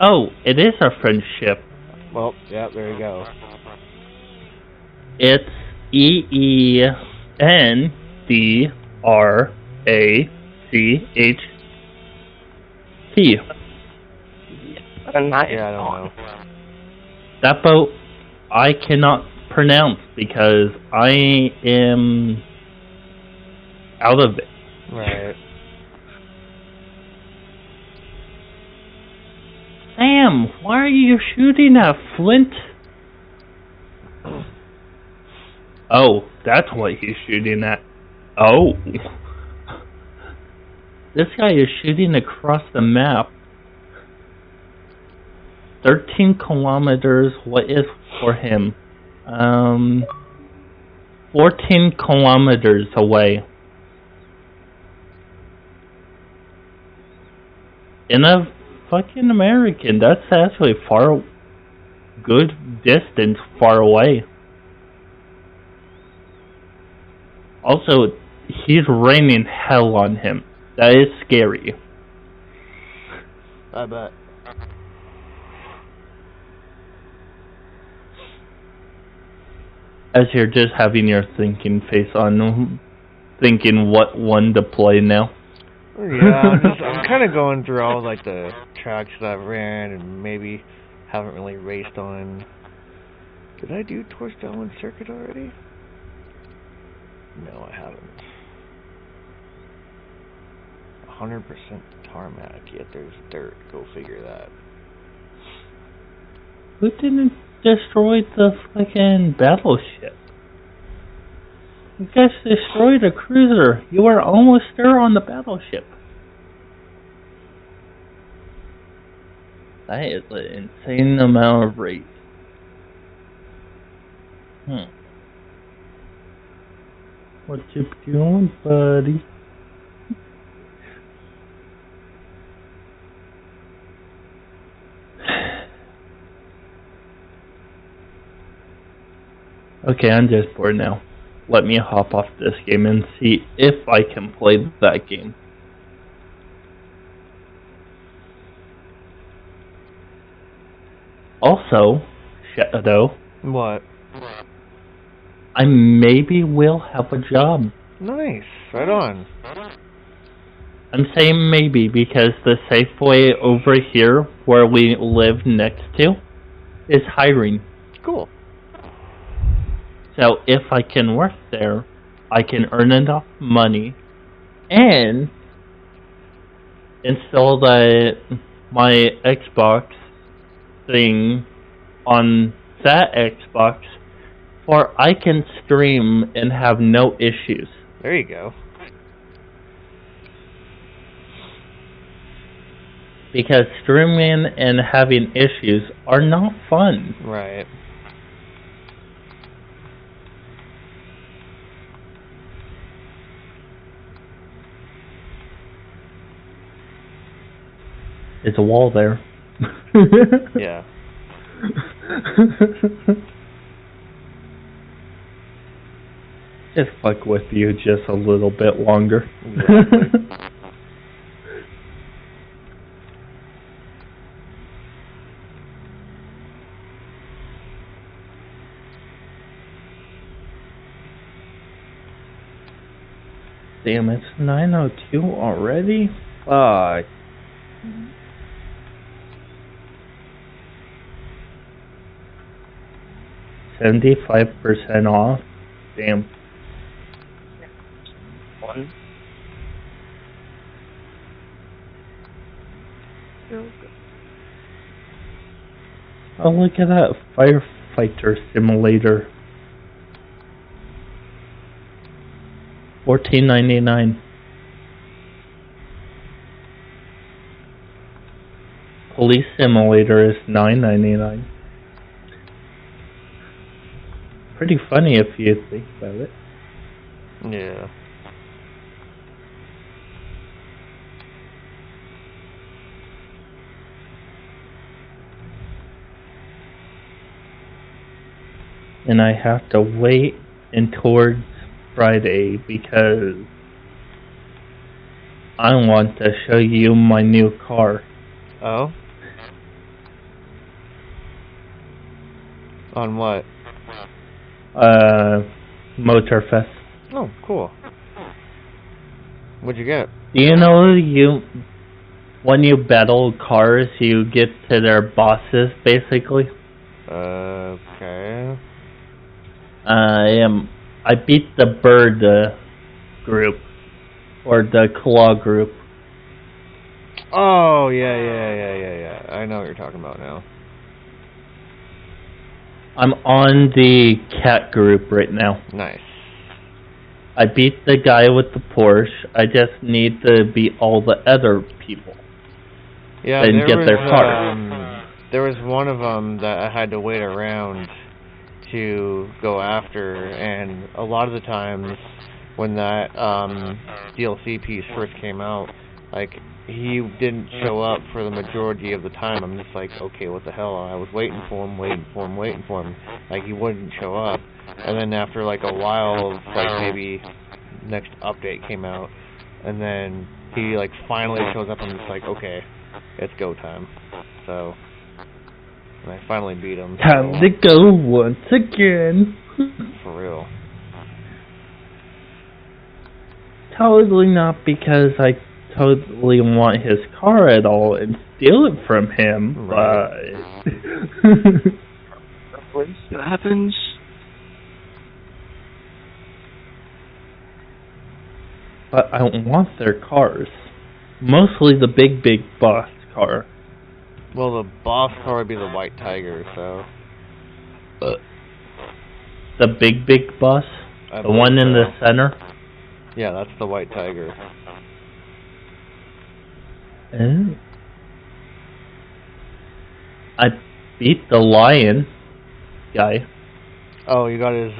Oh, it is a French ship. Well, yeah, there you go. It's EENDRACHT. Yeah, I don't know. That boat I cannot pronounce because I am out of it. Right. Sam, why are you shooting at Flint? Oh, that's what he's shooting at. Oh. This guy is shooting across the map. 13 kilometers, what is for him? 14 kilometers away. In a fucking American, that's actually good distance far away. Also, he's raining hell on him. That is scary. I bet. As you're just having your thinking face on, thinking what one to play now. Yeah, I'm kind of going through all like the tracks that I've ran and maybe haven't really raced on. Did I do Torstone Circuit already? No, I haven't. 100% tarmac, yet there's dirt. Go figure that. Who didn't destroy the fucking battleship? You guys destroyed a cruiser. You were almost there on the battleship. That is an insane amount of rate. What you doing, buddy? Okay, I'm just bored now. Let me hop off this game and see if I can play that game. Also, Shadow. What? I maybe will have a job. Nice. Right on. I'm saying maybe because the Safeway over here, where we live next to, is hiring. Cool. So if I can work there, I can earn enough money and install my Xbox thing on that Xbox, or I can stream and have no issues. There you go. Because streaming and having issues are not fun. Right. It's a wall there. Yeah. Just fuck with you just a little bit longer. Exactly. Damn, it's 9:02 already? Fuck. $75% off? Damn. One. Oh, look at that firefighter simulator. $14.99. Police simulator is $9.99. Pretty funny if you think about it. Yeah. And I have to wait towards Friday because I want to show you my new car. Oh? On what? Motorfest. Oh, cool. What'd you get? You know, when you battle cars, you get to their bosses, basically. Okay. I beat the bird group, or the claw group. Oh, yeah. I know what you're talking about now. I'm on the cat group right now. Nice. I beat the guy with the Porsche. I just need to beat all the other people. Yeah, and get their car. There was one of them that I had to wait around to go after, and a lot of the times when that DLC piece first came out, like, he didn't show up for the majority of the time. I'm just like, okay, what the hell? I was waiting for him. Like, he wouldn't show up. And then after, like, a while, like, maybe next update came out, and then he, like, finally shows up, and I'm just like, okay, it's go time. So, and I finally beat him. Time to go once again. For real. Totally not because I totally want his car at all and steal it from him, right. But it happens. But I don't want their cars. Mostly the big boss car. Well, the boss car would be the White Tiger, so... The big boss? The one in the center? Yeah, that's the White Tiger. Oh. I beat the lion guy. Oh, you got his,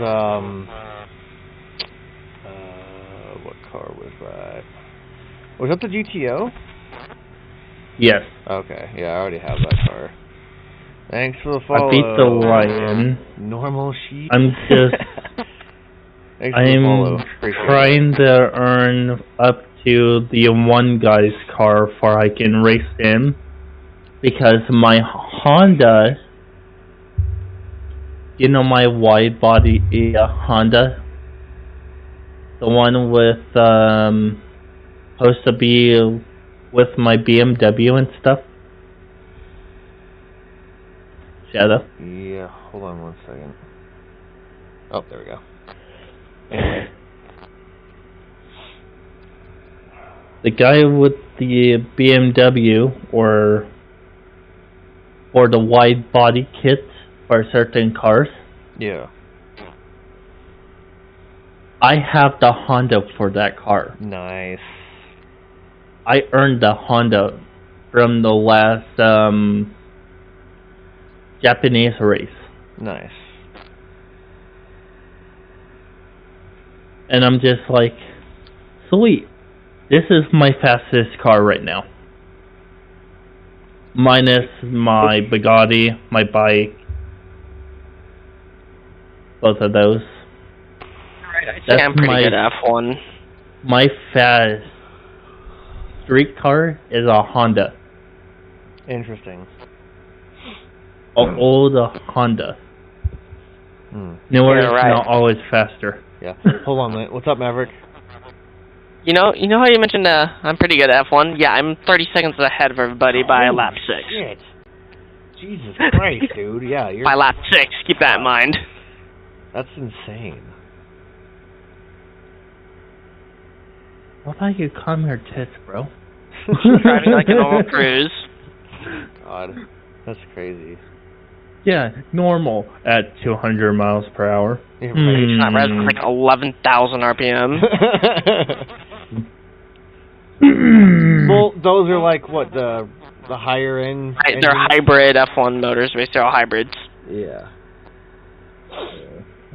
what car was that? Was that the GTO? Yes. Okay, yeah, I already have that car. Thanks for the follow. I beat the lion. Normal sheep. I'm just... I'm trying to earn up to the one guy's car before I can race him. Because my Honda... You know my wide body Honda? The one with, supposed to be with my BMW and stuff? Shadow? Yeah, hold on one second. Oh, there we go. Anyway. The guy with the BMW or the wide body kit for certain cars. Yeah. I have the Honda for that car. Nice. I earned the Honda from the last Japanese race. Nice. And I'm just like, sweet. This is my fastest car right now. Minus my Bugatti, my bike. Both of those. Right, I'd say I'm pretty good at F1. My fast street car is a Honda. Interesting. An old Honda. Newer is not always faster. Yeah. Hold on, mate. What's up, Maverick? You know how you mentioned I'm pretty good at F1? Yeah, I'm 30 seconds ahead of everybody by lap 6. Shit. Jesus Christ, dude. Yeah, you're... By lap 6, keep that in mind. That's insane. What about you calm your tits, bro? Driving like a normal cruise. God. That's crazy. Yeah, normal at 200 miles per hour. Yeah, right. Not res like 11,000 RPM. Well, those are like what the higher end. They're hybrid F1 motors. Basically, they're all hybrids. Yeah.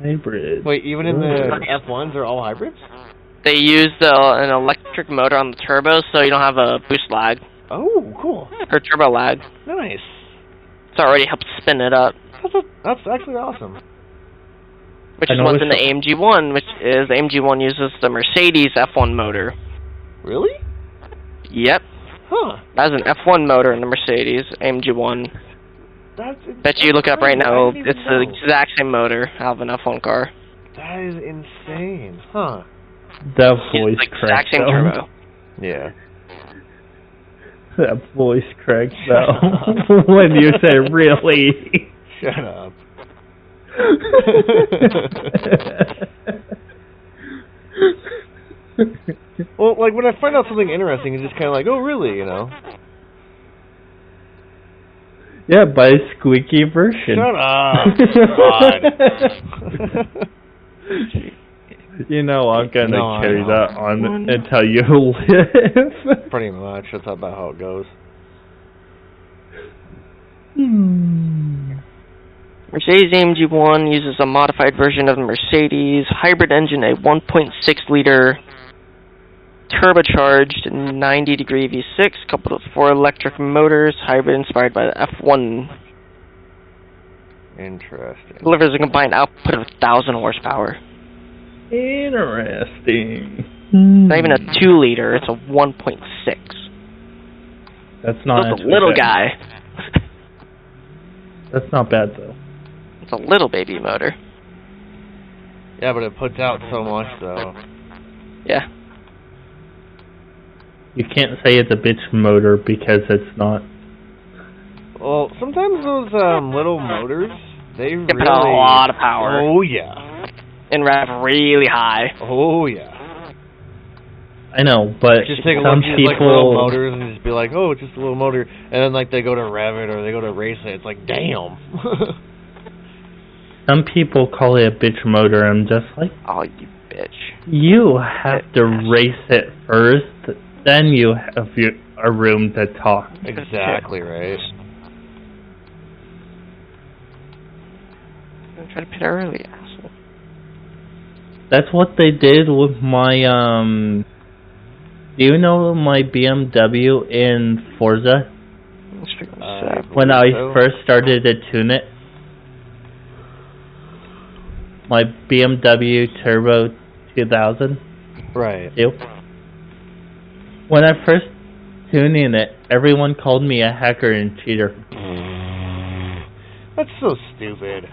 Hybrid. Wait, even in the F1s, they're all hybrids? They use an electric motor on the turbo, so you don't have a boost lag. Oh, cool. Or turbo lag. Nice. So it already helps spin it up. That's actually awesome. Which is what's in the AMG 1, which is the AMG 1 uses the Mercedes F1 motor. Really? Yep. Huh. That's an F1 motor in the Mercedes AMG 1. Bet you look it up right now, it's the exact same motor out of an F1 car. That is insane. Huh. That voice exact same turbo. Yeah. That voice cracks out when you say really. Shut up. Well, like when I find out something interesting, it's just kind of like, oh, really, you know? Yeah, buy a squeaky version. Shut up. God. You know I'm gonna carry that on until you live. Pretty much. That's about how it goes. Mercedes AMG 1 uses a modified version of the Mercedes hybrid engine, a 1.6-liter turbocharged 90-degree V6 coupled with 4 electric motors, hybrid inspired by the F1. Interesting. Delivers a combined output of 1,000 horsepower. Interesting. Not even a 2-liter, it's a 1.6. That's not a little guy. That's not bad though. It's a little baby motor. Yeah, but it puts out so much though. Yeah. You can't say it's a bitch motor because it's not. Well, sometimes those little motors, they really put out a lot of power. Oh yeah. And rev really high. Oh yeah. I know, but just take a some look at people like little motors and just be like, oh, it's just a little motor, and then like they go to rev it or they go to race it. It's like, damn. Some people call it a bitch motor. I'm just like, oh, you bitch. You have to race it first, then you have a room to talk. Exactly right. I'm trying to pit early, asshole. That's what they did with my do you know my BMW in Forza? When I first started to tune it, my BMW Turbo 2000. Right. When I first tuning it, everyone called me a hacker and cheater. That's so stupid.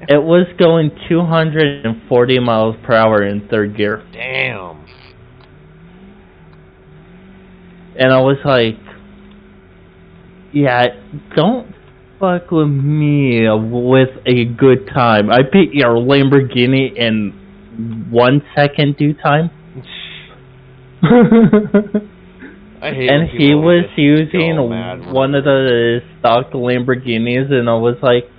It was going 240 miles per hour in third gear. Damn. And I was like, yeah, don't fuck with me with a good time. I beat your Lamborghini in 1 second due time. I hate and he was using one of the stock Lamborghinis, and I was like,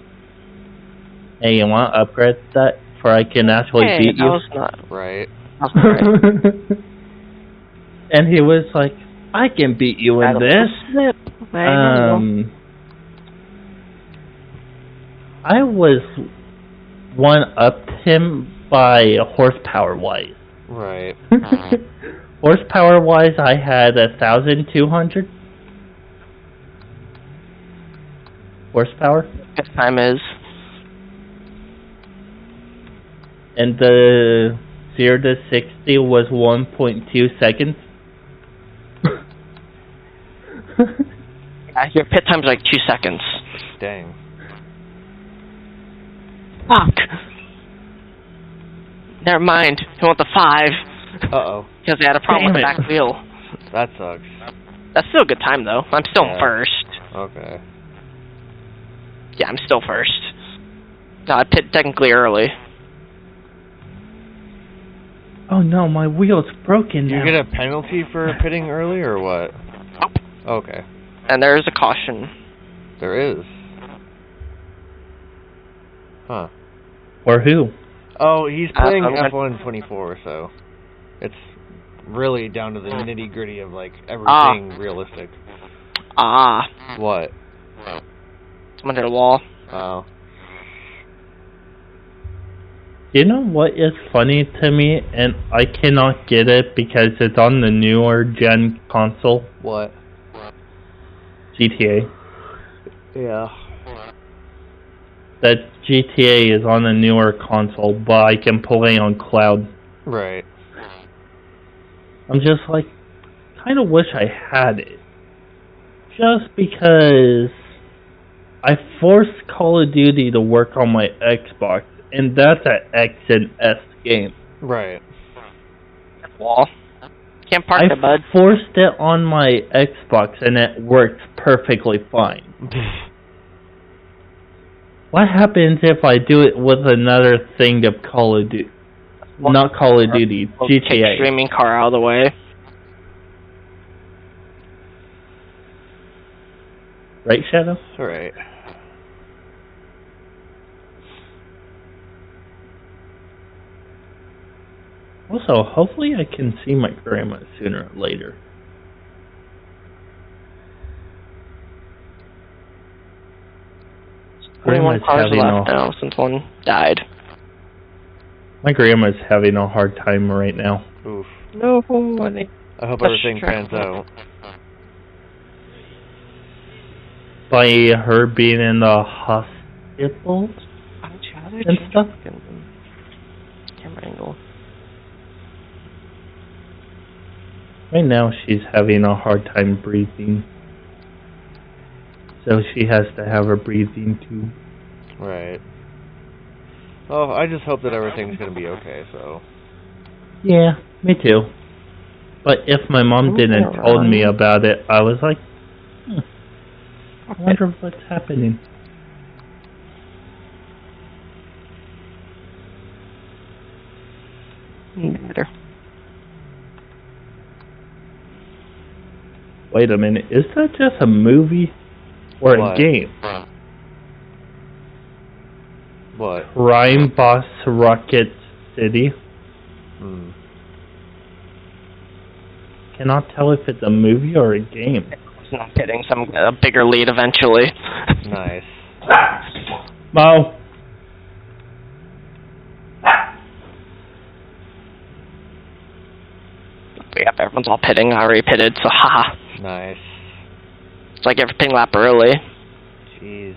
hey, you want to upgrade that before I can actually beat you? That was not right. That was not right. And he was like, I can beat you in this. I was one-upped him by horsepower-wise. Right. Horsepower-wise, I had 1,200 horsepower. What time is? And the 0 to 60 was 1.2 seconds. Yeah, your pit time's like 2 seconds. Dang. Fuck. Never mind. You want the 5. Uh-oh. Because they had a problem with the back wheel. That sucks. That's still a good time, though. I'm still first. Okay. Yeah, I'm still first. No, I pit technically early. Oh no, my wheel's broken now. You get a penalty for pitting early, or what? Nope. Okay. And there is a caution. There is. Huh. Or who? Oh, he's playing F1 24, so it's really down to the nitty-gritty of, like, everything realistic. What? Someone hit a wall. Oh. You know what is funny to me, and I cannot get it because it's on the newer gen console? What? GTA. Yeah. That GTA is on a newer console, but I can play on cloud. Right. I'm just like, kind of wish I had it. Just because I forced Call of Duty to work on my Xbox, and that's an X and S game. Right. Wall. Can't park it, bud. I forced it on my Xbox, and it works perfectly fine. What happens if I do it with another thing of Call of Duty? Not Call of Duty, GTA. Take streaming car out of the way. Right, Shadow? Right. Also, hopefully I can see my grandma sooner or later. Grandma's cars left now since one died. My grandma's having a hard time right now. Oof. No, money. I hope everything pans out. By her being in the hospital and stuff? Camera angle. Right now she's having a hard time breathing. So she has to have her breathing tube. Right. Oh, I just hope that everything's gonna be okay, so. Yeah, me too. But if my mom didn't told me about it, I was like, I wonder what's happening. Better. Wait a minute, is that just a movie or a game? What? Crime Boss Rocket City. Cannot tell if it's a movie or a game. Not getting a bigger lead eventually. Nice. Mo. Yep, everyone's all pitting. I already pitted, so haha. Nice. It's like every ping lap early. Jeez.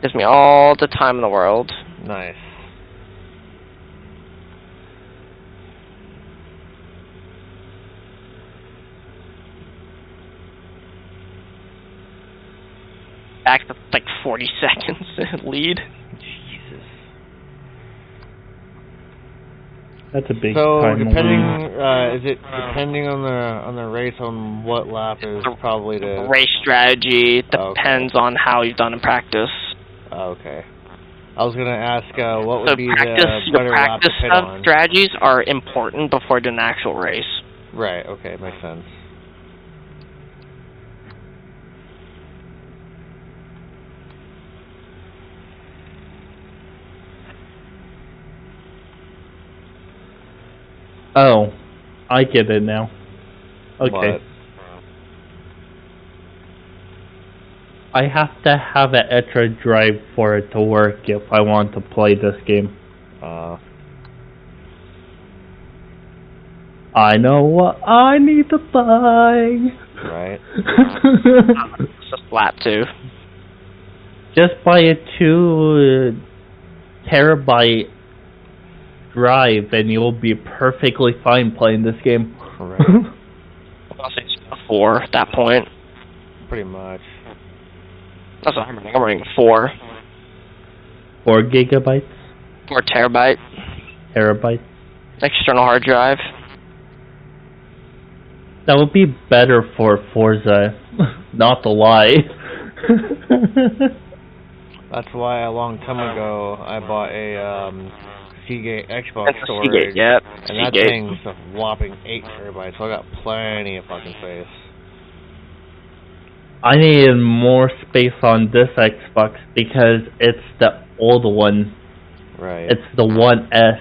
Gives me all the time in the world. Nice. Back to like 40 seconds lead. Jesus. That's a big so time. Depending, is it depending on the race on what lap is probably the race strategy depends on how you've done in practice. Okay. I was gonna ask what would be the better lap to pit on. Strategies are important before doing an actual race. Right. Okay, makes sense. Oh, I get it now. Okay. What? I have to have an extra drive for it to work if I want to play this game. I know what I need to buy. Right. It's just flat too. Just buy a 2 terabyte drive and you'll be perfectly fine playing this game. Right. I'll say 4 at that point. Pretty much. That's what I'm running. I'm running 4. 4 gigabytes? 4 terabyte. Terabytes? External hard drive. That would be better for Forza, not to lie. That's why a long time ago I bought a Seagate Xbox storage. Seagate, yep. And that thing's a whopping 8 terabytes, so I got plenty of fucking space. I needed more space on this Xbox because it's the old one Right. It's the 1S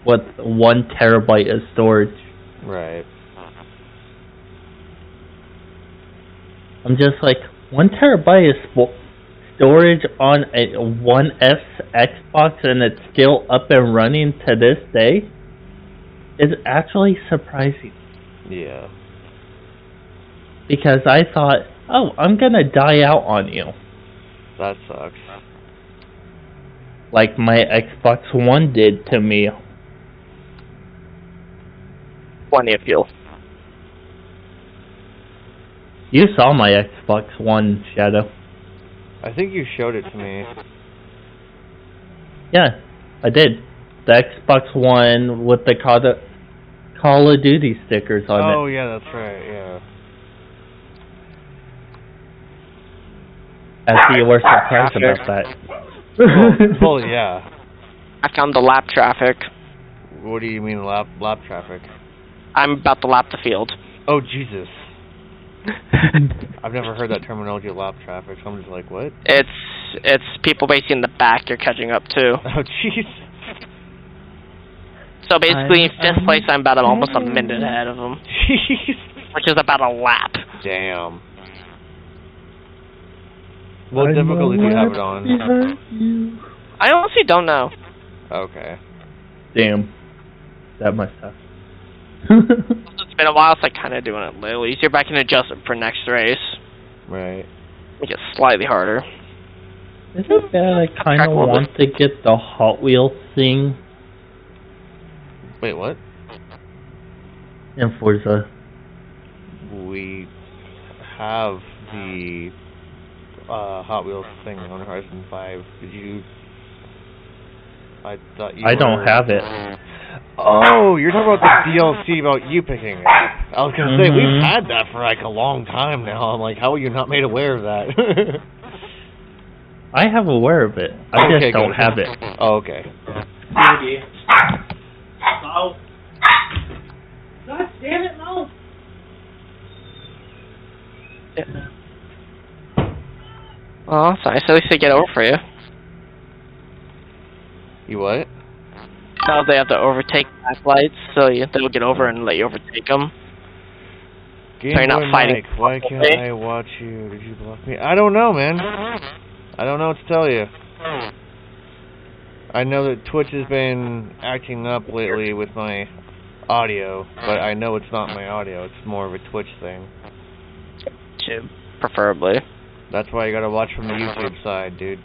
with 1 terabyte of storage. Right. I'm just like, 1 terabyte of storage on a 1S Xbox and it's still up and running to this day is actually surprising. Yeah. Because I thought, oh, I'm gonna die out on you. That sucks. Like my Xbox One did to me. Plenty of fuel. You saw my Xbox One, Shadow. I think you showed it to me. Yeah, I did. The Xbox One with the Call of Duty stickers on it. Oh, yeah, that's right, yeah. As you were surprised about that. Well, yeah. I found the lap traffic. What do you mean, lap traffic? I'm about to lap the field. Oh, Jesus. I've never heard that terminology, lap traffic, so I'm just like, what? It's people basically in the back you're catching up to. Oh, jeez. So basically, fifth place, I'm about almost a minute ahead of them. Jeez. Which is about a lap. Damn. What difficulty do you have it on? I honestly don't know. Okay. Damn. That must have. It's been a while, so I'm kind of doing it a little easier, but I can adjust it for next race. Right. Make it slightly harder. Is it bad I kind of want to get the Hot Wheels thing? Wait, what? In Forza. We have the Hot Wheels thing on Horizon 5. Did you... I thought you I don't have it. Oh, you're talking about the DLC about you picking it. I was going to say, we've had that for like a long time now. I'm like, how are you not made aware of that? I have aware of it. I just don't have it. Oh, okay. Oh. God damn it, no! Oh, it's nice. At least they get over for you. You what? Now they have to overtake backlights, so they'll get over and let you overtake them. Game so you're not Boy fighting. Mike, why can't I watch you? Did you block me? I don't know, man. I don't know what to tell you. I know that Twitch has been acting up lately with my audio, but I know it's not my audio. It's more of a Twitch thing. Preferably. That's why you gotta watch from the YouTube side, dude.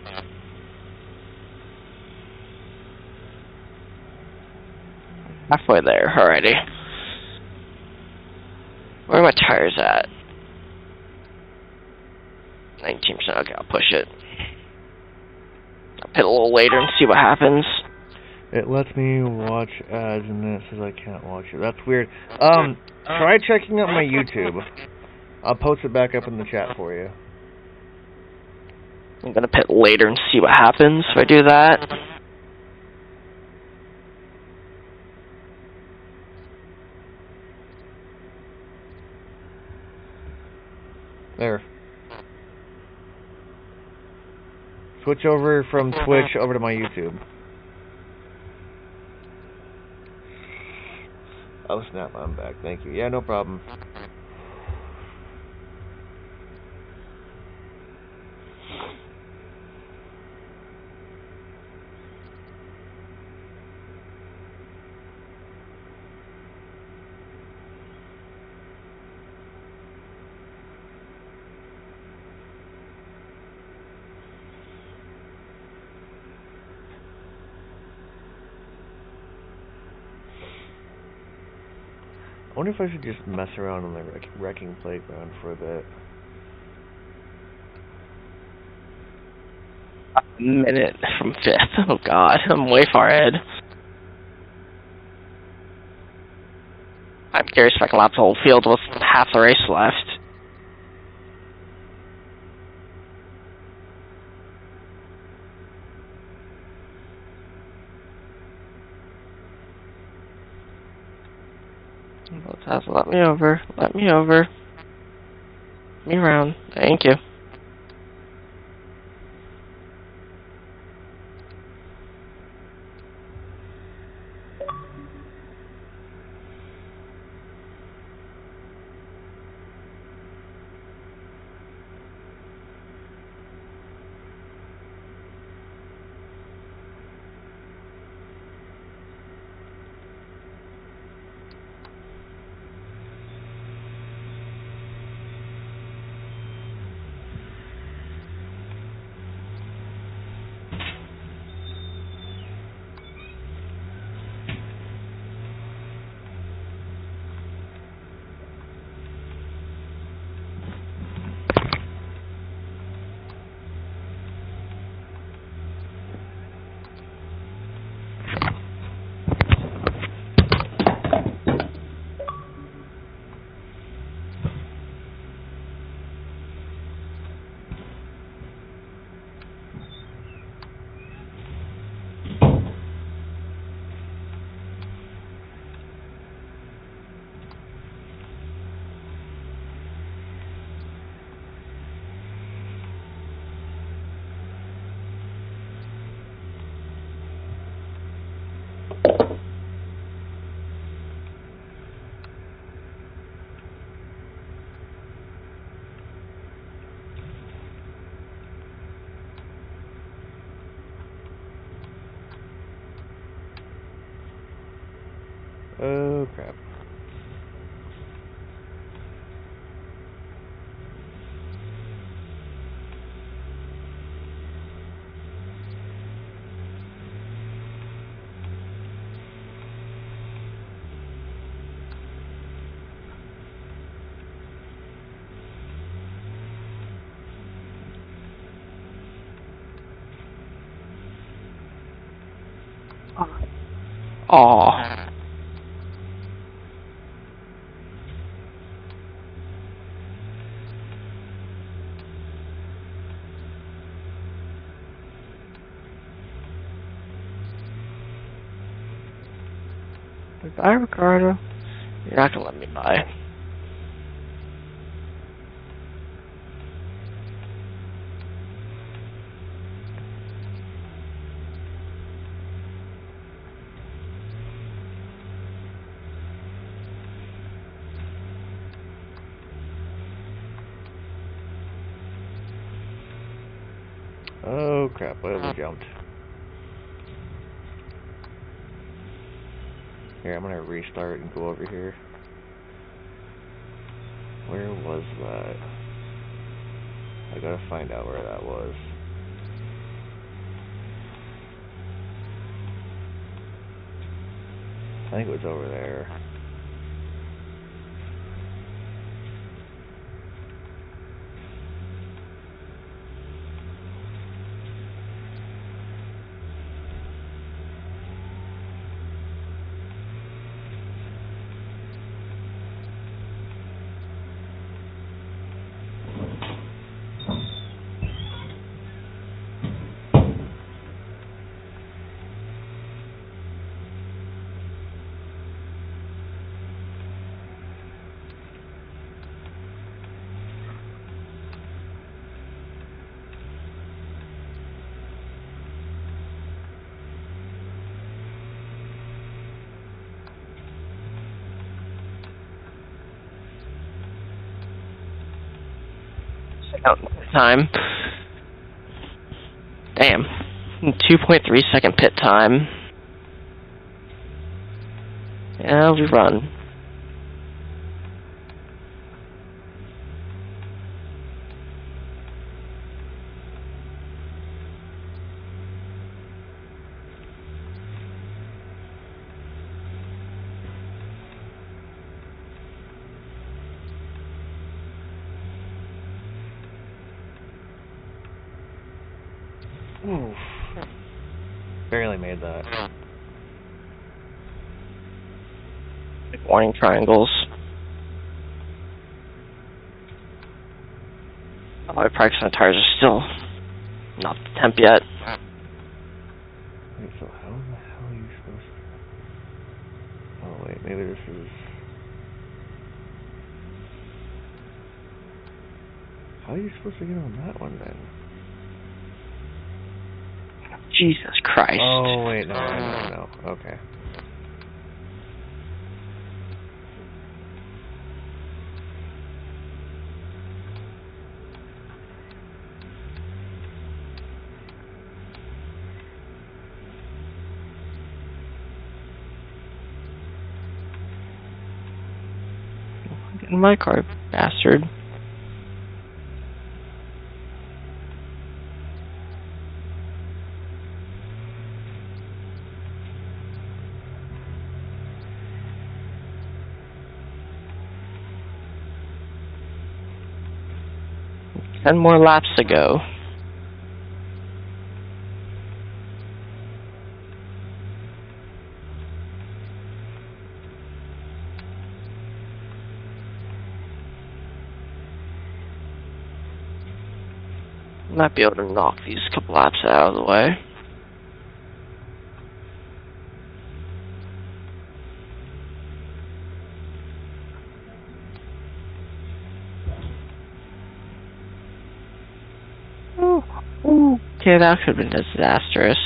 Halfway there, alrighty. Where are my tires at? 19%, okay, I'll push it. I'll pit a little later and see what happens. It lets me watch ads and then it says I can't watch it. That's weird. Try checking out my YouTube. I'll post it back up in the chat for you. I'm gonna pit later and see what happens if I do that. There. Switch over from Twitch over to my YouTube. Oh snap, I'm back. Thank you. Yeah, no problem. I wonder if I should just mess around on the wrecking playground for a bit. A minute from 5th. Oh god, I'm way far ahead. I'm curious if I can lap the whole field with half the race left. Let me over. Let me over. Let me around. Thank you. Oh, crap. Aw. Goodbye, Ricardo. You're not gonna let me by. Oh, crap. I overjumped. Here, I'm gonna restart and go over here. Where was that? I gotta find out where that was. I think it was over there. Time. Damn. 2.3 second pit time. Yeah, we run. Oof. Barely made that. Warning triangles. Oh, my brakes and tires are still not the temp yet. Wait, so how the hell are you supposed to... Oh, wait, maybe this is... How are you supposed to get on that one, then? Jesus Christ. Oh, wait, no. Okay. Get in my car, bastard. Ten more laps to go. Might be able to knock these couple laps out of the way. Ooh. Okay, that could have been disastrous.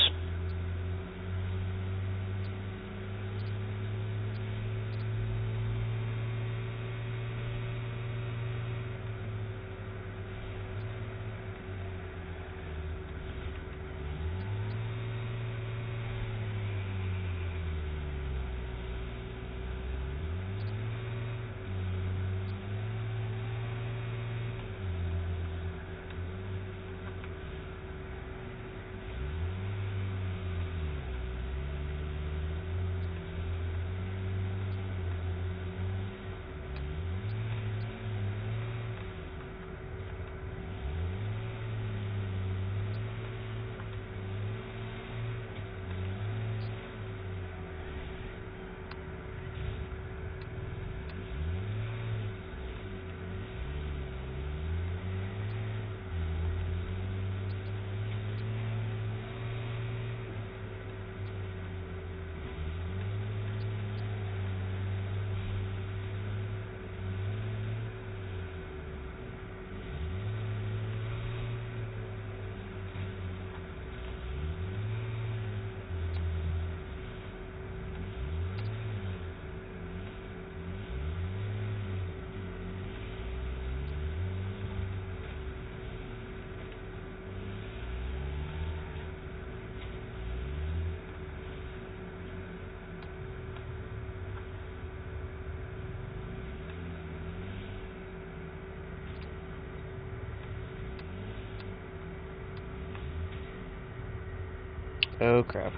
Oh crap.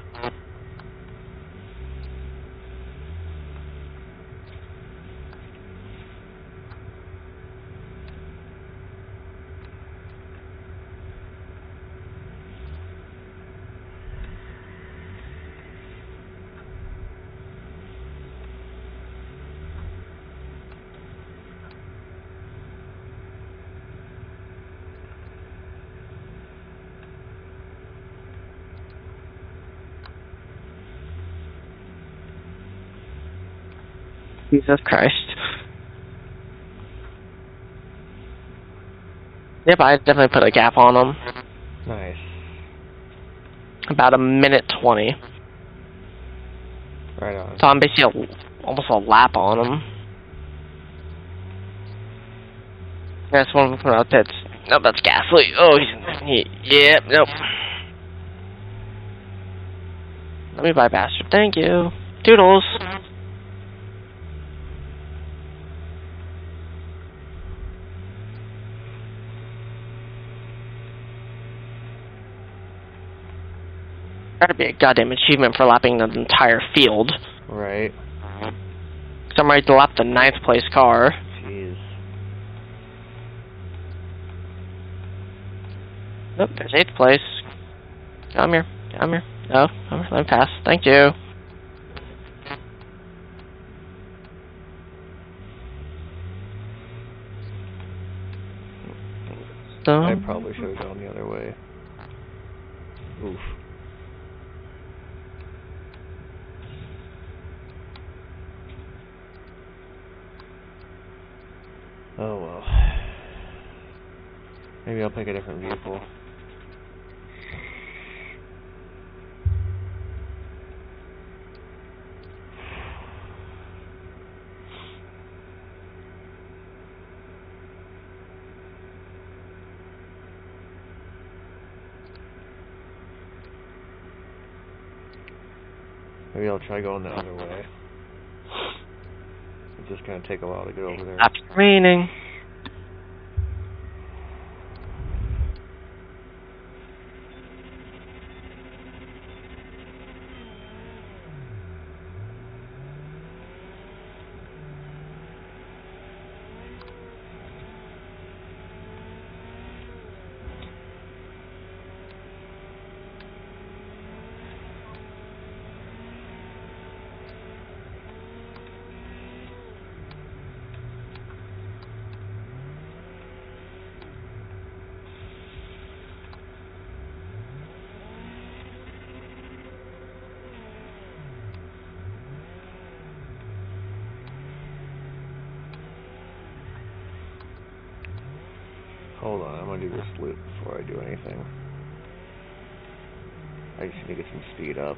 Jesus Christ. Yep, I definitely put a gap on them. Nice. About 1:20. Right on. So I'm basically almost a lap on them. That's one of them. That's nope. That's Gasly. Oh, yep. Nope. Let me buy bastard. Thank you. Toodles. Gotta be a goddamn achievement for lapping the entire field. Right. So I'm ready to lap the 9th place car. Jeez. Nope, there's 8th place. Come here. Come here. No, let me pass. Thank you. I probably should have gone the other way. Oof. Oh well. Maybe I'll pick a different vehicle. Maybe I'll try going the other way. It's just gonna take a while to get over there. It's raining. Hold on, I'm gonna do this loop before I do anything. I just need to get some speed up.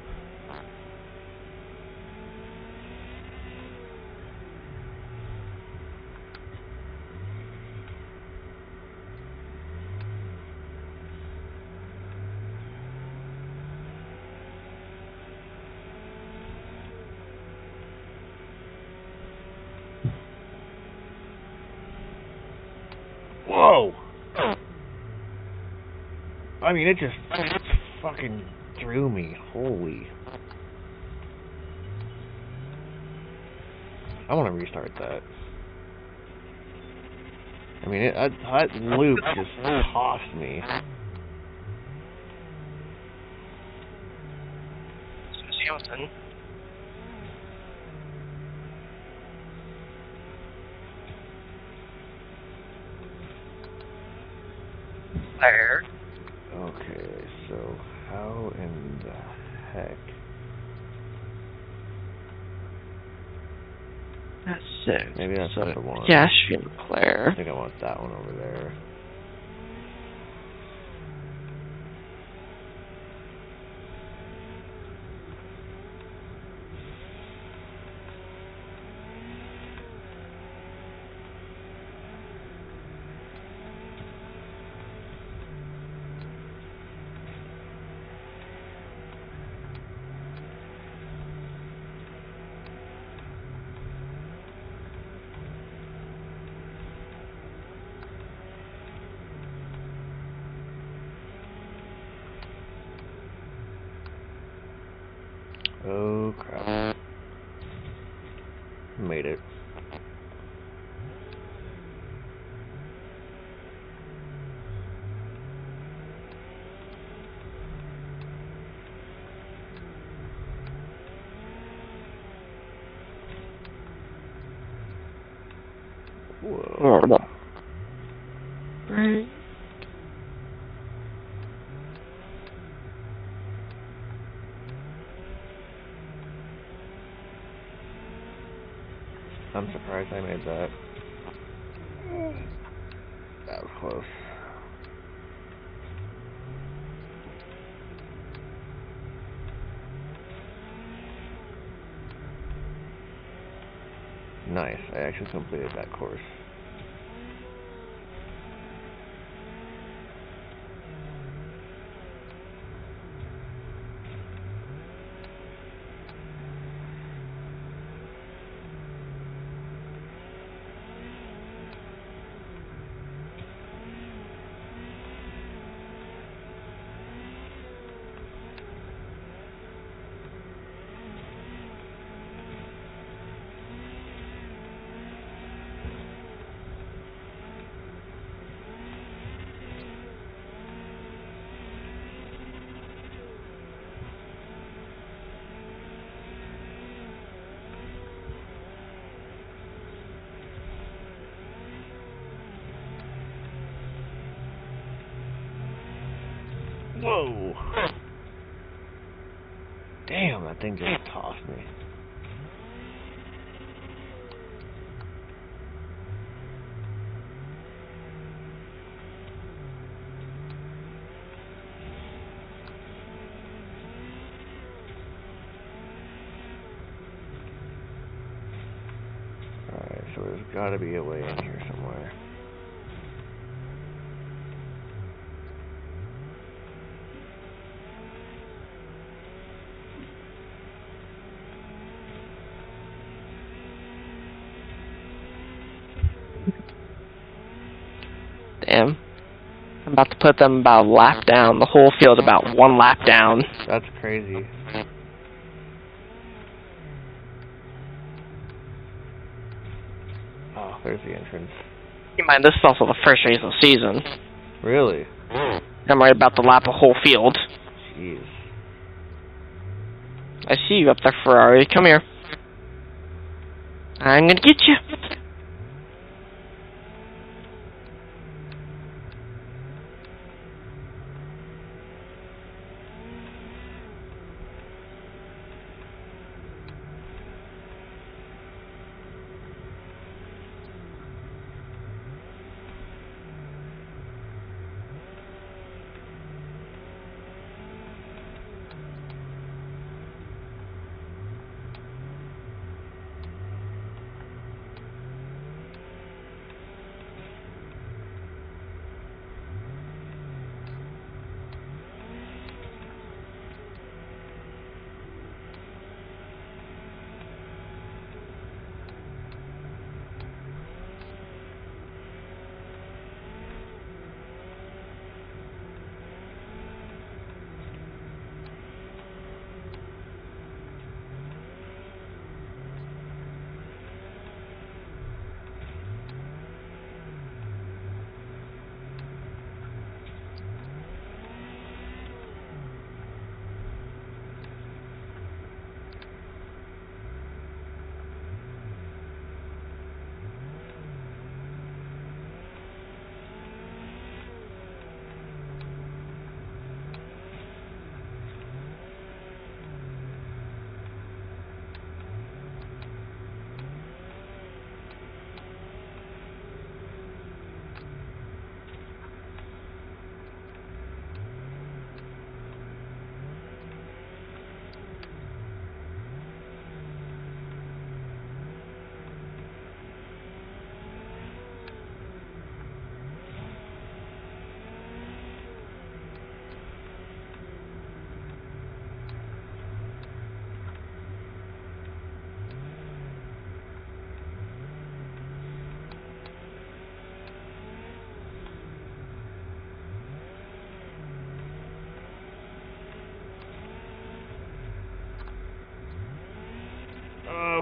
Whoa! I mean, it just fucking threw me. Holy. I want to restart that. I mean, that loop just tossed me. Hamilton. There. Okay, so how in the heck? That's 6. Maybe that's so not the one. Pedestrian Claire. I think I want that one over there. Oh crap. Made it. Whoa. Right. I'm surprised I made that. That was close. Nice, I actually completed that course. Whoa! Damn, that thing just tossed me. Alright, so there's gotta be a way in here somewhere. Damn. I'm about to put them about a lap down. The whole field about 1 lap down. That's crazy. Oh, there's the entrance. Keep in mind, this is also the first race of the season. Really? I'm right about to lap a whole field. Jeez. I see you up there, Ferrari. Come here. I'm gonna get you.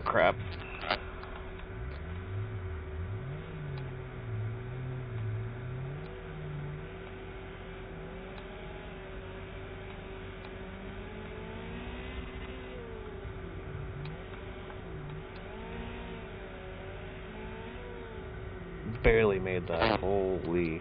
Oh crap. Barely made that. Holy.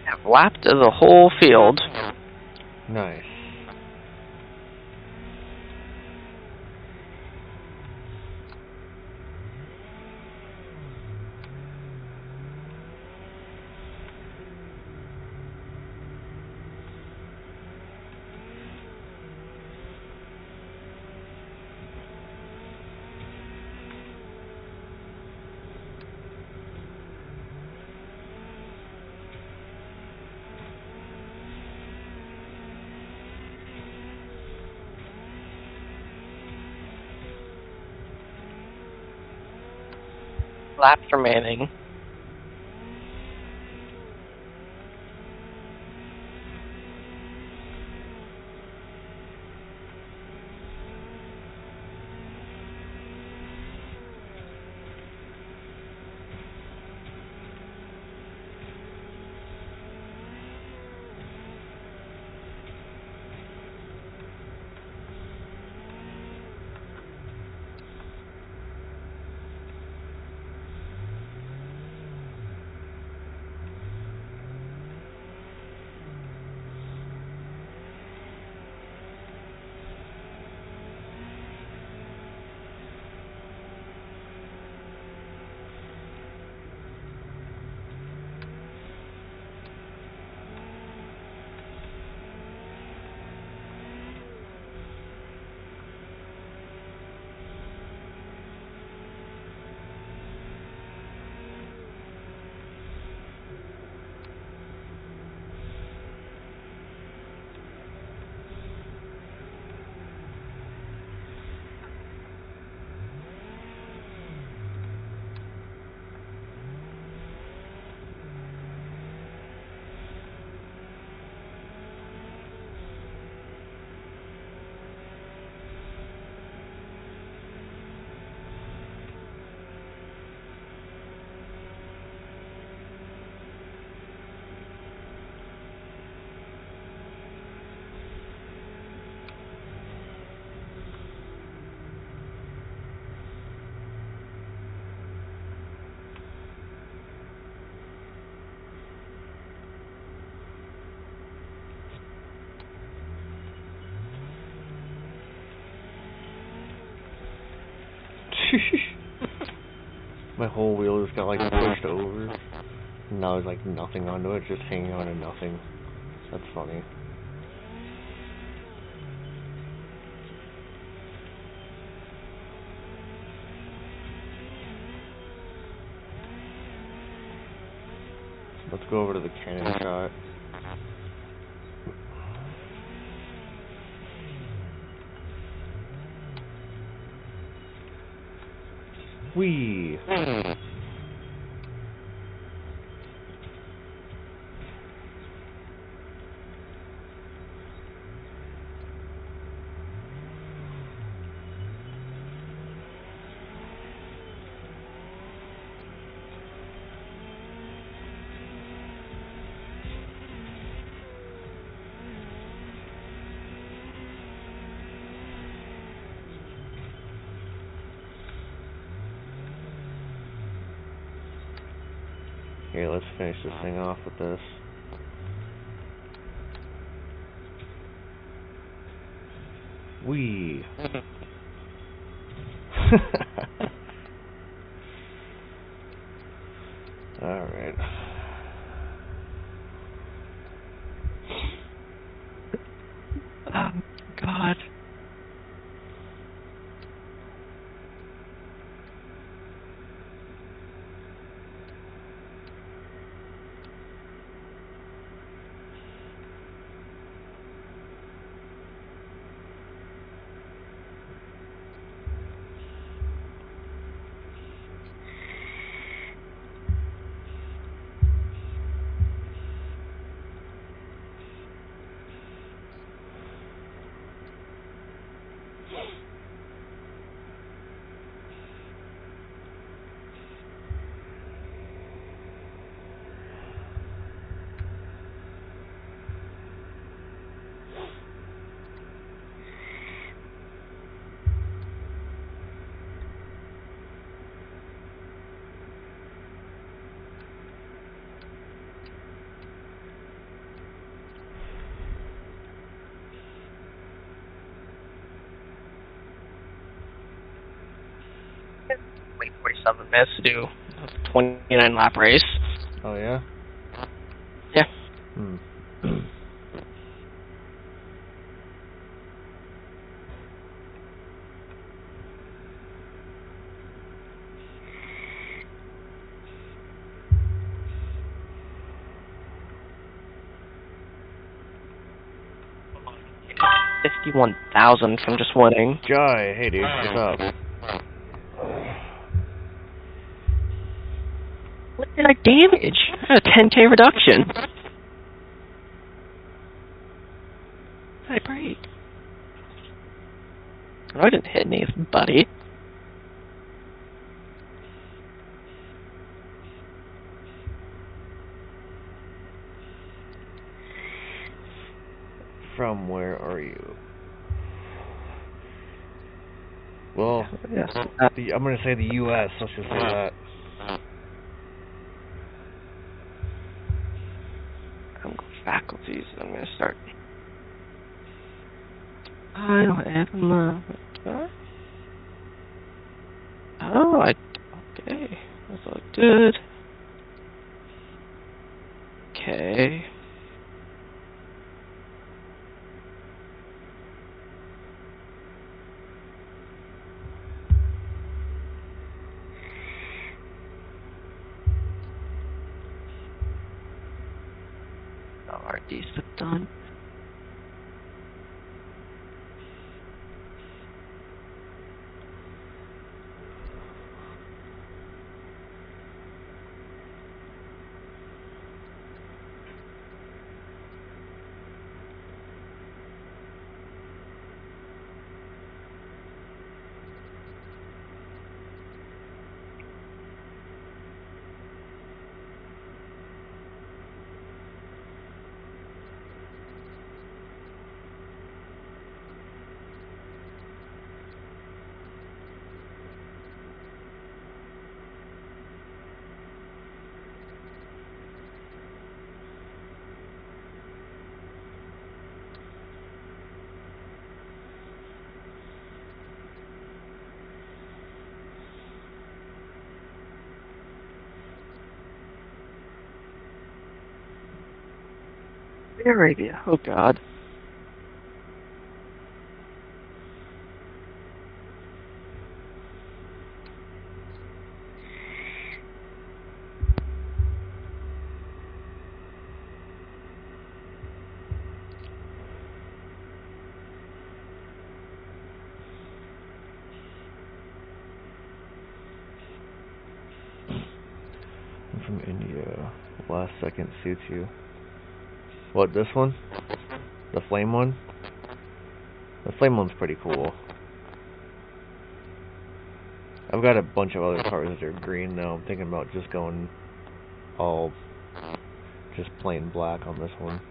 I've lapped the whole field. Nice. laps remaining. My whole wheel just got like pushed over. And now there's like nothing onto it, just hanging on to nothing. That's funny. Let's go over to the cannon shot. Whee! Here, let's finish this thing off with this. Whee! Alright. Oh, God. Wait 47 minutes to do a 29 lap race. Oh yeah? Yeah. Hmm. $51,000 from just winning. Jai, hey dude, what's up? And like damage. I had a 10k reduction. I break. Oh, I didn't hit anybody. From where are you? Well, yes. I'm going to say the U.S. Let's just say that. I'm going faculties. I'm going to start. I don't have my. Oh, okay. That's all good. Okay. RD stuff done. Arabia. Oh God. I'm from India. Last second suits you. What, this one? The flame one? The flame one's pretty cool. I've got a bunch of other cars that are green though. I'm thinking about just going all just plain black on this one.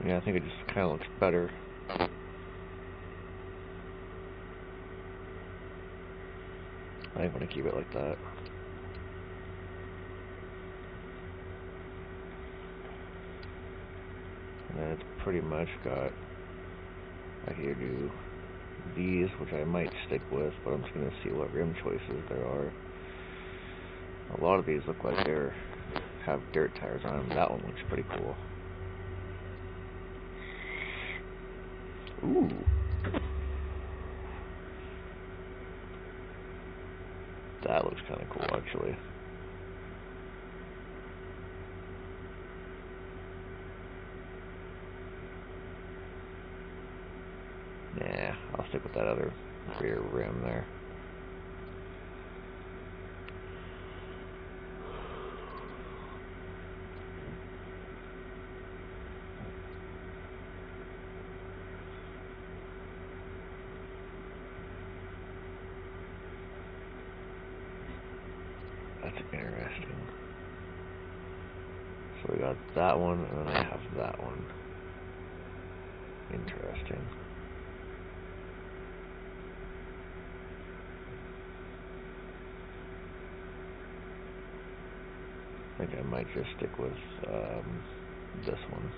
Yeah, I think it just kind of looks better. I want to keep it like that. And then it's pretty much got, I can do these, which I might stick with, but I'm just going to see what rim choices there are. A lot of these look like they have dirt tires on them. That one looks pretty cool. Ooh. That looks kind of cool, actually. Nah, I'll stick with that other rear rim there. That's interesting. So we got that one, and then I have that one. Interesting. I think I might just stick with this one.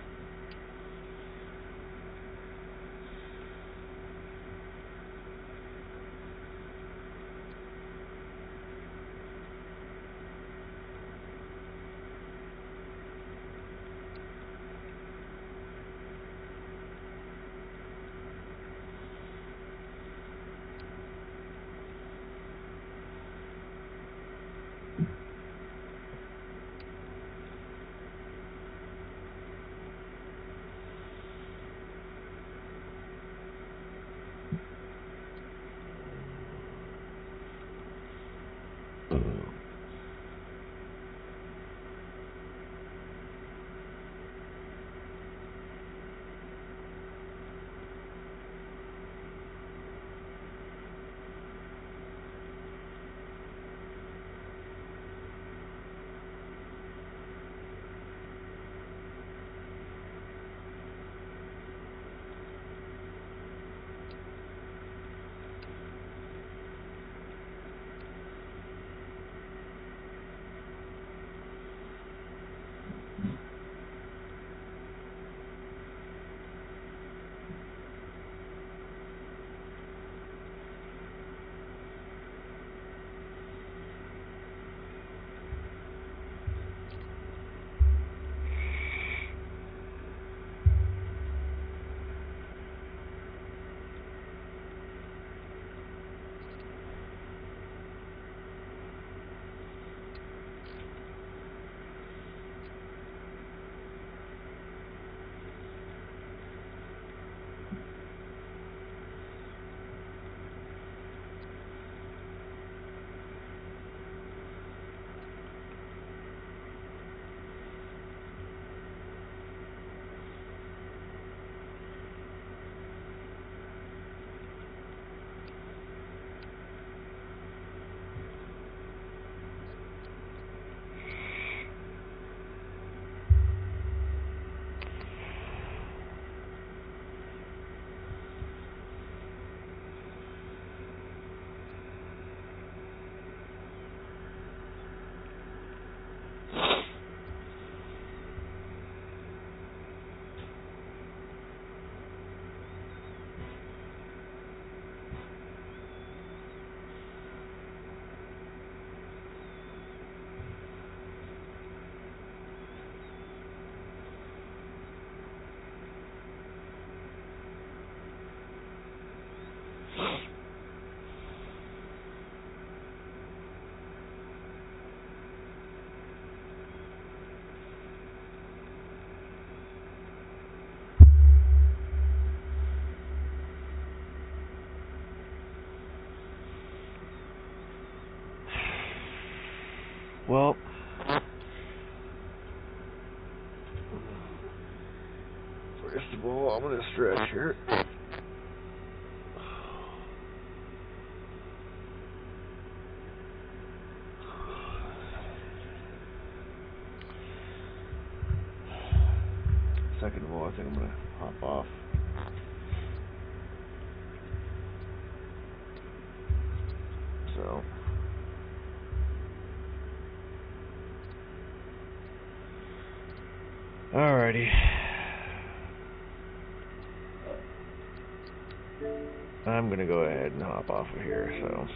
Well, first of all, I'm gonna stretch here. Second of all, I think I'm gonna hop off. So. Alrighty. I'm gonna go ahead and hop off of here, so.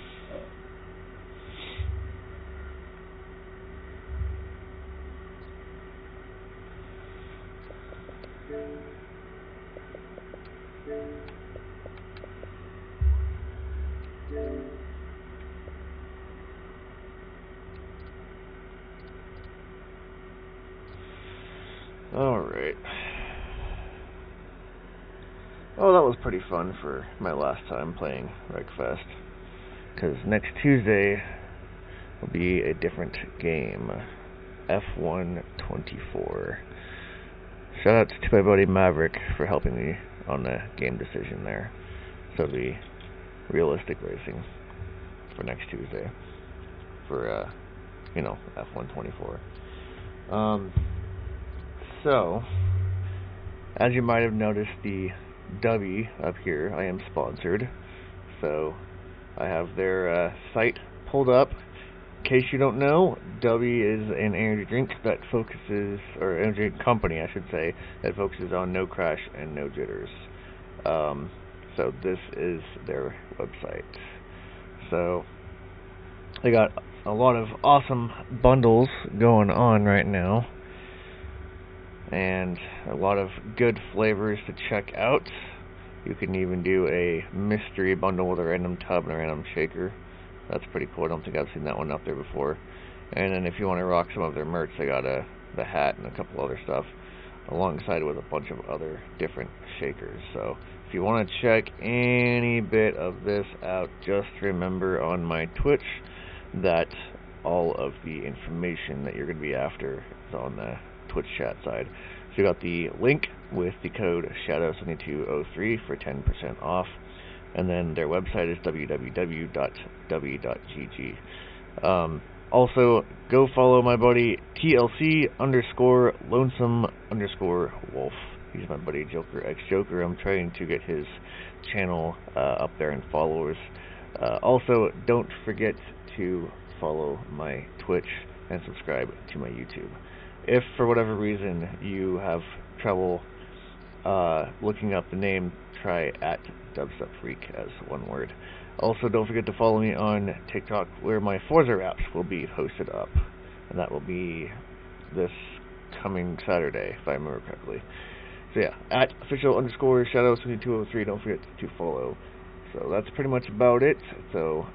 Alright. Oh, that was pretty fun for my last time playing Wreckfest. Because next Tuesday will be a different game. F124. Shout out to my buddy Maverick for helping me on the game decision there. So the realistic racing for next Tuesday. For, F124. So, as you might have noticed, the Dubby up here, I am sponsored. So, I have their site pulled up. In case you don't know, Dubby is an energy drink that focuses, or energy company, I should say, that focuses on no crash and no jitters. So, this is their website. So, they got a lot of awesome bundles going on right now. And a lot of good flavors to check out. You can even do a mystery bundle with a random tub and a random shaker. That's pretty cool. I don't think I've seen that one up there before. And then if you want to rock some of their merch, they got the hat and a couple other stuff alongside with a bunch of other different shakers. So if you want to check any bit of this out, just remember on my Twitch that all of the information that you're going to be after is on the Twitch chat side. So you got the link with the code Shadow7203 for 10% off, and then their website is www.dubby.gg. Also, go follow my buddy TLC_lonesome_wolf. He's my buddy Joker X Joker. I'm trying to get his channel up there in followers. Also, don't forget to follow my Twitch and subscribe to my YouTube. If for whatever reason you have trouble looking up the name, try @DubstepFreak as one word. Also, don't forget to follow me on TikTok, where my Forza raps will be posted up, and that will be this coming Saturday, if I remember correctly. So yeah, @official_Shadow7203. Don't forget to follow. So that's pretty much about it. So